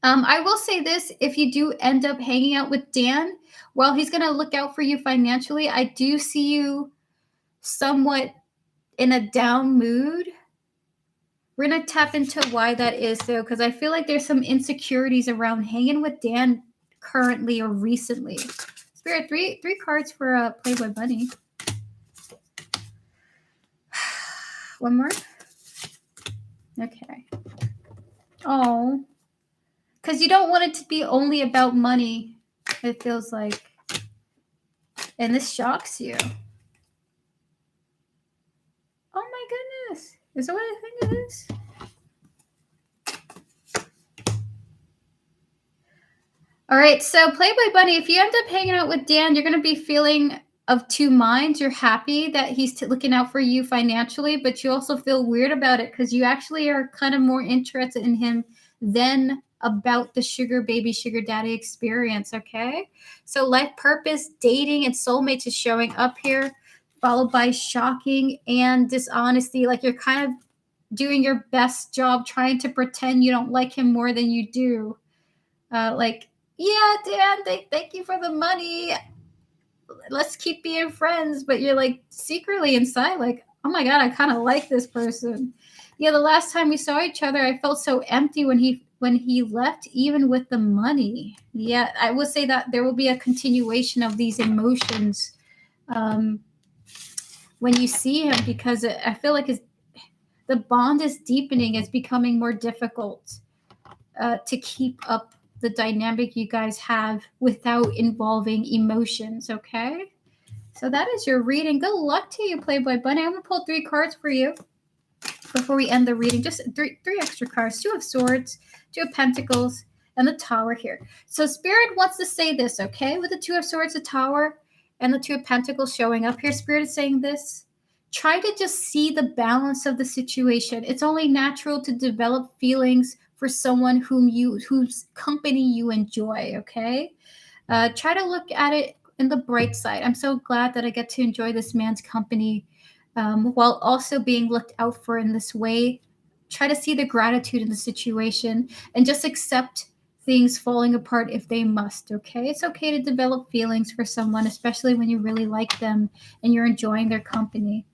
I will say this, if you do end up hanging out with Dan, well, he's going to look out for you financially. I do see you somewhat in a down mood. We're going to tap into why that is, though, because I feel like there's some insecurities around hanging with Dan currently or recently. Spirit, three cards for Playboy Bunny. One more. Okay. Oh. Because you don't want it to be only about money, it feels like. And this shocks you. Oh my goodness. Is that what I think it is? All right, so Playboy Bunny, if you end up hanging out with Dan, you're going to be feeling of 2 minds. You're happy that he's looking out for you financially, but you also feel weird about it because you actually are kind of more interested in him than about the sugar baby, sugar daddy experience, okay? So life purpose, dating, and soulmates is showing up here, followed by shocking and dishonesty. Like you're kind of doing your best job trying to pretend you don't like him more than you do. Like, yeah, Dan, thank you for the money. Let's keep being friends. But you're like secretly inside like, oh my God, I kind of like this person. Yeah, the last time we saw each other, I felt so empty when he left, even with the money. Yeah, I would say that there will be a continuation of these emotions when you see him, because I feel like the bond is deepening. It's becoming more difficult to keep up the dynamic you guys have without involving emotions, okay? So that is your reading. Good luck to you, Playboy Bunny. I'm going to pull 3 cards for you before we end the reading. Just three extra cards. 2 of Swords, 2 of Pentacles, and the Tower here. So Spirit wants to say this, okay? With the 2 of Swords, the Tower, and the 2 of Pentacles showing up here, Spirit is saying this. Try to just see the balance of the situation. It's only natural to develop feelings for someone whose company you enjoy, okay? Try to look at it in the bright side. I'm so glad that I get to enjoy this man's company while also being looked out for in this way. Try to see the gratitude in the situation and just accept things falling apart if they must, okay? It's okay to develop feelings for someone, especially when you really like them and you're enjoying their company.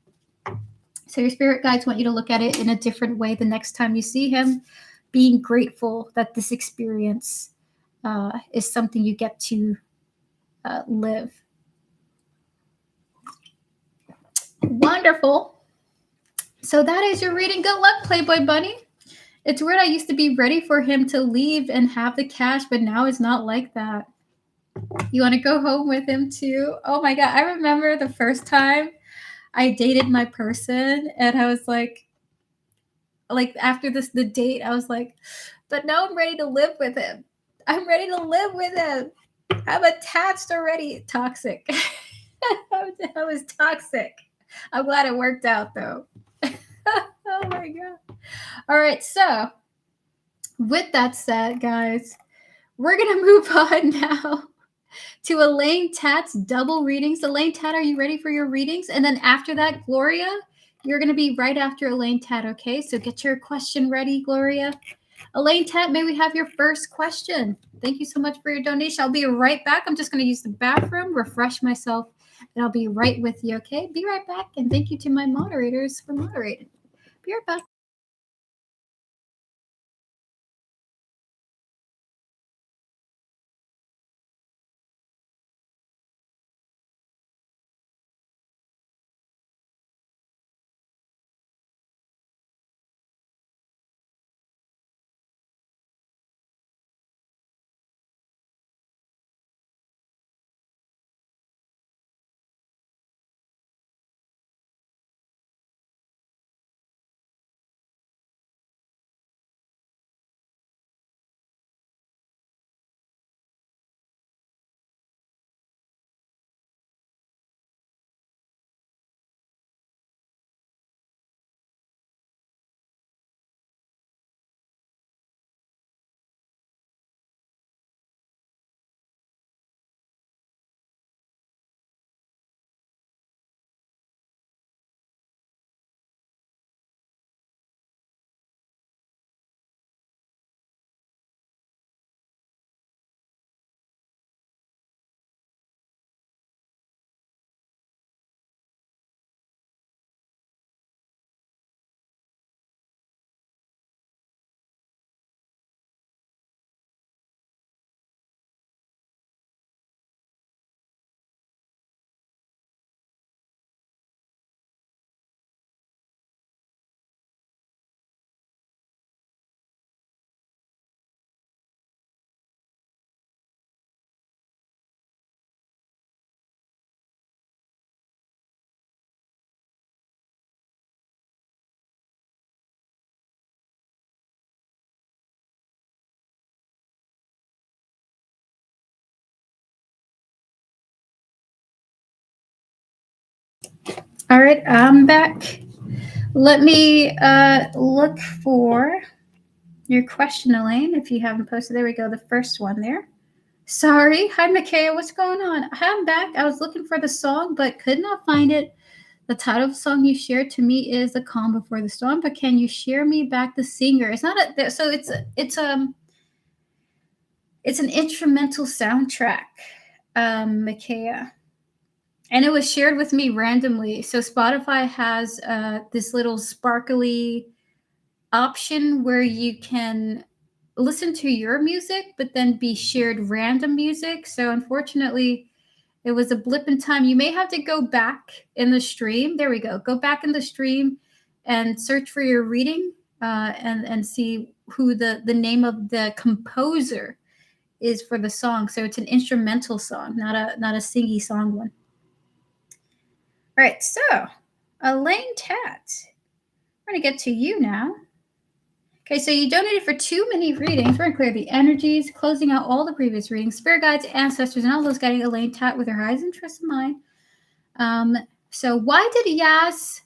So your spirit guides want you to look at it in a different way the next time you see him, being grateful that this experience is something you get to live. Wonderful. So that is your reading. Good luck, Playboy Bunny. It's weird. I used to be ready for him to leave and have the cash, but now it's not like that. You want to go home with him too? Oh my God. I remember the first time I dated my person and I was like after the date, I was like, but now I'm ready to live with him. I'm ready to live with him. I'm attached already. Toxic. I was toxic. I'm glad it worked out though. Oh my God. All right. So with that said, guys, we're going to move on now to Elaine Tat's double readings. Elaine Tat, are you ready for your readings? And then after that, Gloria, you're going to be right after Elaine Tat, okay? So get your question ready, Gloria. Elaine Tat, may we have your first question? Thank you so much for your donation. I'll be right back. I'm just going to use the bathroom, refresh myself, and I'll be right with you, okay? Be right back. And thank you to my moderators for moderating. Be right back. All right, I'm back. Let me look for your question, Elaine, if you haven't posted. There we go, the first one there. Sorry. Hi, Micaiah. What's going on? I'm back. I was looking for the song, but could not find it. The title of the song you shared to me is "The Calm Before the Storm," but can you share me back the singer? It's not a so it's an instrumental soundtrack, Micaiah. And it was shared with me randomly. So Spotify has this little sparkly option where you can listen to your music, but then be shared random music. So unfortunately, it was a blip in time. You may have to go back in the stream. There we go. Go back in the stream and search for your reading and see who the name of the composer is for the song. So it's an instrumental song, not a singy song one. All right, so Elaine Tat, we're going to get to you now. Okay, so you donated for 2 mini readings. We're going to clear the energies, closing out all the previous readings, spirit guides, ancestors, and all those guiding Elaine Tat with her highest interest in mind. So why did Yas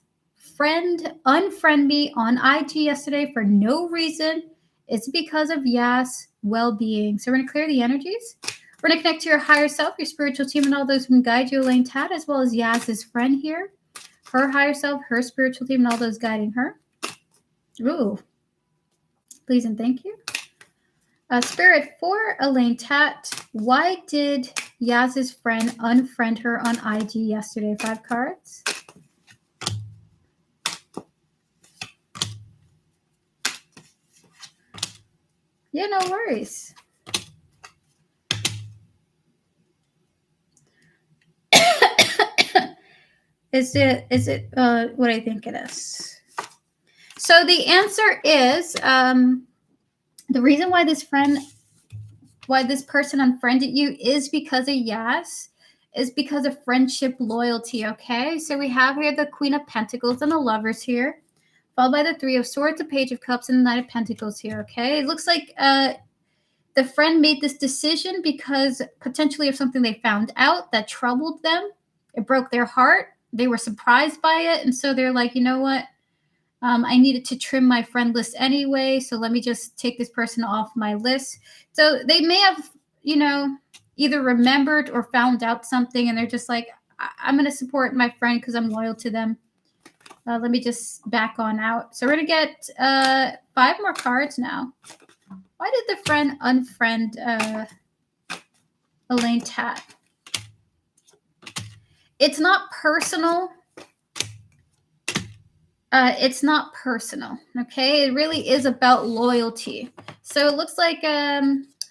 unfriend me on IG yesterday for no reason? It's because of Yas' well-being. So we're going to clear the energies. We're going to connect to your higher self, your spiritual team, and all those who can guide you, Elaine Tat, as well as Yas's friend here, her higher self, her spiritual team, and all those guiding her. Ooh. Please and thank you. Spirit for Elaine Tat, why did Yaz's friend unfriend her on IG yesterday? 5 cards. Yeah, no worries. Is it what I think it is? So the answer is the reason why this person unfriended you is because of yes, is because of friendship loyalty, okay? So we have here the Queen of Pentacles and the Lovers here, followed by the Three of Swords, the Page of Cups, and the Knight of Pentacles here, okay? It looks like the friend made this decision because potentially of something they found out that troubled them. It broke their heart. They were surprised by it. And so they're like, you know what? I needed to trim my friend list anyway. So let me just take this person off my list. So they may have, either remembered or found out something. And they're just like, I'm going to support my friend because I'm loyal to them. Let me just back on out. So we're going to get 5 more cards now. Why did the friend unfriend Elaine Tat? It's not personal. It's not personal, okay? It really is about loyalty. So it looks like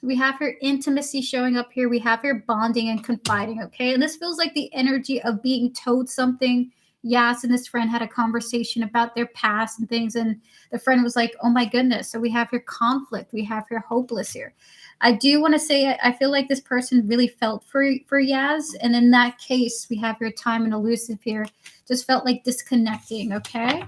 we have her intimacy showing up here. We have her bonding and confiding, okay? And this feels like the energy of being told something. Yes, and this friend had a conversation about their past and things, and the friend was like, oh my goodness. So we have her conflict. We have her hopeless here. I do want to say I feel like this person really felt for Yaz, and in that case, we have her time and elusive here. Just felt like disconnecting, okay?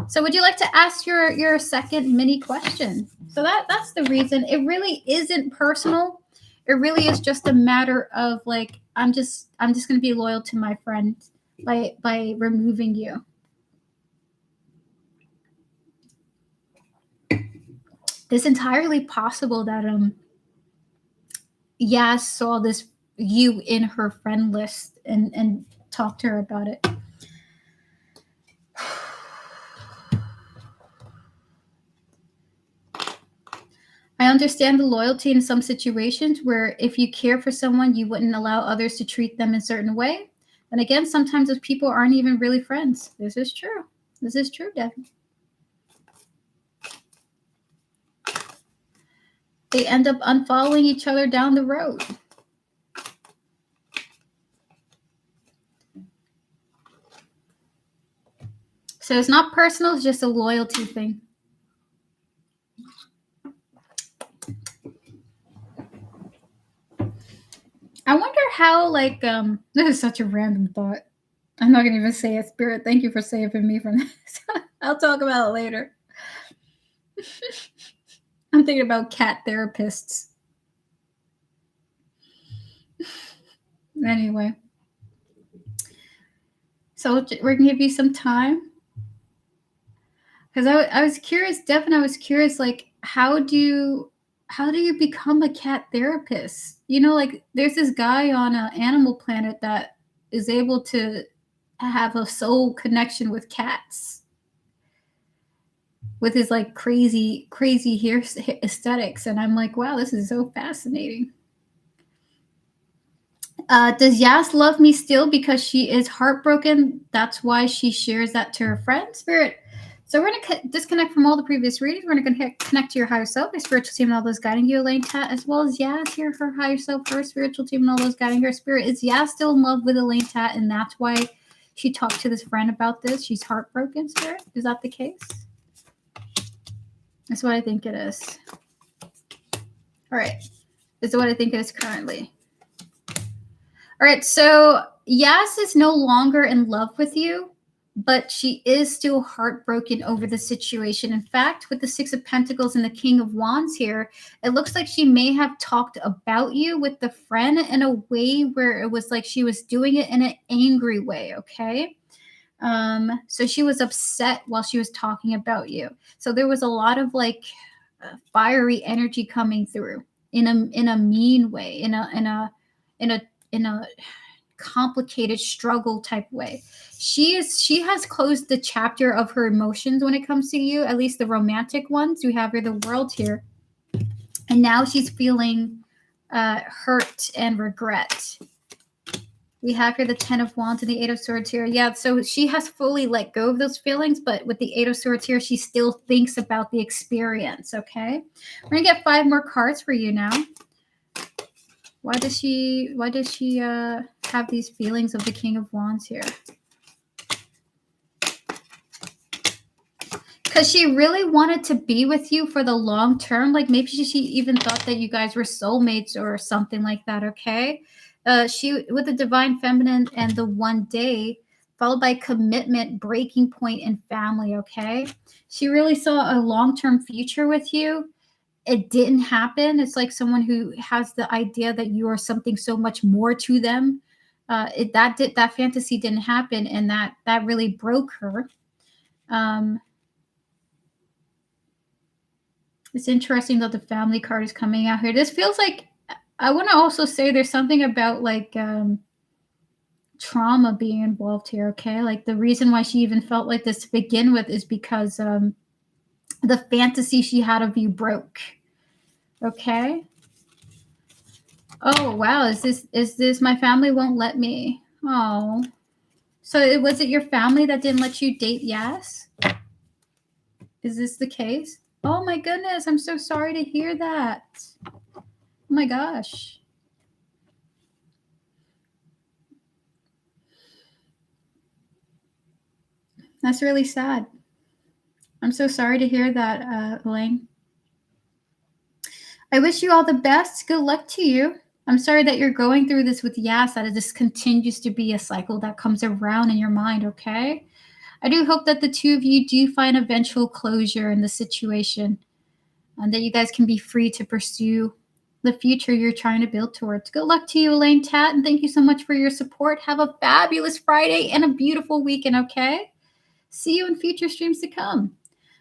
So would you like to ask your second mini question? So that's the reason. It really isn't personal. It really is just a matter of like, I'm just going to be loyal to my friend by removing you. It's entirely possible that Yaz saw this you in her friend list and talked to her about it. I understand the loyalty in some situations where if you care for someone, you wouldn't allow others to treat them in a certain way. And again, sometimes those people aren't even really friends. This is true. This is true, Devin. They end up unfollowing each other down the road. So it's not personal, it's just a loyalty thing. I wonder how, like, this is such a random thought. I'm not going to even say it. Spirit, thank you for saving me from this. I'll talk about it later. I'm thinking about cat therapists. Anyway. So we're going to give you some time. Because I was curious, Devin, like, how do you become a cat therapist? Like, there's this guy on Animal Planet that is able to have a soul connection with cats with his like crazy hair aesthetics, and I'm like, wow, this is so fascinating. Does Yas love me still because she is heartbroken? That's why she shares that to her friend. Spirit. So we're going to disconnect from all the previous readings. We're going to connect to your higher self, your spiritual team, and all those guiding you, Elaine Tat, as well as Yas here, her higher self, her spiritual team, and all those guiding her. Spirit, is Yas still in love with Elaine Tat, and that's why she talked to this friend about this? She's heartbroken, Spirit? Is that the case? That's what I think it is. All right. This is what I think it is currently. All right. So Yas is no longer in love with you, but she is still heartbroken over the situation. In fact, with the Six of Pentacles and the King of Wands here, it looks like she may have talked about you with the friend in a way where it was like she was doing it in an angry way, okay? So she was upset while she was talking about you. So there was a lot of like fiery energy coming through in a mean way, in a complicated struggle type way. She has closed the chapter of her emotions when it comes to you, at least the romantic ones. We have her the World here, and now she's feeling hurt and regret. We have here the Ten of Wands and the Eight of Swords here. Yeah, so she has fully let go of those feelings, but with the Eight of Swords here, she still thinks about the experience, okay? We're going to get 5 more cards for you now. Why does she have these feelings of the King of Wands here? Because she really wanted to be with you for the long term. Like maybe she even thought that you guys were soulmates or something like that, okay? She, with the divine feminine and the one day, followed by commitment, breaking point, and family, okay? She really saw a long-term future with you. It didn't happen. It's like someone who has the idea that you are something so much more to them. That fantasy didn't happen, and that really broke her. It's interesting that the family card is coming out here. This feels like, I want to also say there's something about like trauma being involved here, okay? Like the reason why she even felt like this to begin with is because the fantasy she had of you broke, okay? Oh, wow. Is this my family won't let me? Oh. So was it your family that didn't let you date Yas? Is this the case? Oh my goodness, I'm so sorry to hear that. Oh my gosh. That's really sad. I'm so sorry to hear that, Elaine. I wish you all the best. Good luck to you. I'm sorry that you're going through this with Yas, that it just continues to be a cycle that comes around in your mind, okay? I do hope that the two of you do find eventual closure in the situation and that you guys can be free to pursue the future you're trying to build towards. Good luck to you, Elaine Tat, and thank you so much for your support. Have a fabulous Friday and a beautiful weekend, okay? See you in future streams to come.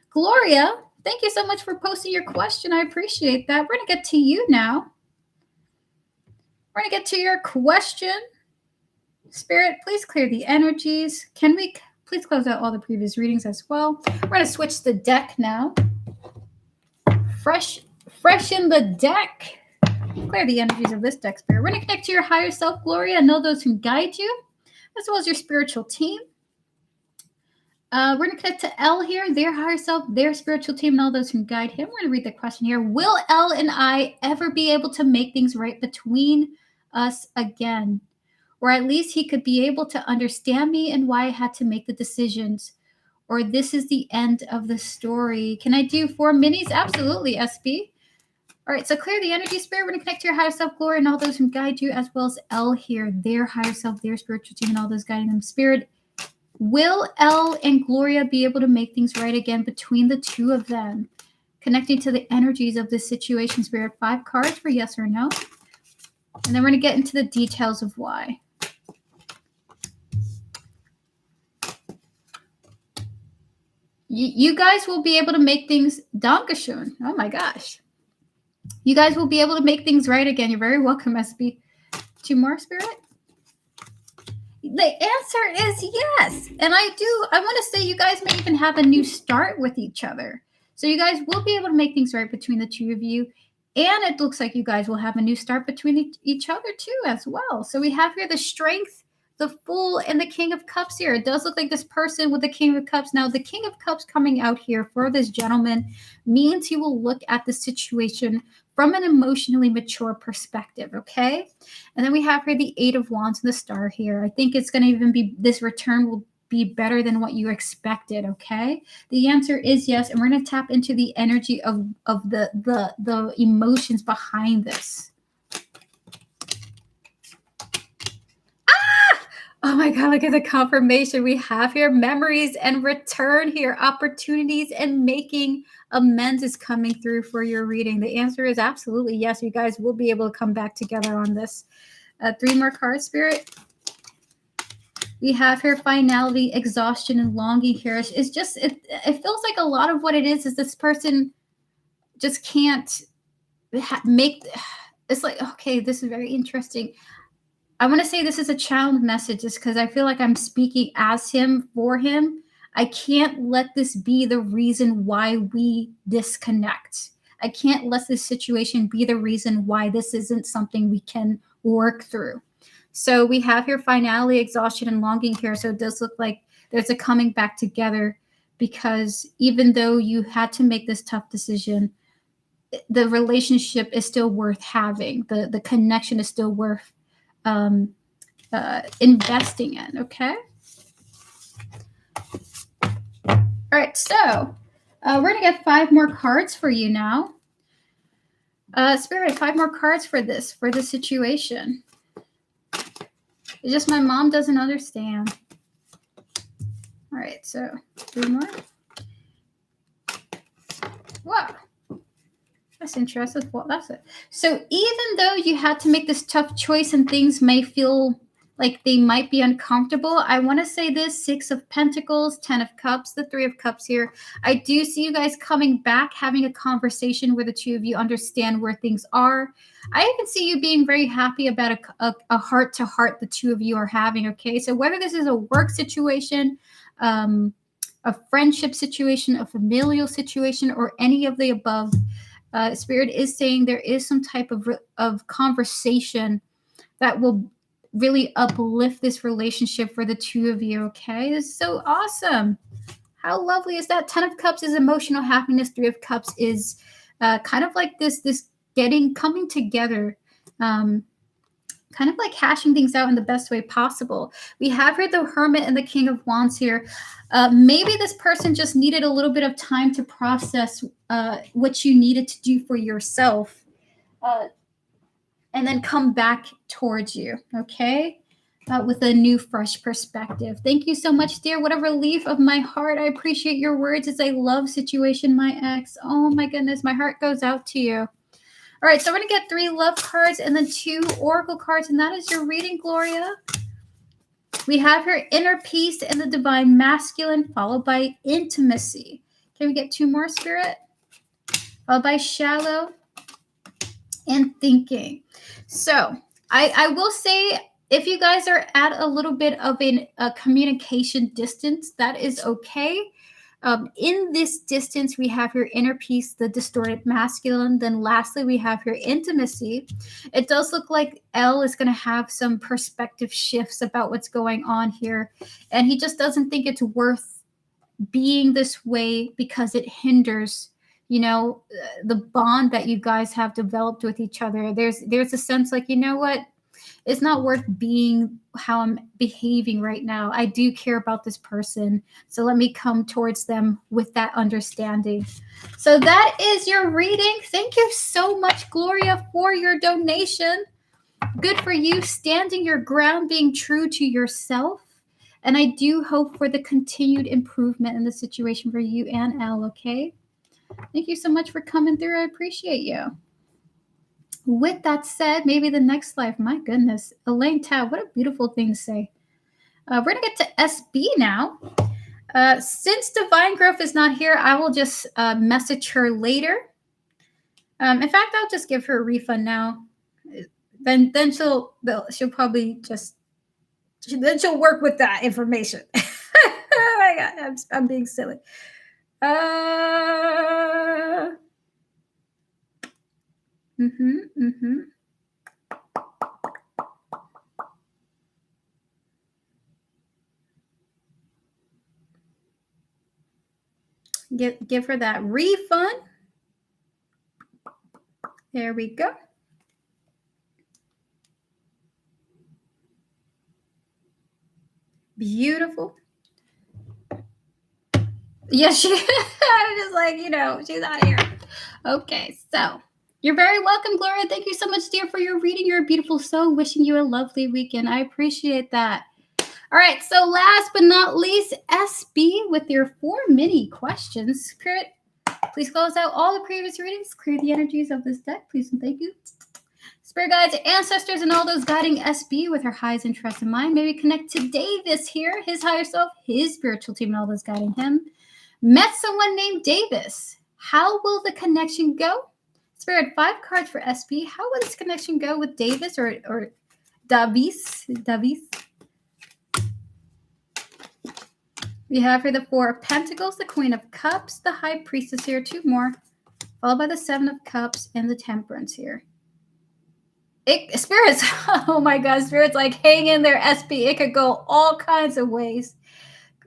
Gloria, thank you so much for posting your question. I appreciate that. We're going to get to you now. We're going to get to your question. Spirit, please clear the energies. Can we please close out all the previous readings as well? We're going to switch the deck now. Freshen the deck. Clear the energies of this deck, Spirit. We're going to connect to your higher self, Gloria, and know those who guide you, as well as your spiritual team. We're going to connect to Elle here, their higher self, their spiritual team, and all those who guide him. We're going to read the question here. Will Elle and I ever be able to make things right between us again? Or at least he could be able to understand me and why I had to make the decisions. Or this is the end of the story. Can I do 4 minis? Absolutely, SB. All right, so clear the energy, Spirit. We're going to connect to your higher self, Glory, and all those who guide you, as well as Elle here, their higher self, their spiritual team, and all those guiding them. Spirit, will Elle and Gloria be able to make things right again between the two of them? Connecting to the energies of this situation, Spirit. 5 cards for yes or no. And then we're going to get into the details of why. You guys will be able to make things, Dankeschön. Oh my gosh. You guys will be able to make things right again. You're very welcome, SB. 2 more, Spirit? The answer is yes. And I want to say you guys may even have a new start with each other. So you guys will be able to make things right between the two of you. And it looks like you guys will have a new start between each other too as well. So we have here the Strength, the Fool, and the King of Cups here. It does look like this person with the King of Cups. Now, the King of Cups coming out here for this gentleman means he will look at the situation from an emotionally mature perspective, okay? And then we have here the 8 of Wands and the Star here. I think it's going to even be, this return will be better than what you expected, okay? The answer is yes, and we're going to tap into the energy of the emotions behind this. Oh my God, look at the confirmation we have here. Memories and return here. Opportunities and making amends is coming through for your reading. The answer is absolutely yes. You guys will be able to come back together on this. 3 more cards, Spirit. We have here finality, exhaustion, and longing here. It's just, it feels like a lot of what it is this person just can't make, it's like, okay, this is very interesting. I want to say this is a child message just because I feel like I'm speaking as him, for him. I can't let this be the reason why we disconnect. I can't let this situation be the reason why this isn't something we can work through. So we have here finality, exhaustion, and longing here. So it does look like there's a coming back together because even though you had to make this tough decision, the relationship is still worth having. The connection is still worth investing in, okay? All right, so We're going to get 5 more cards for you now. Spirit, 5 more cards for this situation. It's just my mom doesn't understand. All right, so 3 more. Wow. That's interesting. Well, that's it. So even though you had to make this tough choice and things may feel like they might be uncomfortable, I want to say this: 6 of Pentacles, 10 of Cups, the 3 of Cups here. I do see you guys coming back, having a conversation where the two of you understand where things are. I even see you being very happy about a heart-to-heart the two of you are having, okay? So whether this is a work situation, a friendship situation, a familial situation, or any of the above, Spirit is saying there is some type of conversation that will really uplift this relationship for the two of you, okay? It's so awesome. How lovely is that? 10 of Cups is emotional happiness. 3 of Cups is kind of like this coming together, kind of like hashing things out in the best way possible. We have here the Hermit and the King of Wands here. Maybe this person just needed a little bit of time to process what you needed to do for yourself, and then come back towards you, okay? With a new, fresh perspective. Thank you so much, dear. What a relief of my heart. I appreciate your words. It's a love situation, my ex. Oh my goodness, my heart goes out to you. All right, so we're going to get 3 love cards and then 2 oracle cards, and that is your reading, Gloria. We have her inner peace and the divine masculine, followed by intimacy. Can we get 2 more, Spirit? Followed by shallow and thinking. So I will say, if you guys are at a little bit of a communication distance, that is okay. In this distance, we have your inner peace, the distorted masculine. Then lastly, we have your intimacy. It does look like Elle is going to have some perspective shifts about what's going on here. And he just doesn't think it's worth being this way because it hinders, the bond that you guys have developed with each other. There's a sense like, you know what? It's not worth being how I'm behaving right now. I do care about this person, so let me come towards them with that understanding. So that is your reading. Thank you so much, Gloria, for your donation. Good for you, standing your ground, being true to yourself. And I do hope for the continued improvement in the situation for you and Elle, okay? Thank you so much for coming through. I appreciate you. With that said, maybe the next life. My goodness. Elaine Tab, what a beautiful thing to say. We're going to get to SB now. Since Divine Growth is not here, I will just message her later. In fact, I'll just give her a refund now. Then she'll probably just, then she'll work with that information. Oh my God, I'm being silly. Give her that refund. There we go. Beautiful. Yes, she. I was just like, she's out of here. Okay, so you're very welcome, Gloria. Thank you so much, dear, for your reading. You're a beautiful soul. Wishing you a lovely weekend. I appreciate that. All right, so last but not least, SB with your 4 mini questions. Spirit, please close out all the previous readings. Clear the energies of this deck, please and thank you. Spirit guides, ancestors, and all those guiding SB with her highest interest in mind. Maybe connect to Davis here, his higher self, his spiritual team, and all those guiding him. Met someone named Davis. How will the connection go? Spirit, 5 cards for SB. How will this connection go with Davis or Davis? We have here the 4 of Pentacles, the Queen of Cups, the High Priestess here, 2 more, followed by the 7 of Cups and the Temperance here. Spirits, oh my God, Spirits, like hang in there, SB. It could go all kinds of ways.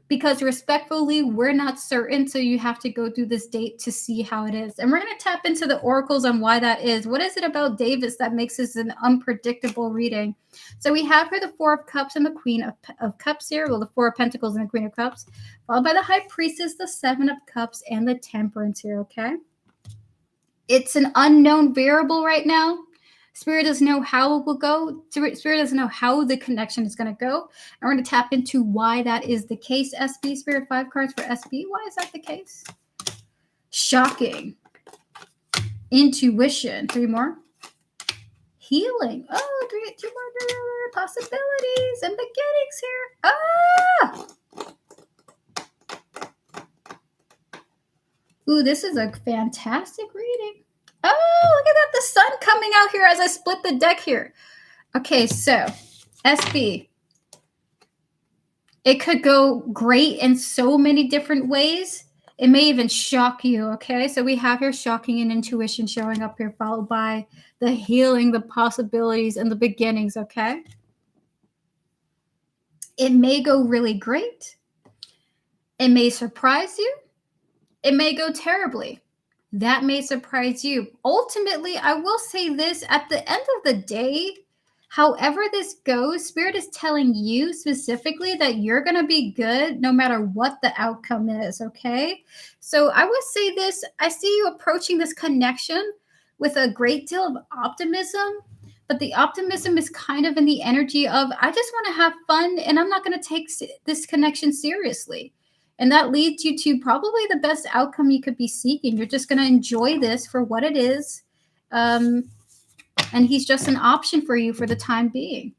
because respectfully, we're not certain. So you have to go through this date to see how it is. And we're going to tap into the oracles on why that is. What is it about Davis that makes this an unpredictable reading? So we have here the Four of Cups and the Queen of Cups here. Well, the Four of Pentacles and the Queen of Cups, followed by the High Priestess, the Seven of Cups, and the Temperance here, okay? It's an unknown variable right now. Spirit doesn't know how it will go. Spirit doesn't know how the connection is going to go. And we're going to tap into why that is the case, SB. Spirit, 5 cards for SB. Why is that the case? Shocking. Intuition. 3 more. Healing. Oh, 2 more possibilities and beginnings here. Ooh, this is a fantastic reading. Oh, look at that. The sun coming out here as I split the deck here. Okay, so SB. It could go great in so many different ways. It may even shock you, okay? So we have here shocking and intuition showing up here, followed by the healing, the possibilities, and the beginnings, okay? It may go really great. It may surprise you. It may go terribly. That may surprise you. Ultimately, I will say this, at the end of the day, however this goes, Spirit is telling you specifically that you're going to be good no matter what the outcome is, okay? So I would say this, I see you approaching this connection with a great deal of optimism, but the optimism is kind of in the energy of, I just want to have fun and I'm not going to take this connection seriously. And that leads you to probably the best outcome you could be seeking. You're just going to enjoy this for what it is. And he's just an option for you for the time being.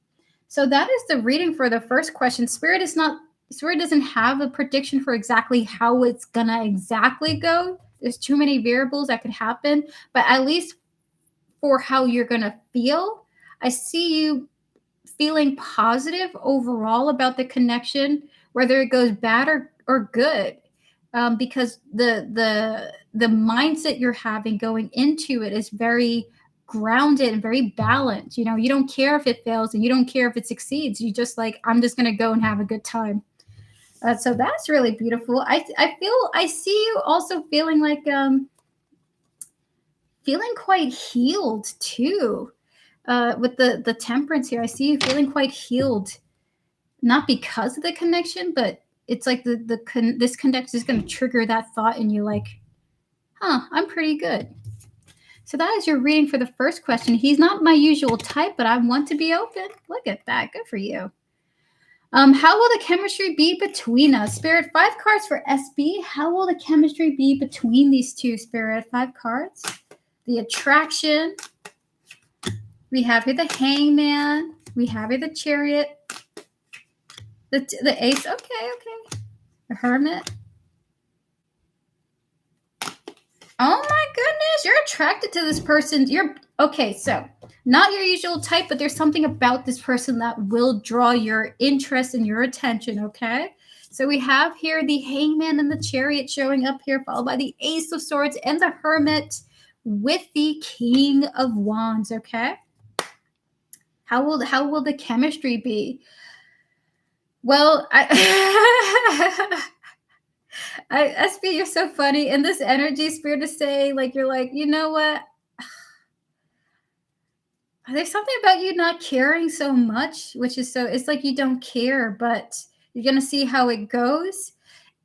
So that is the reading for the first question. Spirit doesn't have a prediction for exactly how it's going to exactly go. There's too many variables that could happen. But at least for how you're going to feel, I see you feeling positive overall about the connection, whether it goes bad or good, because the mindset you're having going into it is very grounded and very balanced. You know, you don't care if it fails and you don't care if it succeeds. You just like, I'm just going to go and have a good time. So that's really beautiful. I see you also feeling like feeling quite healed too. With the Temperance here, I see you feeling quite healed, not because of the connection, but it's like this connection is going to trigger that thought in you, like, I'm pretty good. So that is your reading for the first question. He's not my usual type, but I want to be open. Look at that. Good for you. How will the chemistry be between us? Spirit, 5 cards for SB. How will the chemistry be between these two, Spirit? 5 cards. The attraction. We have here the Hangman. We have here the Chariot. The Ace. Okay. The Hermit. Oh my goodness, you're attracted to this person. Okay, so not your usual type, but there's something about this person that will draw your interest and your attention, okay? So we have here the Hangman and the Chariot showing up here, followed by the Ace of Swords and the Hermit with the King of Wands, okay? How will the chemistry be? Well, SB, you're so funny. In this energy, Spirit is saying, like, you're like, you know what? There's something about you not caring so much, it's like you don't care, but you're going to see how it goes.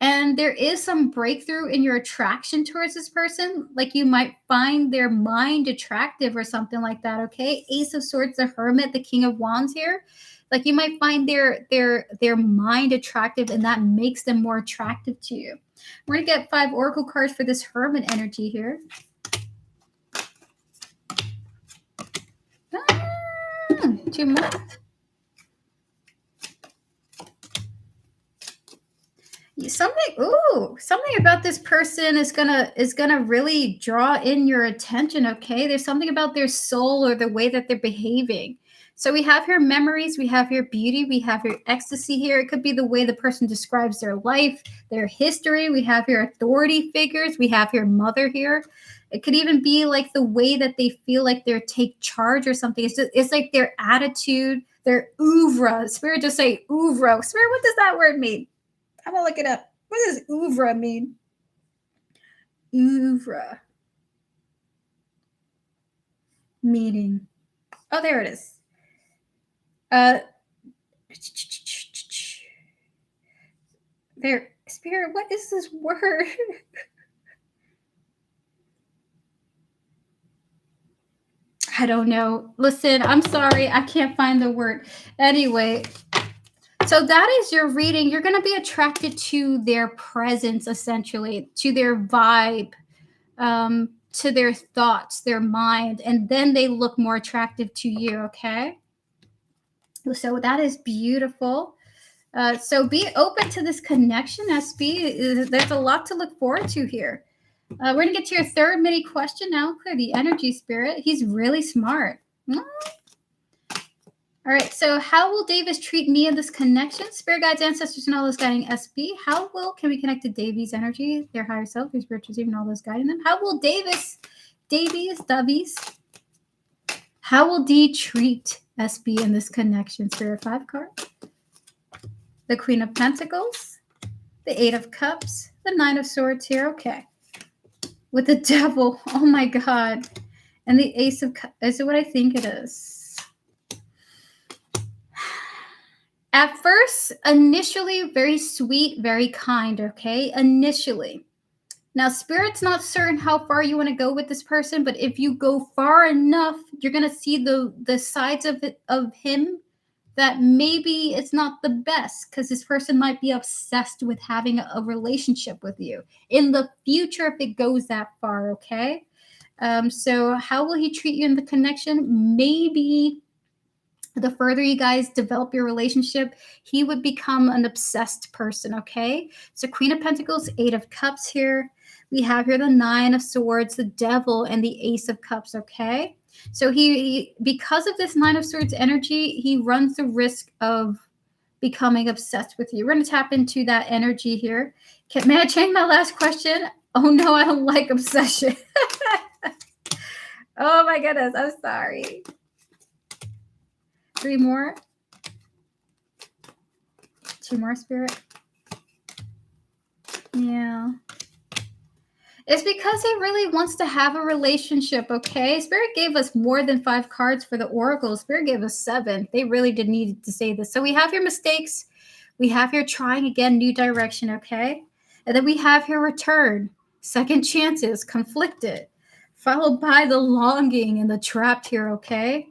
And there is some breakthrough in your attraction towards this person. Like you might find their mind attractive or something like that, okay? Ace of Swords, the Hermit, the King of Wands here. Like you might find their mind attractive, and that makes them more attractive to you. We're going to get 5 oracle cards for this Hermit energy here. 2 more. Something about this person is gonna really draw in your attention, okay? There's something about their soul or the way that they're behaving. So we have here memories, we have here beauty, we have here ecstasy here. It could be the way the person describes their life, their history. We have here authority figures. We have here mother here. It could even be like the way that they feel like they're take charge or something. It's like their attitude, their oeuvre. Spirit just say oeuvre. Spirit, what does that word mean? I'm going to look it up. What does oeuvre mean? Oeuvre. Meaning. Oh, there it is. There. Spirit, what is this word? I don't know. Listen, I'm sorry. I can't find the word. Anyway, so that is your reading. You're going to be attracted to their presence, essentially, to their vibe, to their thoughts, their mind, and then they look more attractive to you, okay? So that is beautiful. So be open to this connection, SB. There's a lot to look forward to here. We're going to get to your third mini question now. Clear the energy, Spirit. He's really smart. All right, so how will Davis treat me in this connection? Spirit guides, ancestors, and all those guiding SB. How can we connect to Davies' energy, their higher self, their spiritual team, and all those guiding them? How will Davies, how will D treat SB in this connection? Spirit 5 card. The Queen of Pentacles, the 8 of Cups, the 9 of Swords here. Okay. With the Devil. Oh my God. And the Ace of Cups. Is it what I think it is? At first, initially, very sweet, very kind, okay? Initially. Now, Spirit's not certain how far you want to go with this person, but if you go far enough, you're going to see the sides of him that maybe it's not the best, because this person might be obsessed with having a relationship with you in the future if it goes that far, okay? So how will he treat you in the connection? Maybe the further you guys develop your relationship, he would become an obsessed person, okay? So Queen of Pentacles, 8 of Cups here. We have here the 9 of Swords, the Devil, and the Ace of Cups, okay? So he because of this 9 of Swords energy, he runs the risk of becoming obsessed with you. We're going to tap into that energy here. May I change my last question? Oh, no, I don't like obsession. Oh, my goodness. I'm sorry. 3 more. 2 more, Spirit. Yeah. It's because he really wants to have a relationship, okay? Spirit gave us more than 5 cards for the Oracle. Spirit gave us 7. They really did need to say this. So we have your mistakes. We have your trying again, new direction, okay? And then we have your return, second chances, conflicted, followed by the longing and the trapped here, okay?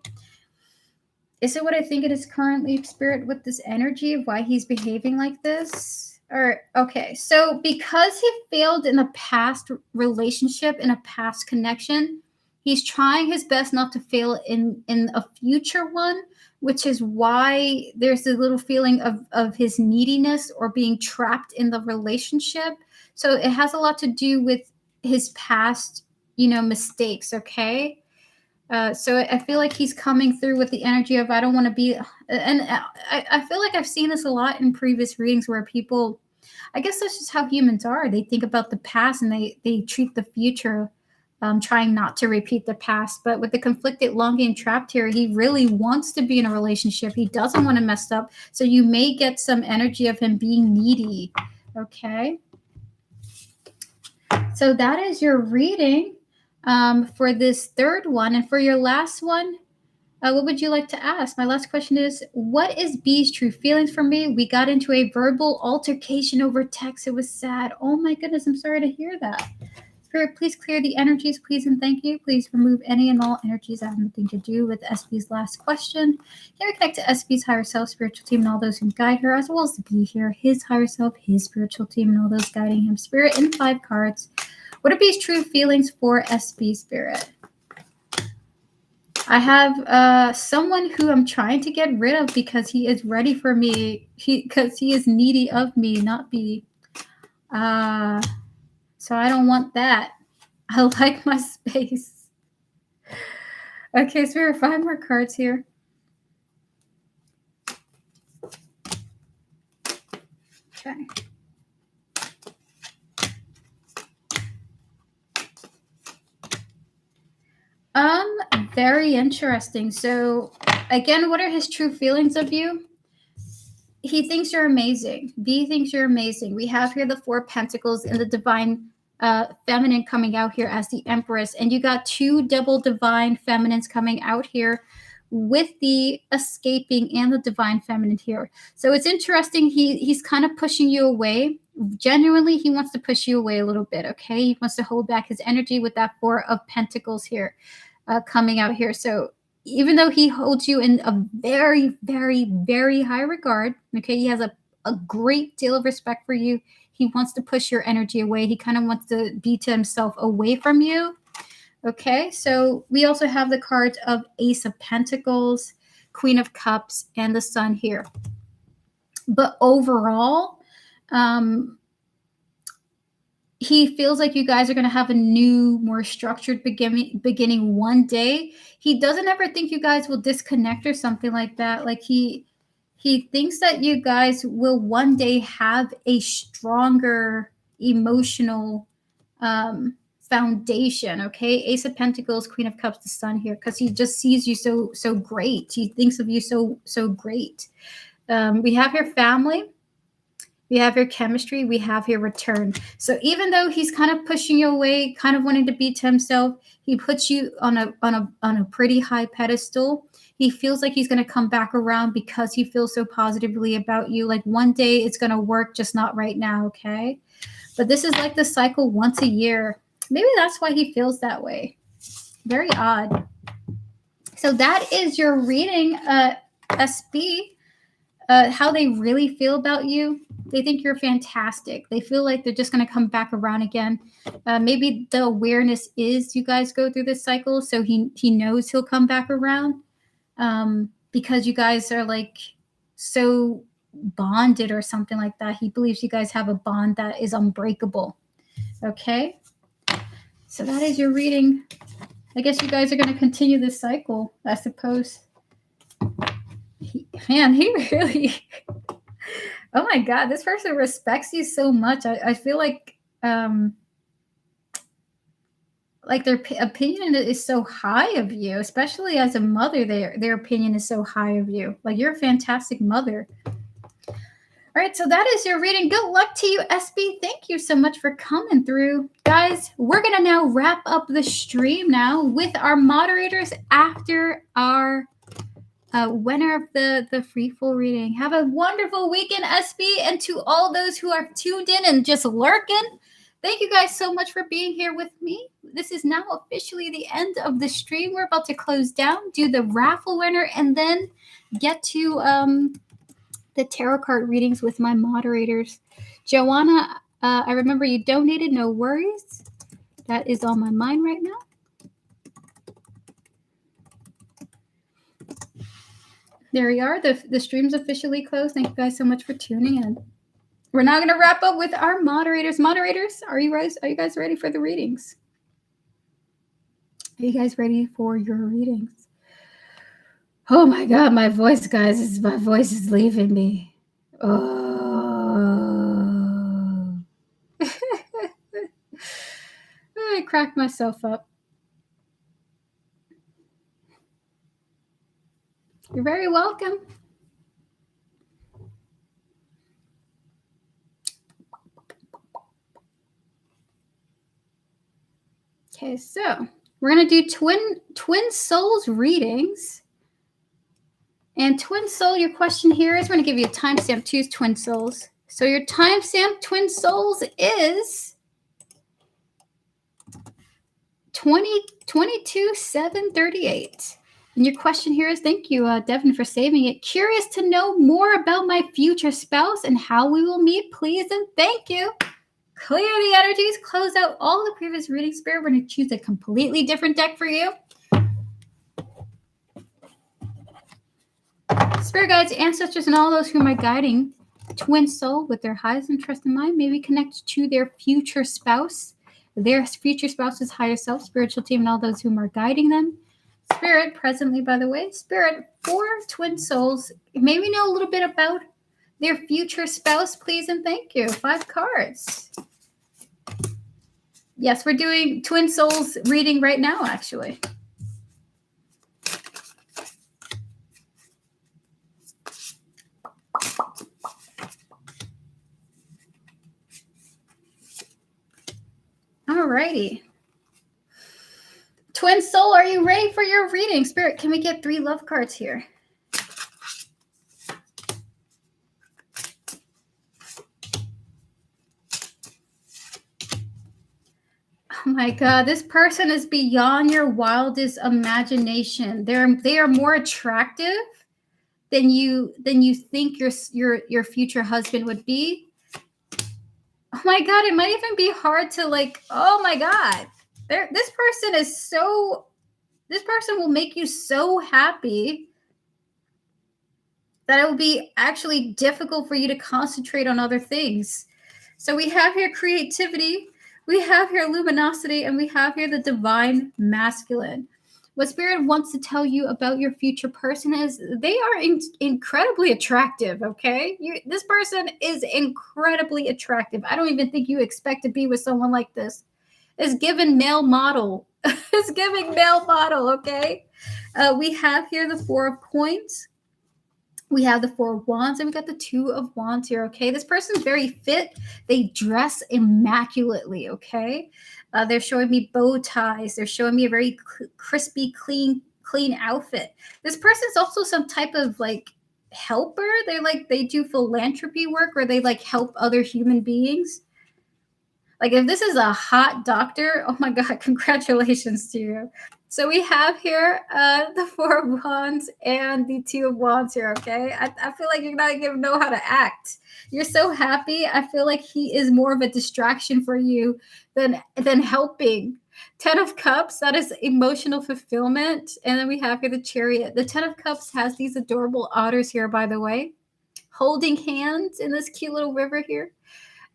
Is it what I think it is currently, Spirit, with this energy of why he's behaving like this? Or okay, so because he failed in a past relationship, in a past connection, he's trying his best not to fail in a future one, which is why there's a little feeling of his neediness or being trapped in the relationship. So it has a lot to do with his past, mistakes, okay? So I feel like he's coming through with the energy of I don't want to be, and I feel like I've seen this a lot in previous readings where people, I guess that's just how humans are. They think about the past and they treat the future, trying not to repeat the past. But with the conflicted, longing, trapped here, he really wants to be in a relationship. He doesn't want to mess up. So you may get some energy of him being needy. Okay. So that is your reading. For this third one. And for your last one, what would you like to ask? My last question is, what is B's true feelings for me? We got into a verbal altercation over text. It was sad. Oh my goodness, I'm sorry to hear that. Spirit, please clear the energies, please and thank you. Please remove any and all energies that have nothing to do with SB's last question. Can we connect to SB's higher self, spiritual team, and all those who guide her, as well as the B here, his higher self, his spiritual team, and all those guiding him. Spirit, in 5 cards. What are B's true feelings for SB, Spirit? I have someone who I'm trying to get rid of because he is ready for me. Because he is needy of me, not B. So I don't want that. I like my space. Okay, so we have 5 more cards here. Okay. Very interesting. So again, what are his true feelings of you? he thinks you're amazing. B thinks you're amazing. We have here the 4 of Pentacles and the divine feminine coming out here as the Empress. And you got 2 double divine feminines coming out here with the escaping and the divine feminine here. So it's interesting. He's kind of pushing you away. Genuinely, he wants to push you away a little bit, okay? He wants to hold back his energy with that 4 of Pentacles here coming out here. So even though he holds you in a very, very, very high regard, okay, he has a great deal of respect for you. He wants to push your energy away. He kind of wants to be to himself away from you. Okay, so we also have the cards of Ace of Pentacles, Queen of Cups, and the Sun here. But overall, he feels like you guys are going to have a new, more structured beginning one day. He doesn't ever think you guys will disconnect or something like that. Like he thinks that you guys will one day have a stronger emotional foundation. Okay, Ace of Pentacles, Queen of Cups, the Sun here, because he just sees you so great. He thinks of you so great. We have your family. We have your chemistry. We have your return. So even though he's kind of pushing you away, kind of wanting to be to himself, he puts you on a pretty high pedestal. He feels like he's going to come back around because he feels so positively about you. Like one day it's going to work, just not right now, okay? But this is like the cycle once a year. Maybe that's why he feels that way. Very odd. So that is your reading, SB. How they really feel about you. They think you're fantastic. They feel like they're just going to come back around again. Maybe the awareness is you guys go through this cycle, so he knows he'll come back around because you guys are like so bonded or something like that. He believes you guys have a bond that is unbreakable. Okay? So that is your reading. I guess you guys are going to continue this cycle, I suppose. He really... Oh my God, this person respects you so much. I feel like their opinion is so high of you, especially as a mother. Their opinion is so high of you. Like you're a fantastic mother. All right, so that is your reading. Good luck to you, SB. Thank you so much for coming through. Guys, we're going to now wrap up the stream now with our moderators after our winner of the free full reading. Have a wonderful weekend, SB, and to all those who are tuned in and just lurking, thank you guys so much for being here with me. This is now officially the end of the stream. We're about to close down, do the raffle winner, and then get to the tarot card readings with my moderators. Joanna, I remember you donated. No worries. That is on my mind right now. There we are. The stream's officially closed. Thank you guys so much for tuning in. We're now going to wrap up with our moderators. Moderators, are you guys ready for the readings? Are you guys ready for your readings? Oh my God, my voice, guys. My voice is leaving me. Oh. I cracked myself up. You're very welcome. Okay, so we're going to do twin souls readings. And twin soul, your question here is, we're going to give you a timestamp. Choose twin souls. So your timestamp, twin souls, is 22/7/38. And your question here is, thank you, Devin, for saving it. Curious to know more about my future spouse and how we will meet, please, and thank you. Clear the energies, close out all the previous readings. Spirit, we're going to choose a completely different deck for you. Spirit guides, ancestors, and all those whom are guiding twin soul with their highest interest in mind may be connected to their future spouse, their future spouse's higher self, spiritual team, and all those whom are guiding them. Spirit, presently, by the way, Spirit, for twin souls, may we know a little bit about their future spouse, please, and thank you. 5 cards. Yes, we're doing twin souls reading right now, actually. All righty. Twin Soul, are you ready for your reading? Spirit, can we get 3 love cards here? Oh my God, this person is beyond your wildest imagination. They are more attractive than you think your future husband would be. Oh my God, it might even be hard to like, oh my God. This person will make you so happy that it will be actually difficult for you to concentrate on other things. So we have here creativity, we have here luminosity, and we have here the divine masculine. What Spirit wants to tell you about your future person is they are incredibly attractive, okay? This person is incredibly attractive. I don't even think you expect to be with someone like this. It's given male model. It's giving male model, okay? We have here the 4 of coins. We have the 4 of wands, and we got the 2 of wands here, okay? This person's very fit. They dress immaculately, okay? They're showing me bow ties. They're showing me a very crispy, clean outfit. This person's also some type of like helper. They do philanthropy work where they like help other human beings. Like if this is a hot doctor, oh my God, congratulations to you. So we have here the 4 of wands and the 2 of wands here, okay? I feel like you're not going to know how to act. You're so happy. I feel like he is more of a distraction for you than helping. 10 of cups, that is emotional fulfillment. And then we have here the chariot. The 10 of cups has these adorable otters here, by the way, holding hands in this cute little river here.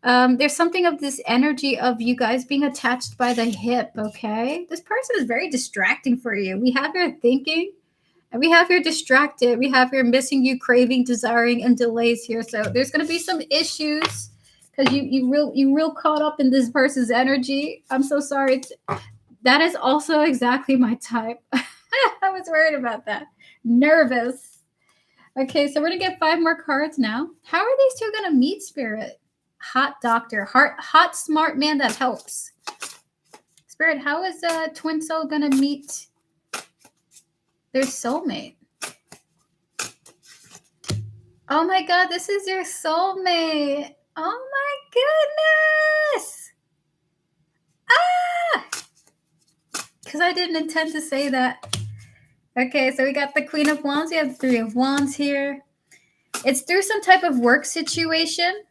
There's something of this energy of you guys being attached by the hip, okay? This person is very distracting for you. We have here thinking, and we have here distracted. We have here missing you, craving, desiring, and delays here. So there's going to be some issues because you real caught up in this person's energy. I'm so sorry. That is also exactly my type. I was worried about that. Nervous. Okay, so we're going to get 5 more cards now. How are these two going to meet, Spirit? Hot doctor, hot smart man that helps. Spirit, how is Twin Soul gonna meet their soulmate? Oh my God, this is your soulmate. Oh my goodness. Because I didn't intend to say that. Okay, so we got the Queen of Wands. We have the 3 of Wands here. It's through some type of work situation.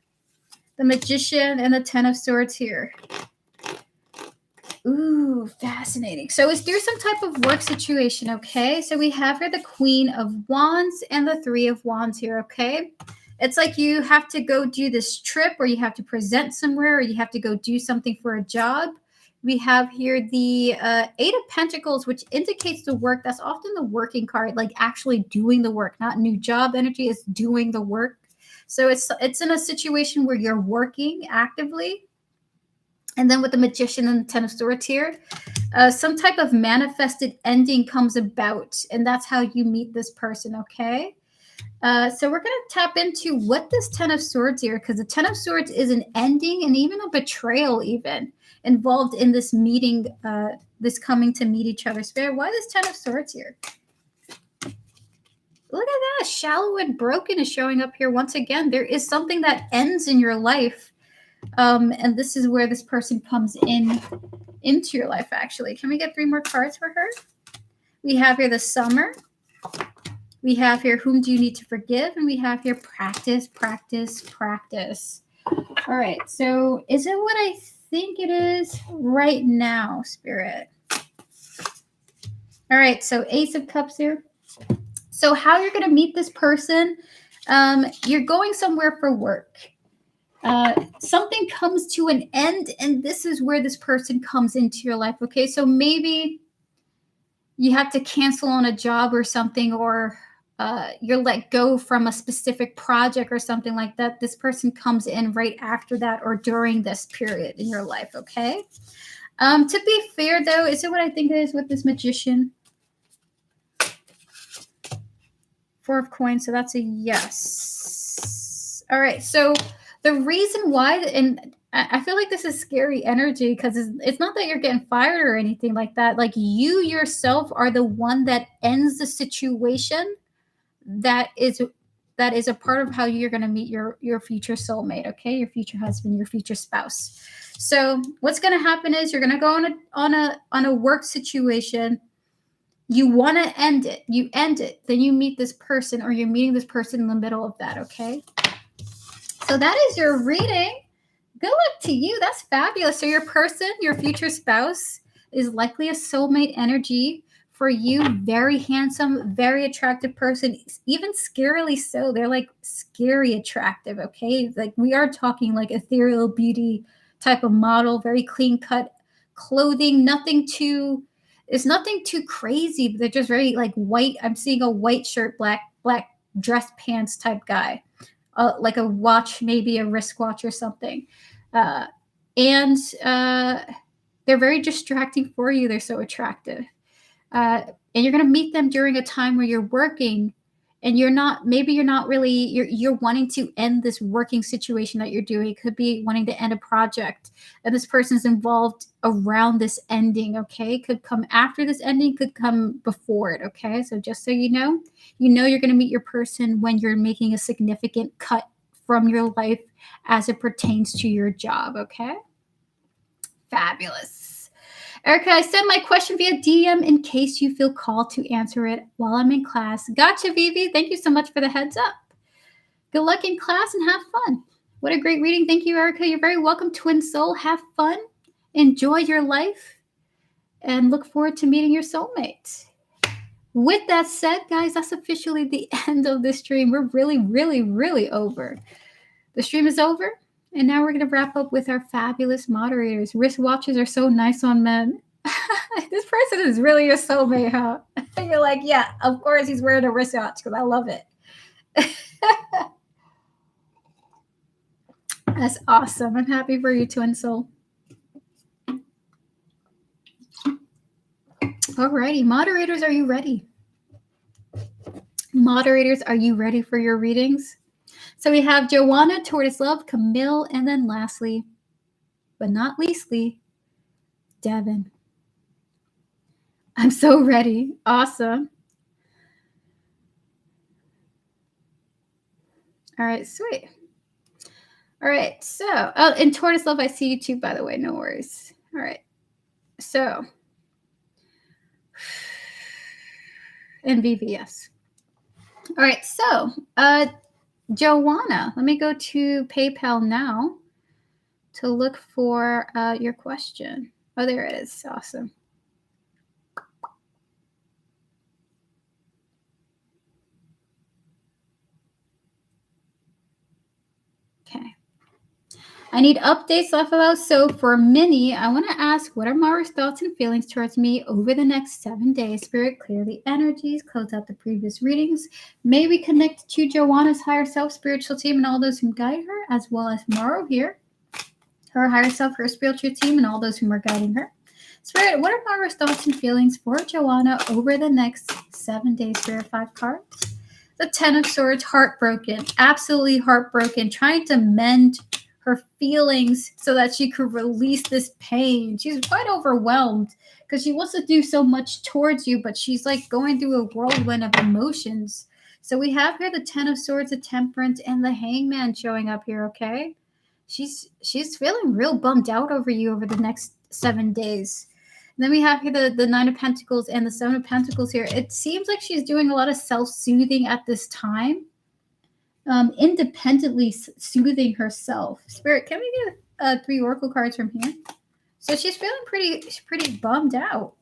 The Magician and the 10 of Swords here. Ooh, fascinating. So it's through some type of work situation, okay? So we have here the Queen of Wands and the 3 of Wands here, okay? It's like you have to go do this trip or you have to present somewhere or you have to go do something for a job. We have here the 8 of Pentacles, which indicates the work. That's often the working card, like actually doing the work, not new job energy, it's doing the work. So it's in a situation where you're working actively. And then with the Magician and the 10 of Swords here, some type of manifested ending comes about. And that's how you meet this person, okay? So we're going to tap into what this 10 of Swords here, because the 10 of Swords is an ending and even a betrayal even involved in this meeting, this coming to meet each other. Spirit, why this 10 of Swords here? Look at that. Shallow and broken is showing up here once again. There is something that ends in your life. And this is where this person comes into your life, actually. Can we get 3 more cards for her? We have here the Summer. We have here whom do you need to forgive? And we have here practice, practice, practice. All right. So is it what I think it is right now, Spirit? All right. So Ace of Cups here. So how you're going to meet this person, you're going somewhere for work. Something comes to an end, and this is where this person comes into your life, okay? So maybe you have to cancel on a job or something, or you're let go from a specific project or something like that. This person comes in right after that or during this period in your life, okay? To be fair, though, is it what I think it is with this Magician? 4 of coins, so that's a yes. All right, so the reason why, and I feel like this is scary energy because it's not that you're getting fired or anything like that. Like you yourself are the one that ends the situation that is a part of how you're going to meet your future soulmate, okay? Your future husband, your future spouse. So what's going to happen is you're going to go on a work situation. You want to end it. You end it. Then you meet this person, or you're meeting this person in the middle of that, okay? So that is your reading. Good luck to you. That's fabulous. So your person, your future spouse, is likely a soulmate energy for you. Very handsome, very attractive person, even scarily so. They're like scary attractive, okay? Like we are talking like ethereal beauty type of model, very clean cut clothing, it's nothing too crazy, but they're just very like white. I'm seeing a white shirt, black dress pants type guy. Like a watch, maybe a wristwatch or something. And they're very distracting for you. They're so attractive. And you're going to meet them during a time where you're working, and you're not really, you're wanting to end this working situation that you're doing. It could be wanting to end a project, and this person's involved around this ending, okay? Could come after this ending, could come before it, okay? So just so you know you're going to meet your person when you're making a significant cut from your life as it pertains to your job, okay? Fabulous. Erica, I sent my question via DM in case you feel called to answer it while I'm in class. Gotcha, Vivi. Thank you so much for the heads up. Good luck in class and have fun. What a great reading. Thank you, Erica. You're very welcome, Twin Soul. Have fun. Enjoy your life. And look forward to meeting your soulmate. With that said, guys, that's officially the end of this stream. We're really, really, really over. The stream is over. And now we're going to wrap up with our fabulous moderators. Wristwatches are so nice on men. This person is really your soulmate, huh? You're like, yeah, of course he's wearing a wristwatch because I love it. That's awesome. I'm happy for you, Twin Soul. Alrighty, moderators, are you ready? Moderators, are you ready for your readings? So we have Joanna, Tortoise Love, Camille, and then lastly, but not leastly, Devin. I'm so ready. Awesome. All right, sweet. All right, so, and Tortoise Love, I see you too, by the way, no worries. All right, so, and VVS. All right, so, Joanna, let me go to PayPal now to look for your question. Oh, there it is. Awesome. Okay. I need updates off of those. So for Minnie, I want to ask, what are Mara's thoughts and feelings towards me over the next 7 days? Spirit, clear the energies, close out the previous readings. May we connect to Joanna's higher self, spiritual team, and all those who guide her, as well as Mara here, her higher self, her spiritual team, and all those who are guiding her. Spirit, what are Mara's thoughts and feelings for Joanna over the next 7 days? Spirit, 5 cards. The 10 of Swords, heartbroken, absolutely heartbroken, trying to mend her feelings so that she could release this pain. She's quite overwhelmed because she wants to do so much towards you, but she's like going through a whirlwind of emotions. So we have here the 10 of Swords, the Temperance, and the Hangman showing up here, okay? She's feeling real bummed out over you over the next 7 days. And then we have here the 9 of Pentacles and the 7 of Pentacles here. It seems like she's doing a lot of self-soothing at this time. Independently soothing herself. Spirit, can we get 3 oracle cards from here? So she's feeling pretty bummed out.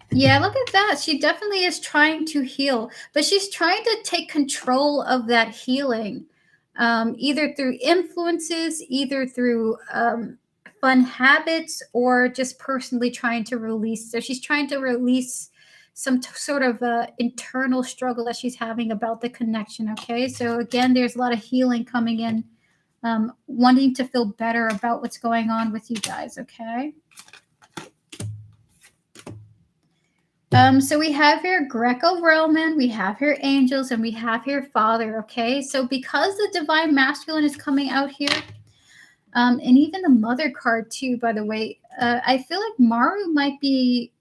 Yeah, look at that. She definitely is trying to heal, but she's trying to take control of that healing, either through influences, either through fun habits, or just personally trying to release. So she's trying to release some sort of internal struggle that she's having about the connection, okay? So again, there's a lot of healing coming in, wanting to feel better about what's going on with you guys, okay? So we have here Greco-Roman, we have here angels, and we have here Father, okay? So because the divine masculine is coming out here, and even the mother card too, by the way, I feel like Maru might be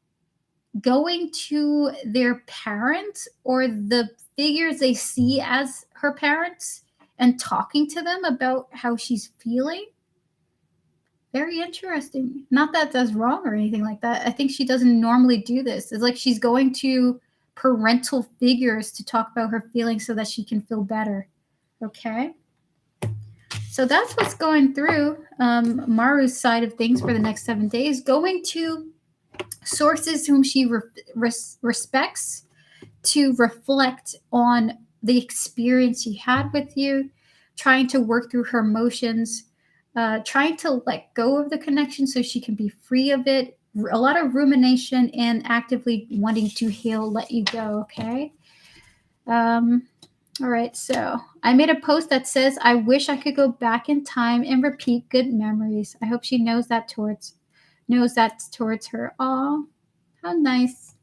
going to their parents or the figures they see as her parents and talking to them about how she's feeling. Very interesting. Not that that's wrong or anything like that. I think she doesn't normally do this. It's like she's going to parental figures to talk about her feelings so that she can feel better. Okay? So that's what's going through Maru's side of things for the next 7 days. Going to sources whom she respects to reflect on the experience she had with you, trying to work through her emotions, trying to let go of the connection so she can be free of it. A lot of rumination and actively wanting to heal, let you go, okay? All right, so I made a post that says, I wish I could go back in time and repeat good memories. I hope she knows that's towards her. Aw, how nice.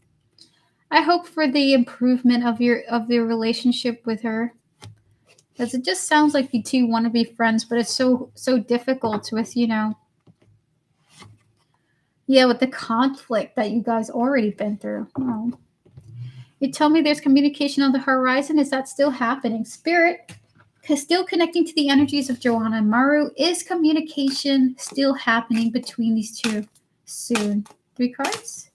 I hope for the improvement of your relationship with her. Because it just sounds like you two want to be friends, but it's so difficult with, with the conflict that you guys already been through. Oh. You tell me there's communication on the horizon. Is that still happening? Spirit, still connecting to the energies of Joanna and Maru. Is communication still happening between these two soon? 3 cards?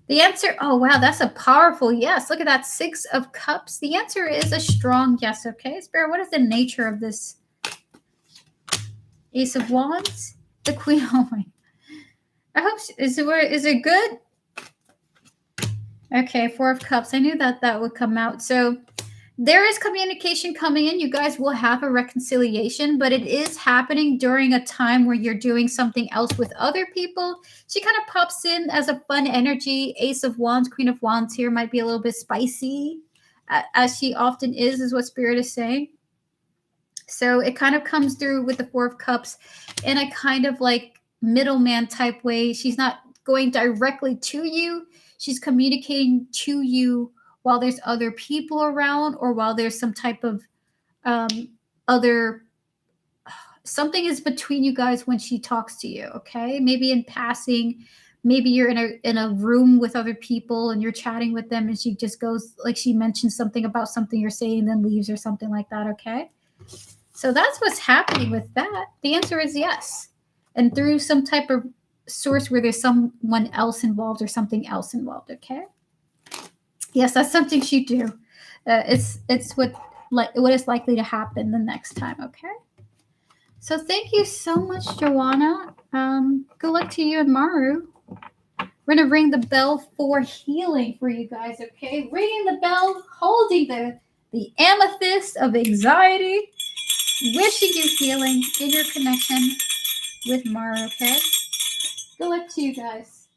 The answer, oh wow, that's a powerful yes. Look at that, 6 of Cups. The answer is a strong yes, okay? Spirit, what is the nature of this? Ace of Wands? The Queen, oh my. I hope, is it good? Okay, 4 of Cups. I knew that would come out. So there is communication coming in. You guys will have a reconciliation, but it is happening during a time where you're doing something else with other people. She kind of pops in as a fun energy. Ace of Wands, Queen of Wands here might be a little bit spicy, as she often is what Spirit is saying. So it kind of comes through with the 4 of Cups in a kind of like middleman type way. She's not going directly to you. She's communicating to you while there's other people around, or while there's some type of other, something is between you guys when she talks to you, okay? Maybe in passing, maybe you're in a room with other people and you're chatting with them and she just goes, like she mentions something about something you're saying and then leaves or something like that, okay? So that's what's happening with that. The answer is yes. And through some type of source where there's someone else involved or something else involved, okay? Yes, that's something she do. It's what is likely to happen the next time, okay? So thank you so much, Joanna. Good luck to you and Maru. We're going to ring the bell for healing for you guys, okay? Ringing the bell, holding the amethyst of anxiety, wishing you healing in your connection with Maru, okay? Good luck to you guys.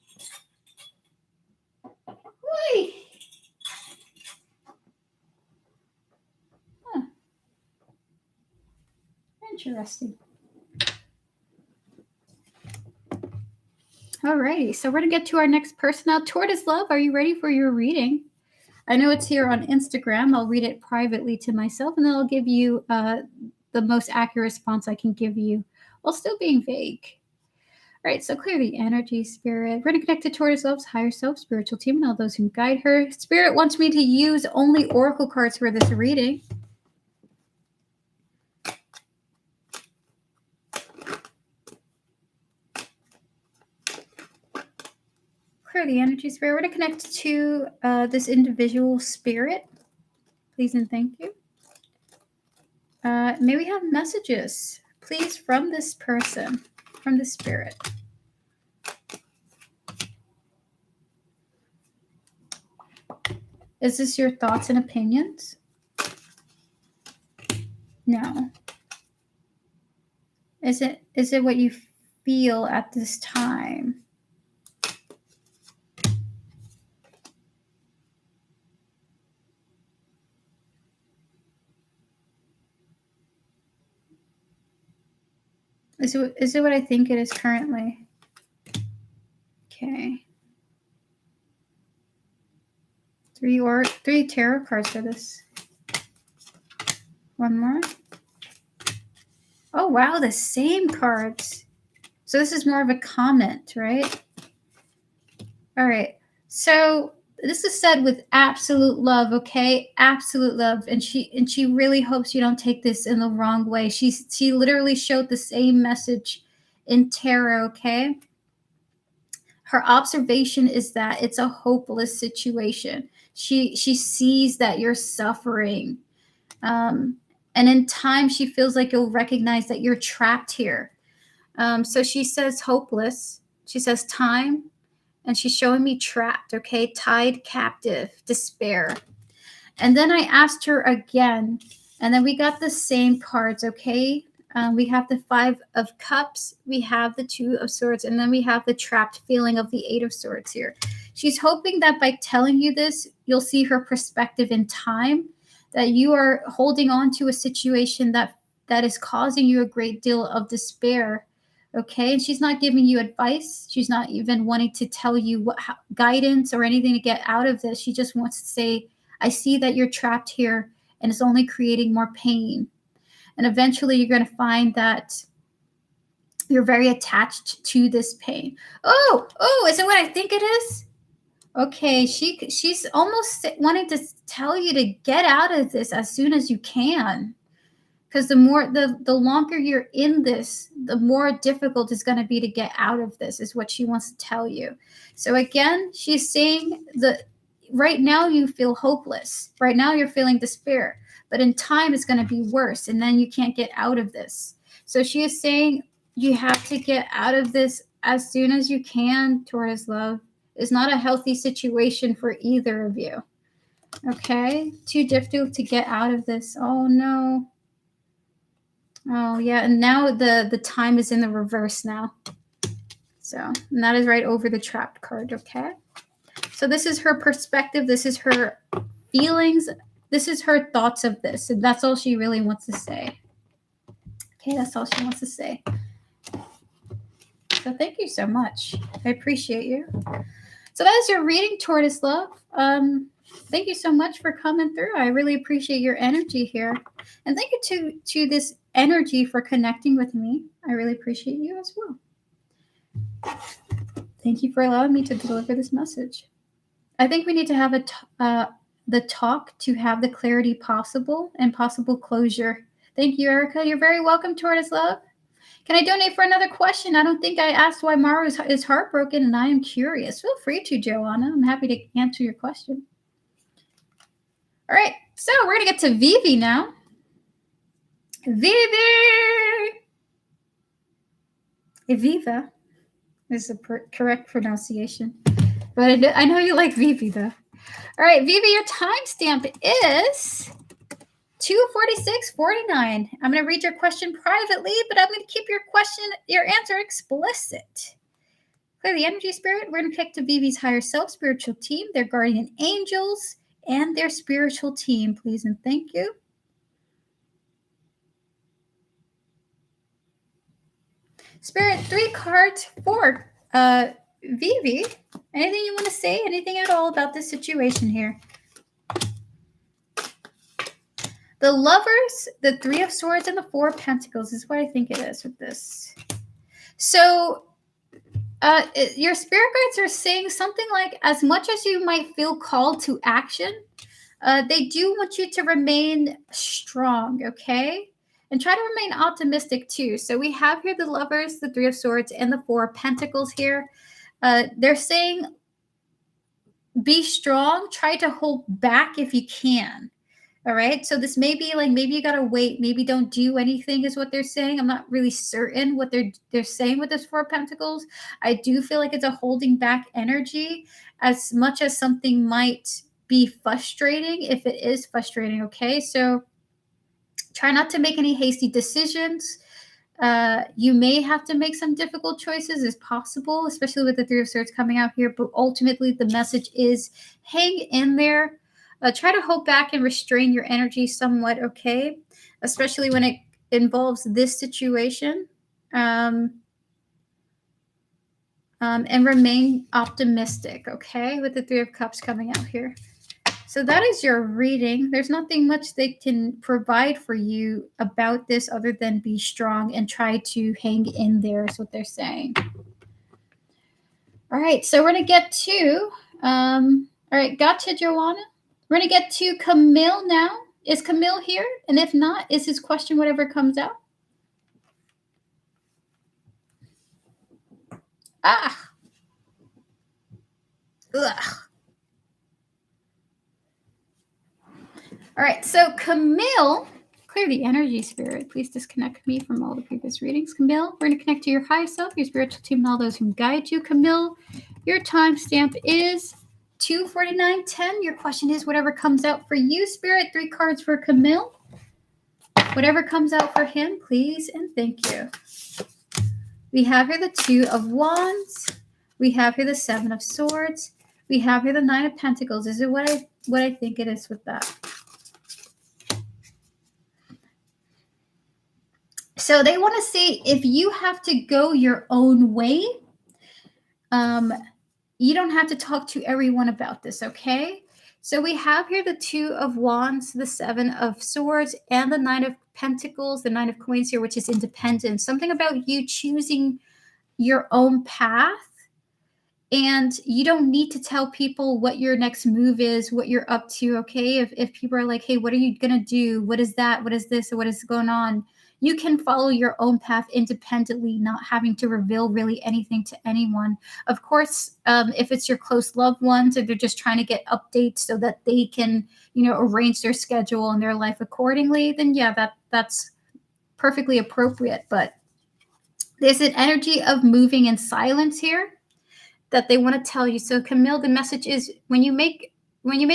Whee! Huh. Interesting. Alrighty, so we're going to get to our next person now. Tortoise Love, are you ready for your reading? I know it's here on Instagram. I'll read it privately to myself, and then I'll give you the most accurate response I can give you while still being vague. All right, so clear the energy, Spirit. We're going to connect to Tortoise Love's higher self, spiritual team, and all those who guide her. Spirit wants me to use only oracle cards for this reading. Clear the energy, Spirit. We're going to connect to this individual, Spirit. Please and thank you. May we have messages, please, from this person, from the Spirit. Is this your thoughts and opinions? No. Is it what you feel at this time? Is it what I think it is currently? Okay. Three tarot cards for this. One more. Oh, wow, the same cards. So this is more of a comment, right? All right. So this is said with absolute love, okay? Absolute love. And she really hopes you don't take this in the wrong way. She literally showed the same message in tarot, okay? Her observation is that it's a hopeless situation. She sees that you're suffering. And in time, she feels like you'll recognize that you're trapped here. So she says hopeless. She says time. And she's showing me trapped, okay? Tied captive, despair. And then I asked her again. And then we got the same cards, okay? We have the 5 of Cups. We have the 2 of Swords. And then we have the trapped feeling of the 8 of Swords here. She's hoping that by telling you this, you'll see her perspective in time, that you are holding on to a situation that is causing you a great deal of despair, okay? And she's not giving you advice. She's not even wanting to tell you guidance or anything to get out of this. She just wants to say, I see that you're trapped here, and it's only creating more pain. And eventually you're going to find that you're very attached to this pain. Oh, is it what I think it is? Okay, she's almost wanting to tell you to get out of this as soon as you can. Because the longer you're in this, the more difficult it's going to be to get out of this, is what she wants to tell you. So again, she's saying that right now you feel hopeless. Right now you're feeling despair. But in time, it's going to be worse. And then you can't get out of this. So she is saying you have to get out of this as soon as you can, Taurus love. It's not a healthy situation for either of you. Okay? Too difficult to get out of this. Oh, no. Oh, yeah. And now the time is in the reverse now. So, and that is right over the trapped card, okay? So this is her perspective. This is her feelings. This is her thoughts of this. And that's all she really wants to say. Okay, that's all she wants to say. So thank you so much. I appreciate you. So that is your reading, Tortoise Love. Thank you so much for coming through. I really appreciate your energy here. And thank you to this energy for connecting with me. I really appreciate you as well. Thank you for allowing me to deliver this message. I think we need to have the talk to have the clarity possible and possible closure. Thank you, Erica. You're very welcome, Tortoise Love. Can I donate for another question? I don't think I asked why Mara is heartbroken, and I am curious. Feel free to, Joanna. I'm happy to answer your question. All right, so we're going to get to Vivi now. Vivi! Eviva is the correct pronunciation. But I know you like Vivi, though. All right, Vivi, your timestamp is 2:46:49. I'm going to read your question privately, but I'm going to keep your answer explicit. Clear the energy, spirit. We're going to connect to Vivi's higher self, spiritual team, their guardian angels, and their spiritual team, please and thank you. Spirit, 3 cards for Vivi. Anything you want to say? Anything at all about this situation here? The Lovers, the 3 of Swords, and the 4 of Pentacles is what I think it is with this. So your spirit guides are saying something like, as much as you might feel called to action, they do want you to remain strong, okay? And try to remain optimistic too. So we have here the Lovers, the 3 of Swords, and the 4 of Pentacles here. They're saying, be strong. Try to hold back if you can. All right. So this may be like, maybe you got to wait. Maybe don't do anything is what they're saying. I'm not really certain what they're saying with this 4 of Pentacles. I do feel like it's a holding back energy, as much as something might be frustrating, if it is frustrating. Okay. So try not to make any hasty decisions. You may have to make some difficult choices, as possible, especially with the 3 of Swords coming out here. But ultimately, the message is hang in there. Try to hold back and restrain your energy somewhat, okay? Especially when it involves this situation. And remain optimistic, okay? With the 3 of Cups coming out here. So that is your reading. There's nothing much they can provide for you about this other than be strong and try to hang in there is what they're saying. All right, so we're going to get to, all right, gotcha, Joanna. We're going to get to Camille now. Is Camille here? And if not, is his question whatever comes out? Ah. Ugh. All right, so Camille, clear the energy, spirit. Please disconnect me from all the previous readings. Camille, we're going to connect to your high self, your spiritual team, and all those who guide you. Camille, your timestamp is 2:49:10. Your question is whatever comes out for you, spirit. 3 cards for Camille. Whatever comes out for him, please and thank you. We have here the 2 of Wands. We have here the 7 of Swords. We have here the 9 of Pentacles. Is it what I think it is with that? So they want to see if you have to go your own way, you don't have to talk to everyone about this, okay? So we have here the 2 of Wands, the 7 of Swords, and the 9 of Pentacles, the 9 of Coins here, which is independence. Something about you choosing your own path. And you don't need to tell people what your next move is, what you're up to, okay? If people are like, hey, what are you going to do? What is that? What is this? Or what is going on? You can follow your own path independently, not having to reveal really anything to anyone. Of course, if it's your close loved ones, if they're just trying to get updates so that they can, arrange their schedule and their life accordingly, then yeah, that's perfectly appropriate. But there's an energy of moving in silence here that they want to tell you. So Camille, the message is when you make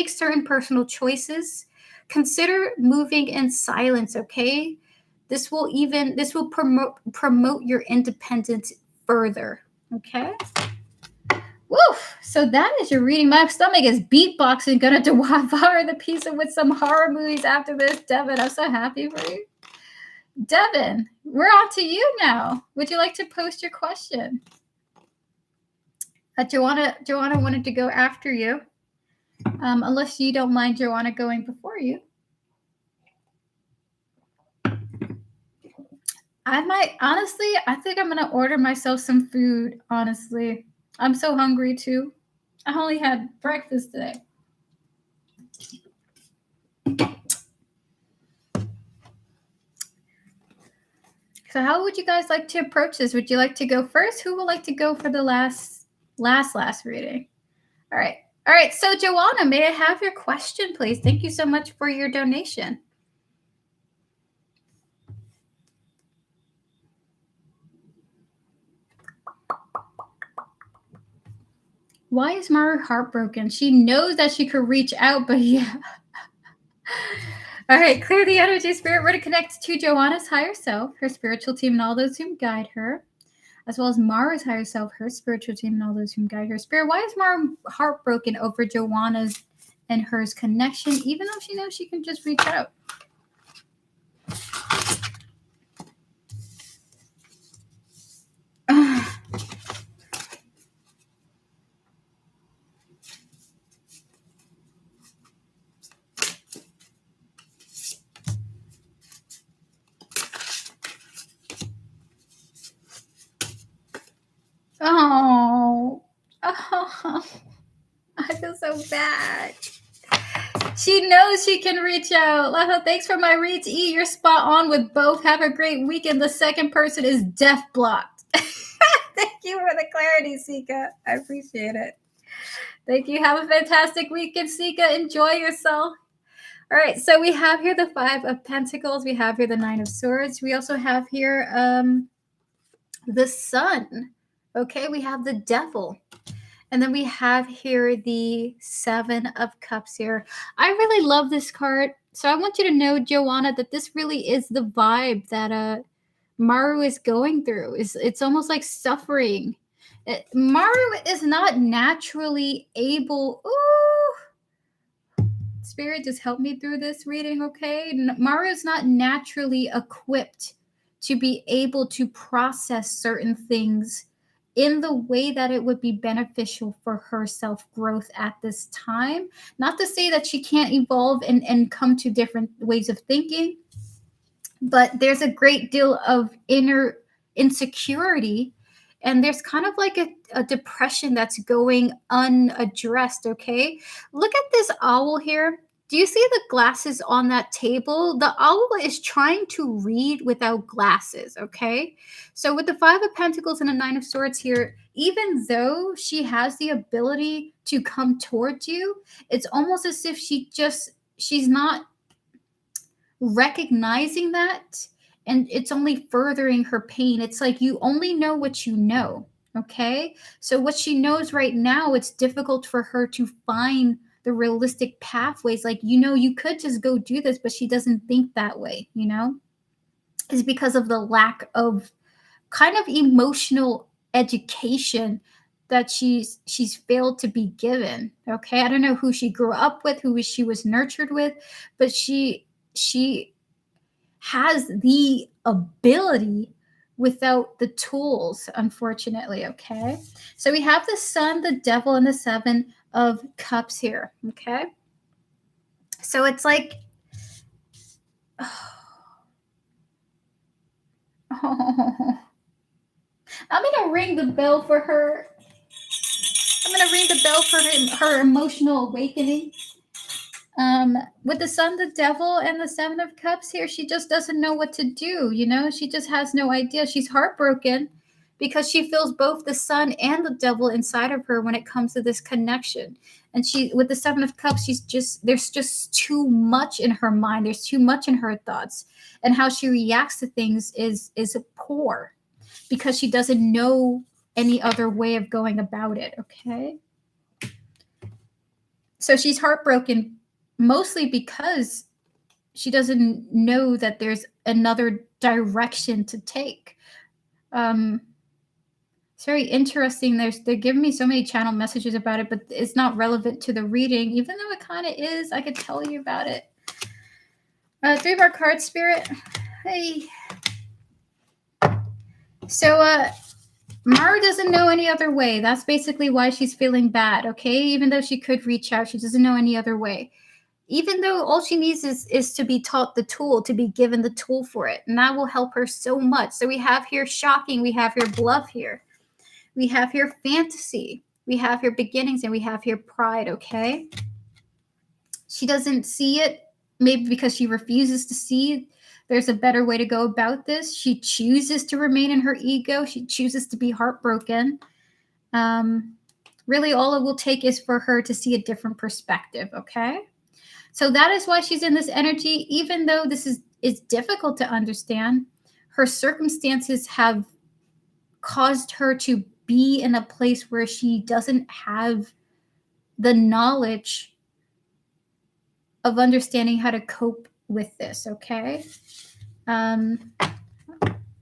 certain personal choices, consider moving in silence, okay? This will promote your independence further, okay? Woo! So that is your reading. My stomach is beatboxing. Gonna devour the pizza with some horror movies after this. Devin, I'm so happy for you. Devin, we're on to you now. Would you like to post your question? Joanna wanted to go after you, unless you don't mind Joanna going before you. I think I'm going to order myself some food, honestly. I'm so hungry, too. I only had breakfast today. So how would you guys like to approach this? Would you like to go first? Who would like to go for the last reading? All right. So Joanna, may I have your question, please? Thank you so much for your donation. Why is Mara heartbroken? She knows that she could reach out, but yeah. All right, clear the energy, spirit. We're to connect to Joanna's higher self, her spiritual team, and all those who guide her, as well as Mara's higher self, her spiritual team, and all those who guide her. Spirit, why is Mara heartbroken over Joanna's and hers connection, even though she knows she can just reach out? Oh, I feel so bad. She knows she can reach out. Lava, thanks for my reads. E, you're spot on with both. Have a great weekend. The second person is deaf blocked. Thank you for the clarity, Sika. I appreciate it. Thank you. Have a fantastic weekend, Sika. Enjoy yourself. All right, so we have here the 5 of Pentacles. We have here the 9 of Swords. We also have here the Sun. Okay, we have the Devil. And then we have here the 7 of Cups here. I really love this card. So I want you to know, Joanna, that this really is the vibe that Maru is going through. It's almost like suffering. Maru is not naturally able... Ooh! Spirit, just help me through this reading, okay? Maru is not naturally equipped to be able to process certain things in the way that it would be beneficial for her self-growth at this time. Not to say that she can't evolve and come to different ways of thinking, but there's a great deal of inner insecurity, and there's kind of like a depression that's going unaddressed. Okay, look at this owl here. Do you see the glasses on that table? The owl is trying to read without glasses. Okay, so with the Five of Pentacles and the Nine of Swords here, even though she has the ability to come towards you, it's almost as if she's not recognizing that, and it's only furthering her pain. It's like you only know what you know. Okay, so what she knows right now, it's difficult for her to find the realistic pathways. Like, you could just go do this, but she doesn't think that way. Is because of the lack of kind of emotional education that she's failed to be given. Okay, I don't know who she grew up with, who she was nurtured with, but she has the ability without the tools, unfortunately. Okay, so we have the Sun, the Devil, and the Seven of Cups here. Okay, so it's like, oh, I'm gonna ring the bell for her. I'm gonna ring the bell for her emotional awakening. With the Sun, the Devil, and the Seven of Cups here, she just doesn't know what to do. She just has no idea. She's heartbroken because she feels both the Sun and the Devil inside of her when it comes to this connection. And with the Seven of Cups, there's just too much in her mind. There's too much in her thoughts, and how she reacts to things is poor because she doesn't know any other way of going about it. Okay, so she's heartbroken mostly because she doesn't know that there's another direction to take. It's very interesting. They're giving me so many channel messages about it, but it's not relevant to the reading, even though it kind of is. I could tell you about it. Three of our cards, Spirit. Hey. So Mara doesn't know any other way. That's basically why she's feeling bad. Okay, even though she could reach out, she doesn't know any other way. Even though all she needs is to be taught the tool, to be given the tool for it. And that will help her so much. So we have here shocking, we have here bluff here. We have here fantasy. We have here beginnings, and we have here pride, okay? She doesn't see it, maybe because she refuses to see there's a better way to go about this. She chooses to remain in her ego. She chooses to be heartbroken. Really, all it will take is for her to see a different perspective, okay? So that is why she's in this energy, even though this is difficult to understand. Her circumstances have caused her to be in a place where she doesn't have the knowledge of understanding how to cope with this, okay? And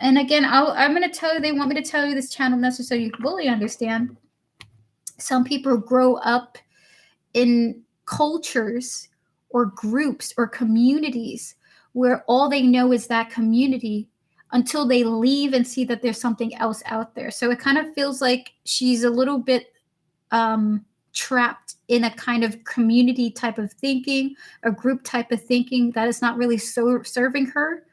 again, I'm going to tell you, they want me to tell you this channel message so you fully understand. Some people grow up in cultures or groups or communities where all they know is that community until they leave and see that there's something else out there. So it kind of feels like she's a little bit trapped in a kind of community type of thinking, a group type of thinking that is not really so serving her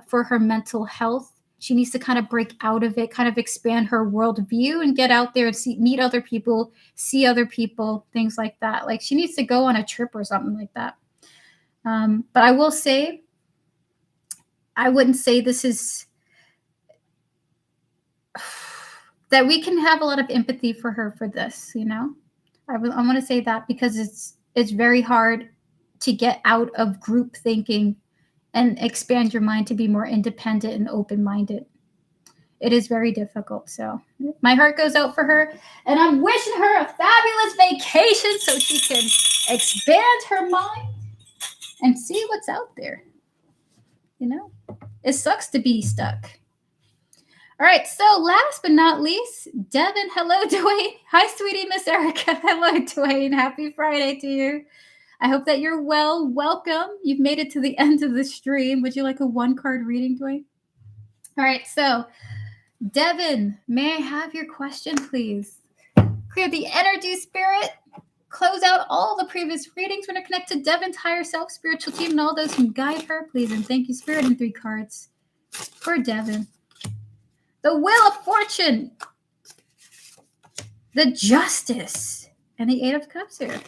for her mental health. She needs to kind of break out of it, kind of expand her worldview and get out there and meet other people, see other people, things like that. Like she needs to go on a trip or something like that. But I will say, I wouldn't say this is that we can have a lot of empathy for her for this, I want to say that because it's very hard to get out of group thinking and expand your mind to be more independent and open-minded. It is very difficult. So my heart goes out for her, and I'm wishing her a fabulous vacation so she can expand her mind and see what's out there. It sucks to be stuck. All right, so last but not least, Devin. Hello, Dwayne. Hi, sweetie, Miss Erica. Hello, Dwayne. Happy Friday to you. I hope that you're well. Welcome. You've made it to the end of the stream. Would you like a one-card reading, Dwayne? All right, so Devin, may I have your question, please? Clear the energy, spirit. Close out all the previous readings. We're going to connect to Devin's higher self, spiritual team, and all those who guide her, please. And thank you, Spirit, and 3 cards for Devin. The Wheel of Fortune. The Justice. And the 8 of Cups here.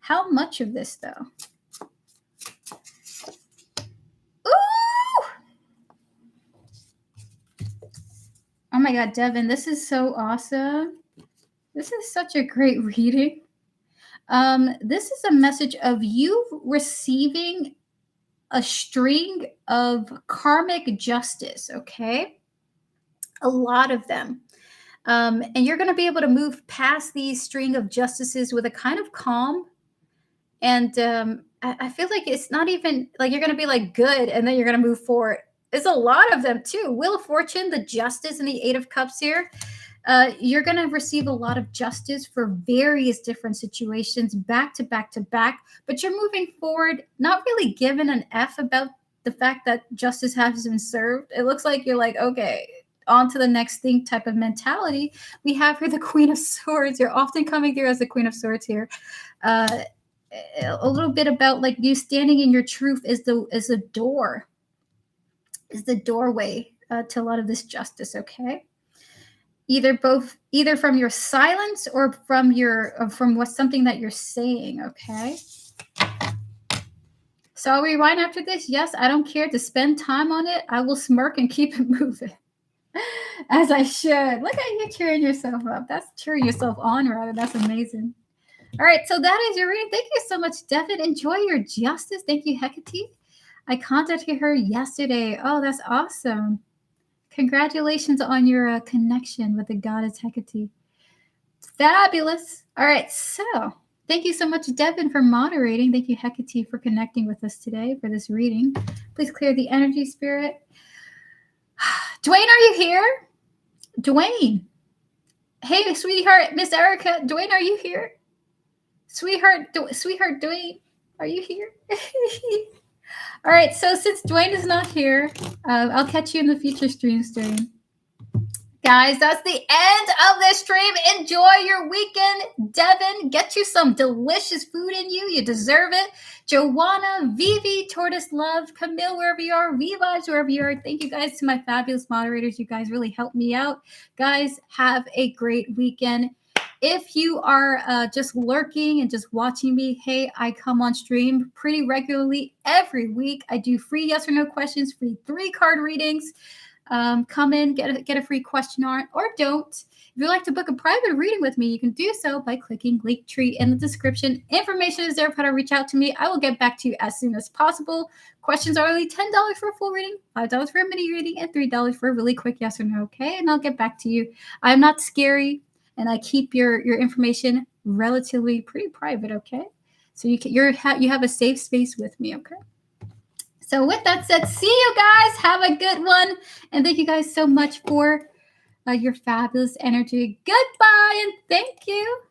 How much of this, though? Ooh! Oh my God, Devin, this is so awesome. This is such a great reading. This is a message of you receiving a string of karmic justice, okay? A lot of them. And you're going to be able to move past these string of justices with a kind of calm. And I feel like it's not even like you're going to be like good and then you're going to move forward. There's a lot of them too. Wheel of Fortune, the Justice, and the 8 of Cups here. You're going to receive a lot of justice for various different situations back to back to back, but you're moving forward, not really giving an F about the fact that justice has been served. It looks like you're like, okay, on to the next thing type of mentality. We have here the Queen of Swords. You're often coming through as the Queen of Swords here. A little bit about like you standing in your truth is the door, is the doorway to a lot of this justice, okay? Either from your silence or from what's something that you're saying, okay? So I'll rewind after this. Yes, I don't care to spend time on it. I will smirk and keep it moving. As I should. Look at you cheering yourself up. That's cheering yourself on, rather. That's amazing. All right, so that is your reading. Thank you so much, Devin. Enjoy your justice. Thank you, Hecate. I contacted her yesterday. Oh, that's awesome. Congratulations on your connection with the goddess Hecate. Fabulous. All right, so thank you so much, Devin, for moderating. Thank you, Hecate, for connecting with us today for this reading. Please clear the energy, spirit. Dwayne, are you here? Dwayne. Hey, sweetheart, Miss Erica. Dwayne, are you here? Sweetheart Dwayne, are you here? All right, so since Dwayne is not here, I'll catch you in the future streams, Dwayne. Guys, that's the end of this stream. Enjoy your weekend. Devin, get you some delicious food in you. You deserve it. Joanna, Vivi, Tortoise Love, Camille, wherever you are, Vivage, wherever you are. Thank you guys to my fabulous moderators. You guys really helped me out. Guys, have a great weekend. If you are just lurking and just watching me, hey, I come on stream pretty regularly every week. I do free yes or no questions, free 3-card readings. Come in, get a free question or don't. If you'd like to book a private reading with me, you can do so by clicking Linktree in the description. Information is there for how to reach out to me. I will get back to you as soon as possible. Questions are only $10 for a full reading, $5 for a mini reading, and $3 for a really quick yes or no, okay? And I'll get back to you. I'm not scary, and I keep your information relatively pretty private, okay? So you have a safe space with me, okay? So with that said, see you guys. Have a good one. And thank you guys so much for your fabulous energy. Goodbye and thank you.